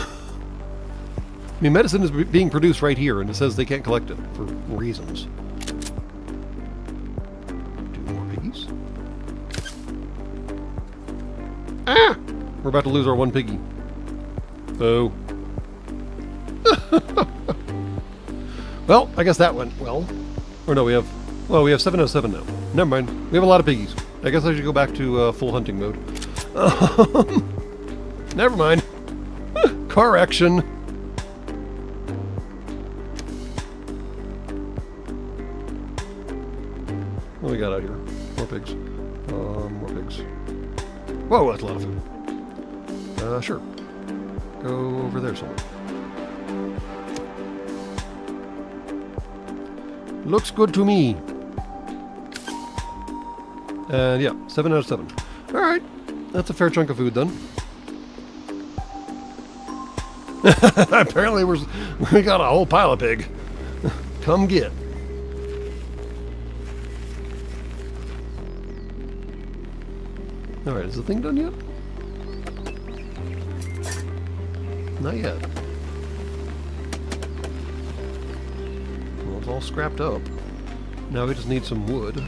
mean, medicine is being produced right here, and it says they can't collect it for reasons. Two more piggies. Ah! We're about to lose our one piggy. Oh. Well, I guess that went well. Or no, we have 7 out of 7 now. Never mind. We have a lot of piggies. I guess I should go back to full hunting mode. Never mind. Correction. What do we got out here? More pigs. More pigs. Whoa, that's a lot of food. Sure. Go over there somewhere. Looks good to me. And yeah, 7 out of 7. Alright, that's a fair chunk of food then. Apparently we got a whole pile of pig. Come get. Alright, is the thing done yet? Not yet. Well, it's all scrapped up. Now we just need some wood.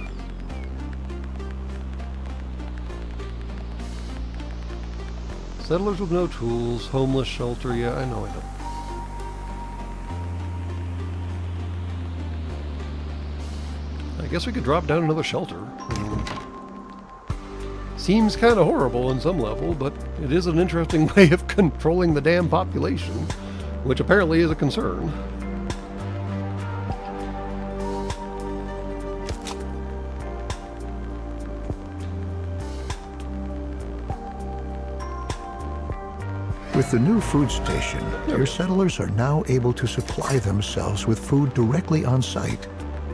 Settlers with no tools, homeless shelter, yeah, I know. I guess we could drop down another shelter. Seems kind of horrible on some level, but it is an interesting way of controlling the damn population, which apparently is a concern. With the new food station, your settlers are now able to supply themselves with food directly on site.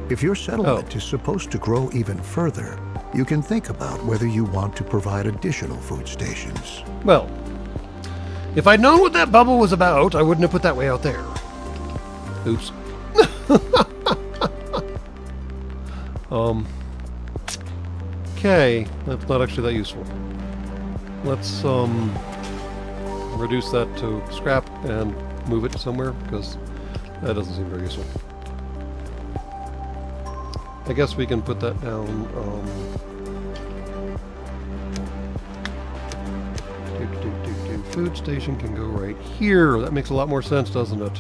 If your settlement is supposed to grow even further, you can think about whether you want to provide additional food stations. Well, if I'd known what that bubble was about, I wouldn't have put that way out there. Oops. Okay, that's not actually that useful. Let's, reduce that to scrap and move it somewhere, because that doesn't seem very useful. I guess we can put that down. Food station can go right here. That makes a lot more sense, doesn't it?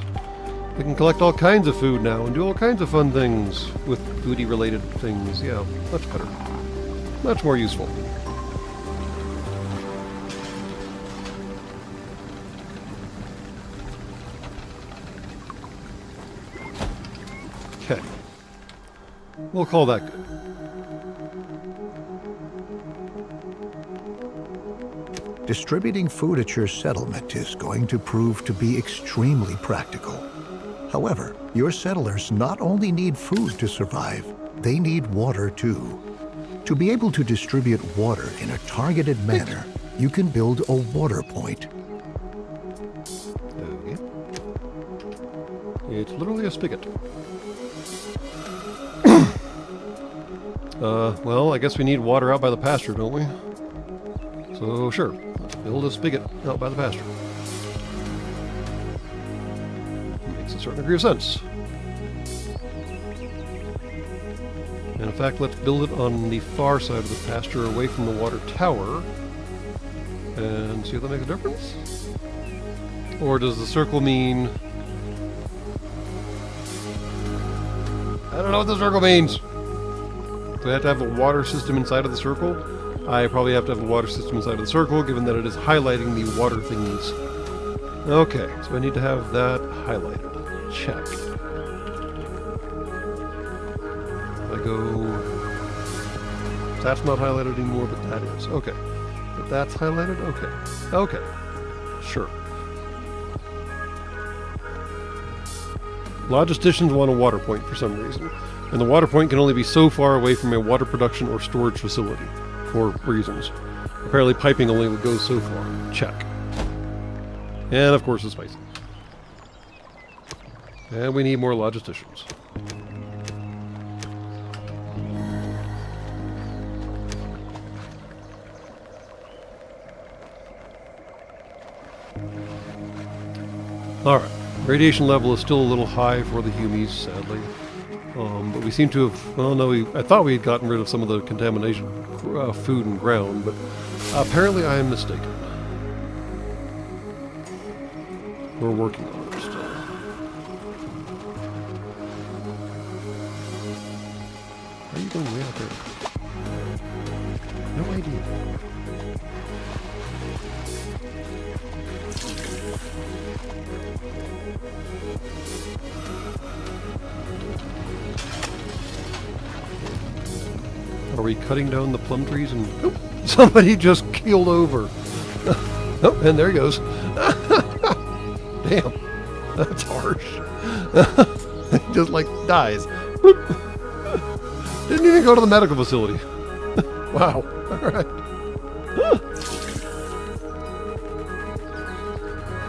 We can collect all kinds of food now and do all kinds of fun things with foodie related things. Yeah, much better. Much more useful. Okay. We'll call that good. Distributing food at your settlement is going to prove to be extremely practical. However, your settlers not only need food to survive, they need water too. To be able to distribute water in a targeted manner, you can build a water point. Okay. It's literally a spigot. Well, I guess we need water out by the pasture, don't we? So, sure. Let's build a spigot out by the pasture. Makes a certain degree of sense. And in fact, let's build it on the far side of the pasture, away from the water tower. And see if that makes a difference? Or does the circle mean... I don't know what the circle means! Do I have to have a water system inside of the circle? I probably have to have a water system inside of the circle, given that it is highlighting the water thingies. Okay, so I need to have that highlighted. Check. I go... That's not highlighted anymore, but that is. Okay. But that's highlighted? Okay. Okay. Sure. Logisticians want a water point for some reason. And the water point can only be so far away from a water production or storage facility, for reasons. Apparently piping only would go so far. Check. And of course the spices. And we need more logisticians. Alright. Radiation level is still a little high for the humies, sadly. But we seem to have... Well, no, I thought we had gotten rid of some of the contamination, food and ground, but apparently I am mistaken. We're working on it still. Why are you going way out there? No idea. Are we cutting down the plum trees and... Oh, somebody just keeled over. Oh, and there he goes. Damn. That's harsh. He just, like, dies. Didn't even go to the medical facility. Wow. Alright.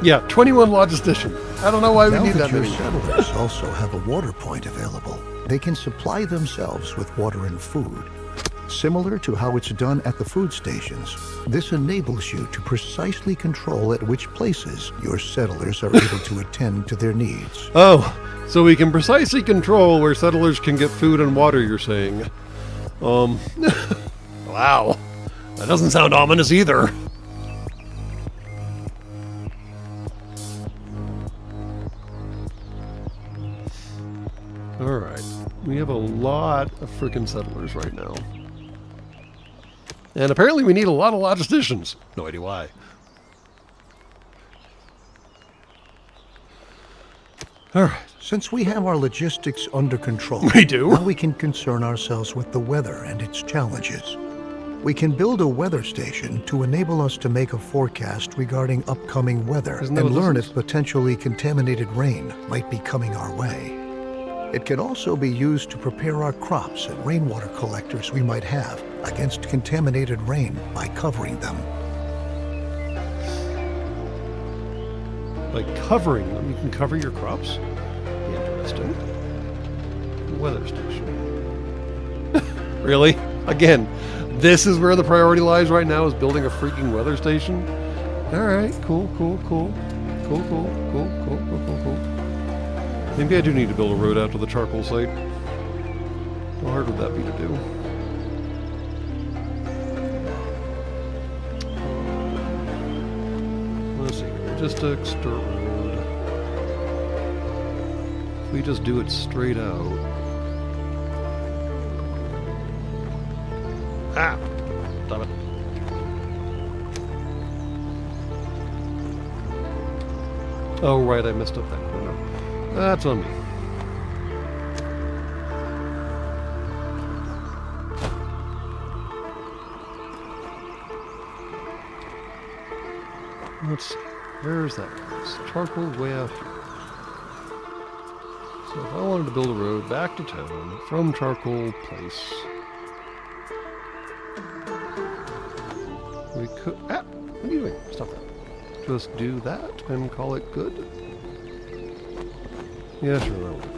Yeah, 21 logistician. I don't know why we need that many. Your settlers also have a water point available. They can supply themselves with water and food. Similar to how it's done at the food stations, this enables you to precisely control at which places your settlers are able to attend to their needs. Oh, so we can precisely control where settlers can get food and water, you're saying. Wow. That doesn't sound ominous either. Alright. We have a lot of freaking settlers right now. And apparently we need a lot of logisticians. No idea why. Alright. Since we have our logistics under control, We do. now we can concern ourselves with the weather and its challenges. We can build a weather station to enable us to make a forecast regarding upcoming weather Isn't that and what learn this if is? potentially contaminated rain might be coming our way. It can also be used to prepare our crops and rainwater collectors we might have against contaminated rain by covering them. By covering them, you can cover your crops? Interesting. Weather station. Really? Again, this is where the priority lies right now, is building a freaking weather station? Alright, cool. Cool. Maybe I do need to build a road out to the charcoal site. How hard would that be to do? Let's see, logistics, dirt road. If we just do it straight out. Ah! Damn it. Oh, right, I messed up that corner. That's on me. Let's see. Where's that? It's charcoal way out here. So if I wanted to build a road back to town from Charcoal Place, we could... Ah! What are you doing? Stop that. Just do that and call it good? Yeah, sure, that'll do.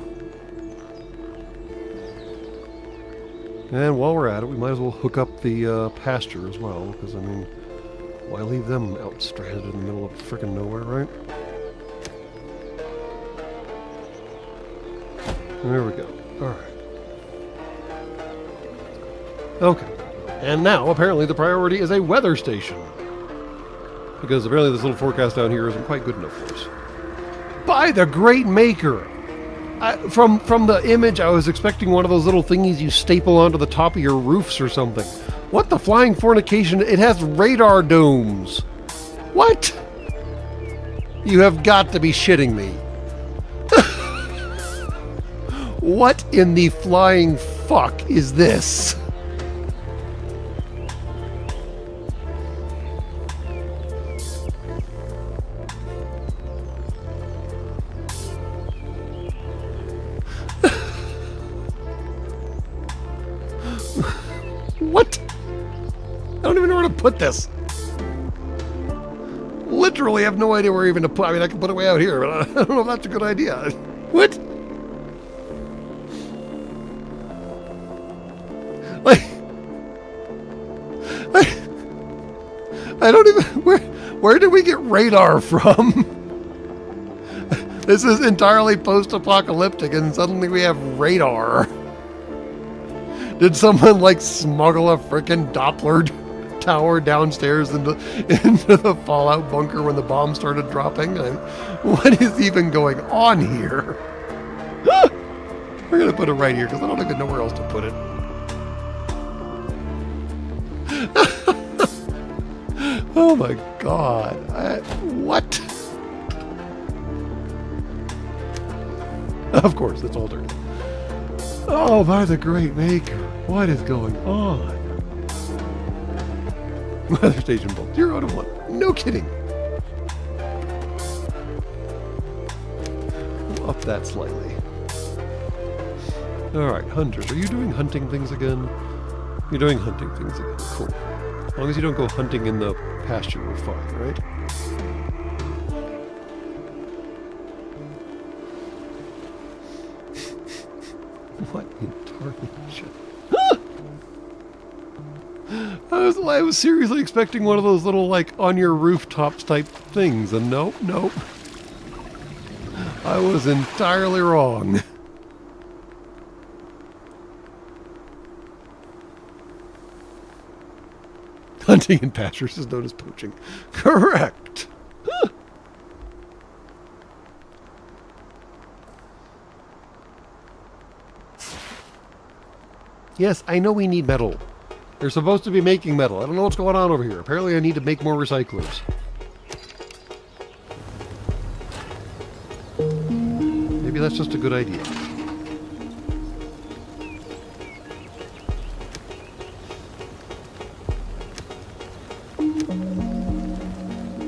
And while we're at it, we might as well hook up the pasture as well, because, I mean, why leave them out stranded in the middle of frickin' nowhere, right? There we go. Alright. Okay. And now, apparently, the priority is a weather station. Because apparently this little forecast down here isn't quite good enough for us. By the great maker! From the image, I was expecting one of those little thingies you staple onto the top of your roofs or something. What the flying fornication? It has radar domes. What? You have got to be shitting me. What in the flying fuck is this? What? I don't even know where to put this. Literally have no idea where even to put. I mean, I can put it way out here, but I don't know if that's a good idea. What? Like, I don't even. Where did we get radar from? This is entirely post-apocalyptic, and suddenly we have radar. Did someone like smuggle a frickin' Doppler tower downstairs into the fallout bunker when the bomb started dropping? What is even going on here? We're gonna put it right here because I don't even know where else to put it. Oh my god. What? Of course, it's all dirty. Oh, by the great maker. What is going on? Weather station bolt. 0 to 1. No kidding. We'll up that slightly. Alright, hunters. Are you doing hunting things again? You're doing hunting things again. Cool. As long as you don't go hunting in the pasture, we're fine, right? What in tarnation? I was seriously expecting one of those little, like, on your rooftops type things, and nope, nope. I was entirely wrong. Hunting in pastures is known as poaching. Correct. Yes, I know we need metal. They're supposed to be making metal. I don't know what's going on over here. Apparently I need to make more recyclers. Maybe that's just a good idea.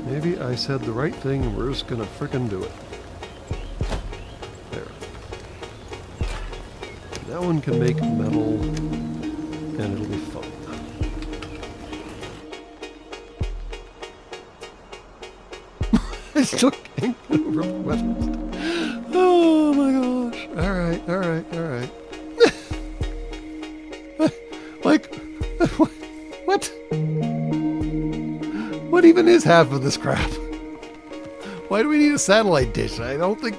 Maybe I said the right thing and we're just gonna frickin' do it. There. That one can make metal and it'll be fun. I still can't get over the weapons. Oh my gosh. Alright, alright, alright. Like, what? What even is half of this crap? Why do we need a satellite dish? I don't think...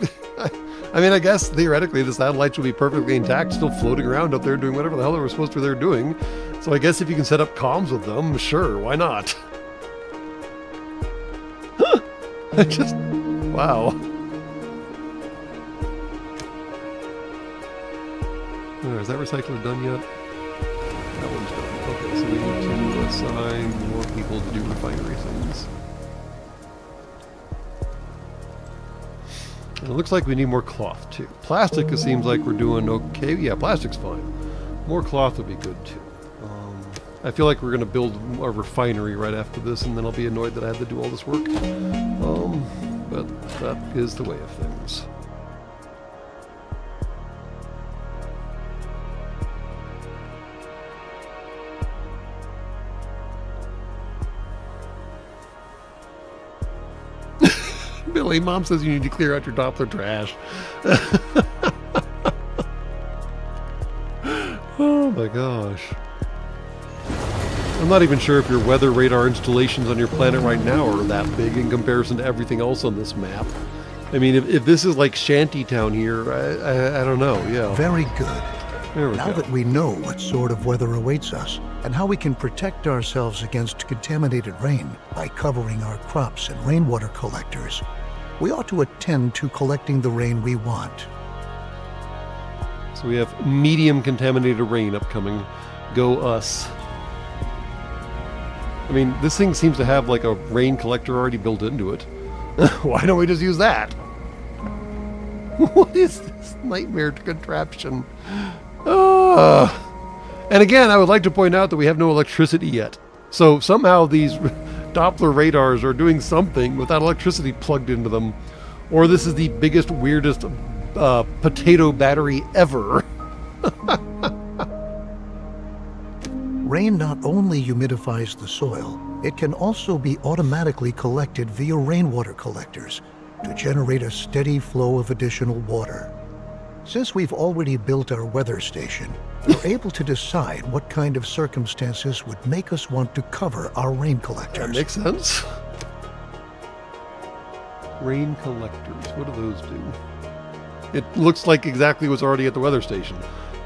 I mean, I guess theoretically the satellites will be perfectly intact, still floating around up there doing whatever the hell they were supposed to be there doing. So I guess if you can set up comms with them, sure, why not? I just... wow. Oh, is that recycler done yet? That one's done. Okay, so we need to assign more people to do refinery things. And it looks like we need more cloth too. Plastic, it seems like we're doing okay. Yeah, plastic's fine. More cloth would be good too. I feel like we're going to build a refinery right after this, and then I'll be annoyed that I had to do all this work. But that is the way of things. Billy, Mom says you need to clear out your Doppler trash. Oh my gosh. I'm not even sure if your weather radar installations on your planet right now are that big in comparison to everything else on this map. I mean, if this is like Shantytown here, I don't know, yeah. Very good. There we Now go. that we know what sort of weather awaits us and how we can protect ourselves against contaminated rain by covering our crops and rainwater collectors, we ought to attend to collecting the rain we want. So we have medium contaminated rain upcoming. Go us. I mean, this thing seems to have like a rain collector already built into it. Why don't we just use that? What is this nightmare contraption? And again, I would like to point out that we have no electricity yet. So somehow these Doppler radars are doing something without electricity plugged into them. Or this is the biggest, weirdest potato battery ever. Rain not only humidifies the soil, it can also be automatically collected via rainwater collectors to generate a steady flow of additional water. Since we've already built our weather station, we're able to decide what kind of circumstances would make us want to cover our rain collectors. That makes sense. Rain collectors, what do those do? It looks like exactly what's already at the weather station.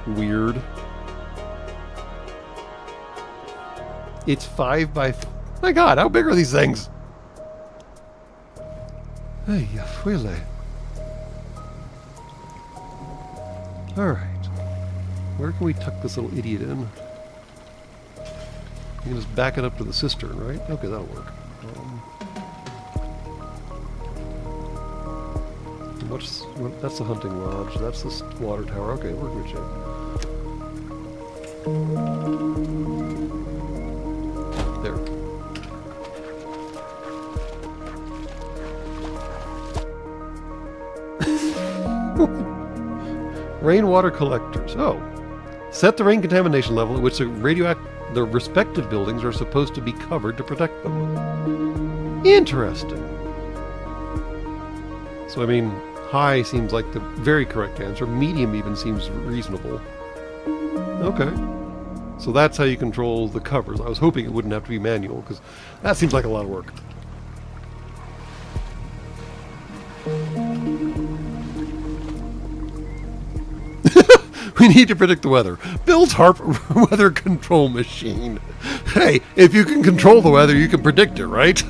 Weird. It's 5 by... My God, how big are these things? Hey, really? Alright. Where can we tuck this little idiot in? You can just back it up to the cistern, right? Okay, that'll work. That's the hunting lodge. That's the water tower. Okay, we're good shape. There. Rainwater collectors. Oh. Set the rain contamination level at which the respective buildings are supposed to be covered to protect them. Interesting. So, I mean, high seems like the very correct answer. Medium even seems reasonable. Okay. So that's how you control the covers. I was hoping it wouldn't have to be manual, because that seems like a lot of work. We need to predict the weather. Build HARP weather control machine. Hey, if you can control the weather, you can predict it, right?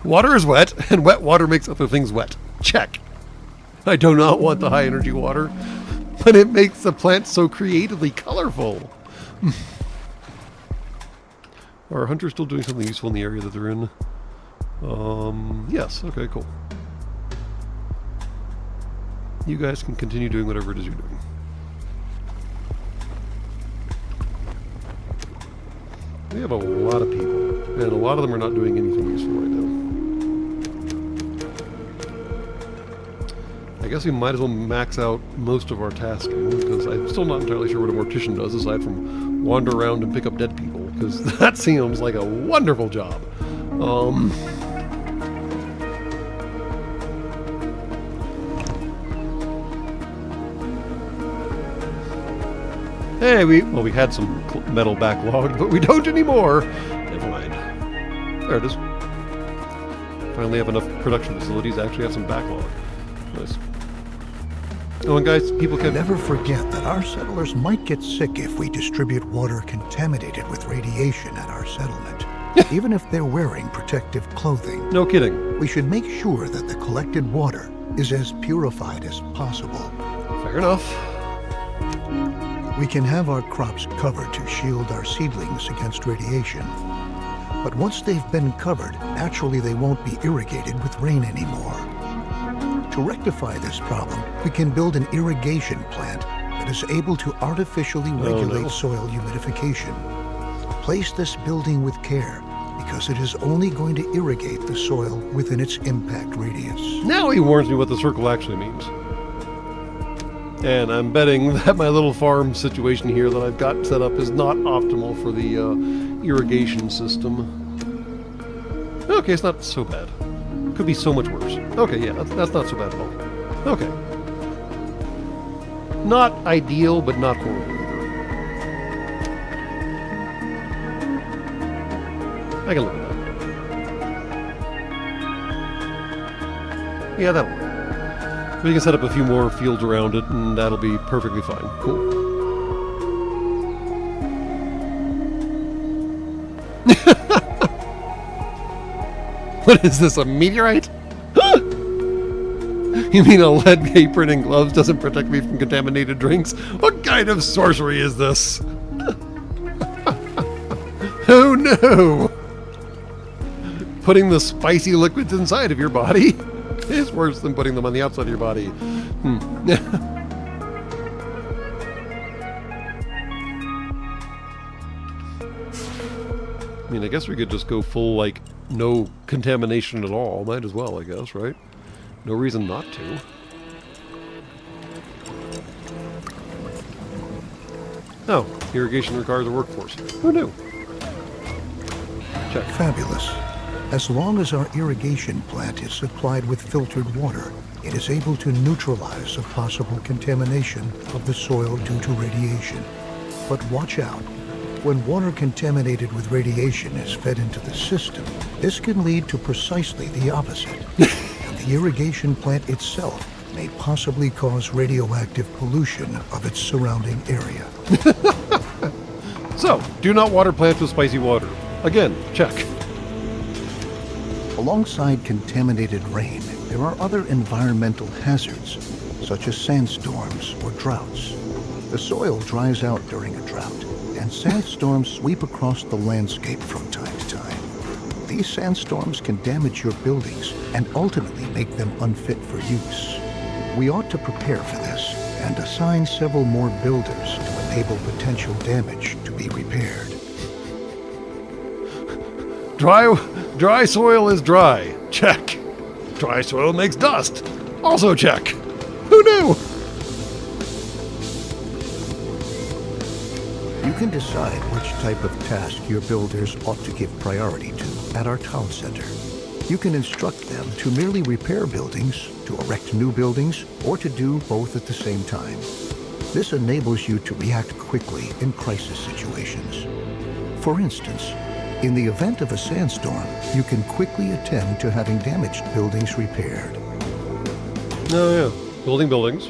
Water is wet, and wet water makes other things wet. Check. I do not want the high energy water, but it makes the plants so creatively colorful. Are hunters still doing something useful in the area that they're in? Yes. Okay, cool. You guys can continue doing whatever it is you're doing. We have a lot of people, and a lot of them are not doing anything useful right now. I guess we might as well max out most of our tasking, because I'm still not entirely sure what a mortician does, aside from wander around and pick up dead people, because that seems like a wonderful job. Hey, we had some metal backlogged, but we don't anymore. Never mind. There it is. Finally have enough production facilities to actually have some backlog. Nice. Oh, and guys, people can Never forget that our settlers might get sick if we distribute water contaminated with radiation at our settlement. Even if they're wearing protective clothing. No kidding. We should make sure that the collected water is as purified as possible. Fair enough. We can have our crops covered to shield our seedlings against radiation. But once they've been covered, naturally they won't be irrigated with rain anymore. To rectify this problem, we can build an irrigation plant that is able to artificially regulate soil humidification. Place this building with care, because it is only going to irrigate the soil within its impact radius. Now he warns me what the circle actually means. And I'm betting that my little farm situation here that I've got set up is not optimal for the irrigation system. Okay, it's not so bad. Could be so much worse. Okay, yeah, that's not so bad at all. Okay. Not ideal, but not horrible either. I can live with that. Yeah, that'll work. We can set up a few more fields around it, and that'll be perfectly fine. Cool. What is this, a meteorite? You mean a lead apron and gloves doesn't protect me from contaminated drinks? What kind of sorcery is this? Oh no! Putting the spicy liquids inside of your body is worse than putting them on the outside of your body. I mean, I guess we could just go full, like, no contamination at all. Might as well, I guess, right? No reason not to. Oh, irrigation requires a workforce. Who knew? Check. Fabulous. As long as our irrigation plant is supplied with filtered water, it is able to neutralize a possible contamination of the soil due to radiation. But watch out. When water contaminated with radiation is fed into the system, this can lead to precisely the opposite. And the irrigation plant itself may possibly cause radioactive pollution of its surrounding area. So, do not water plants with spicy water. Again, check. Alongside contaminated rain, there are other environmental hazards, such as sandstorms or droughts. The soil dries out during a drought, and sandstorms sweep across the landscape from time to time. These sandstorms can damage your buildings and ultimately make them unfit for use. We ought to prepare for this and assign several more builders to enable potential damage to be repaired. Dry soil is dry. Check. Dry soil makes dust. Also check. Who knew? You can decide which type of task your builders ought to give priority to at our town center. You can instruct them to merely repair buildings, to erect new buildings, or to do both at the same time. This enables you to react quickly in crisis situations. For instance, in the event of a sandstorm, you can quickly attend to having damaged buildings repaired. Oh, yeah. Building buildings,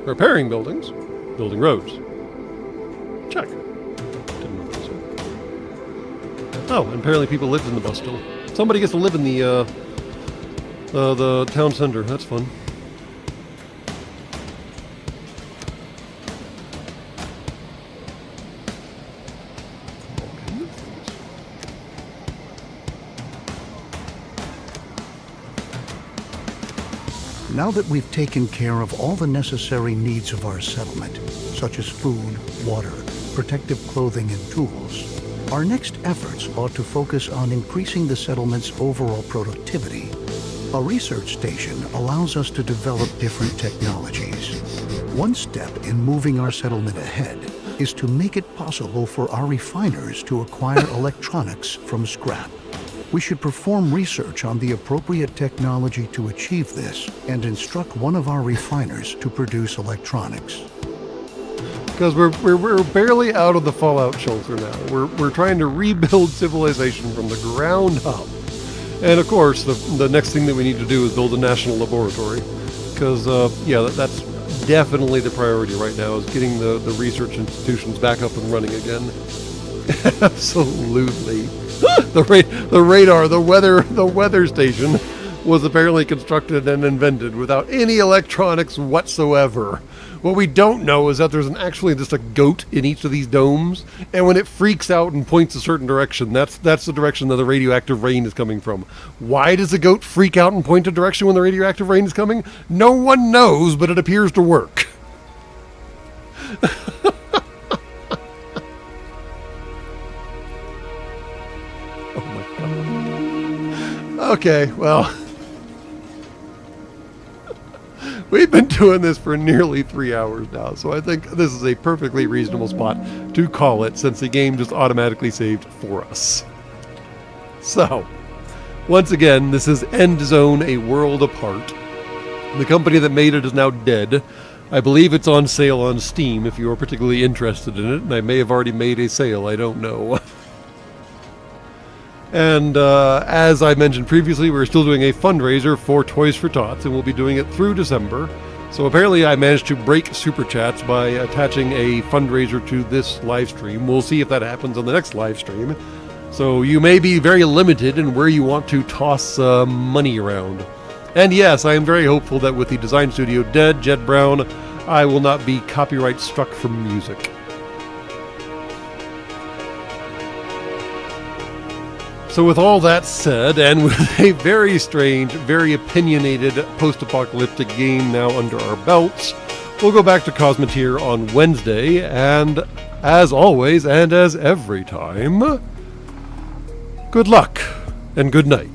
repairing buildings, building roads. Check. Didn't know that. Oh, and apparently people lived in the bus still. Somebody gets to live in the town center. That's fun. Now that we've taken care of all the necessary needs of our settlement, such as food, water, protective clothing, and tools, our next efforts ought to focus on increasing the settlement's overall productivity. A research station allows us to develop different technologies. One step in moving our settlement ahead is to make it possible for our refiners to acquire electronics from scrap. We should perform research on the appropriate technology to achieve this and instruct one of our refiners to produce electronics. Because we're barely out of the fallout shelter now. We're trying to rebuild civilization from the ground up. And of course, the next thing that we need to do is build a national laboratory. Because, that's definitely the priority right now, is getting the research institutions back up and running again. Absolutely. The radar, the weather station was apparently constructed and invented without any electronics whatsoever. What we don't know is that there's actually just a goat in each of these domes, and when it freaks out and points a certain direction, that's the direction that the radioactive rain is coming from. Why does the goat freak out and point a direction when the radioactive rain is coming? No one knows, but it appears to work. Okay, well, we've been doing this for nearly 3 hours now, so I think this is a perfectly reasonable spot to call it, since the game just automatically saved for us. So, once again, this is Endzone, A World Apart. The company that made it is now dead. I believe it's on sale on Steam if you are particularly interested in it, and I may have already made a sale, I don't know. And as I mentioned previously, we're still doing a fundraiser for Toys for Tots, and we'll be doing it through December. So apparently I managed to break Super Chats by attaching a fundraiser to this live stream. We'll see if that happens on the next live stream. So you may be very limited in where you want to toss money around. And yes, I am very hopeful that with the design studio dead, Jed Brown, I will not be copyright struck from music. So with all that said, and with a very strange, very opinionated post-apocalyptic game now under our belts, we'll go back to Cosmoteer on Wednesday, and as always, and as every time, good luck and good night.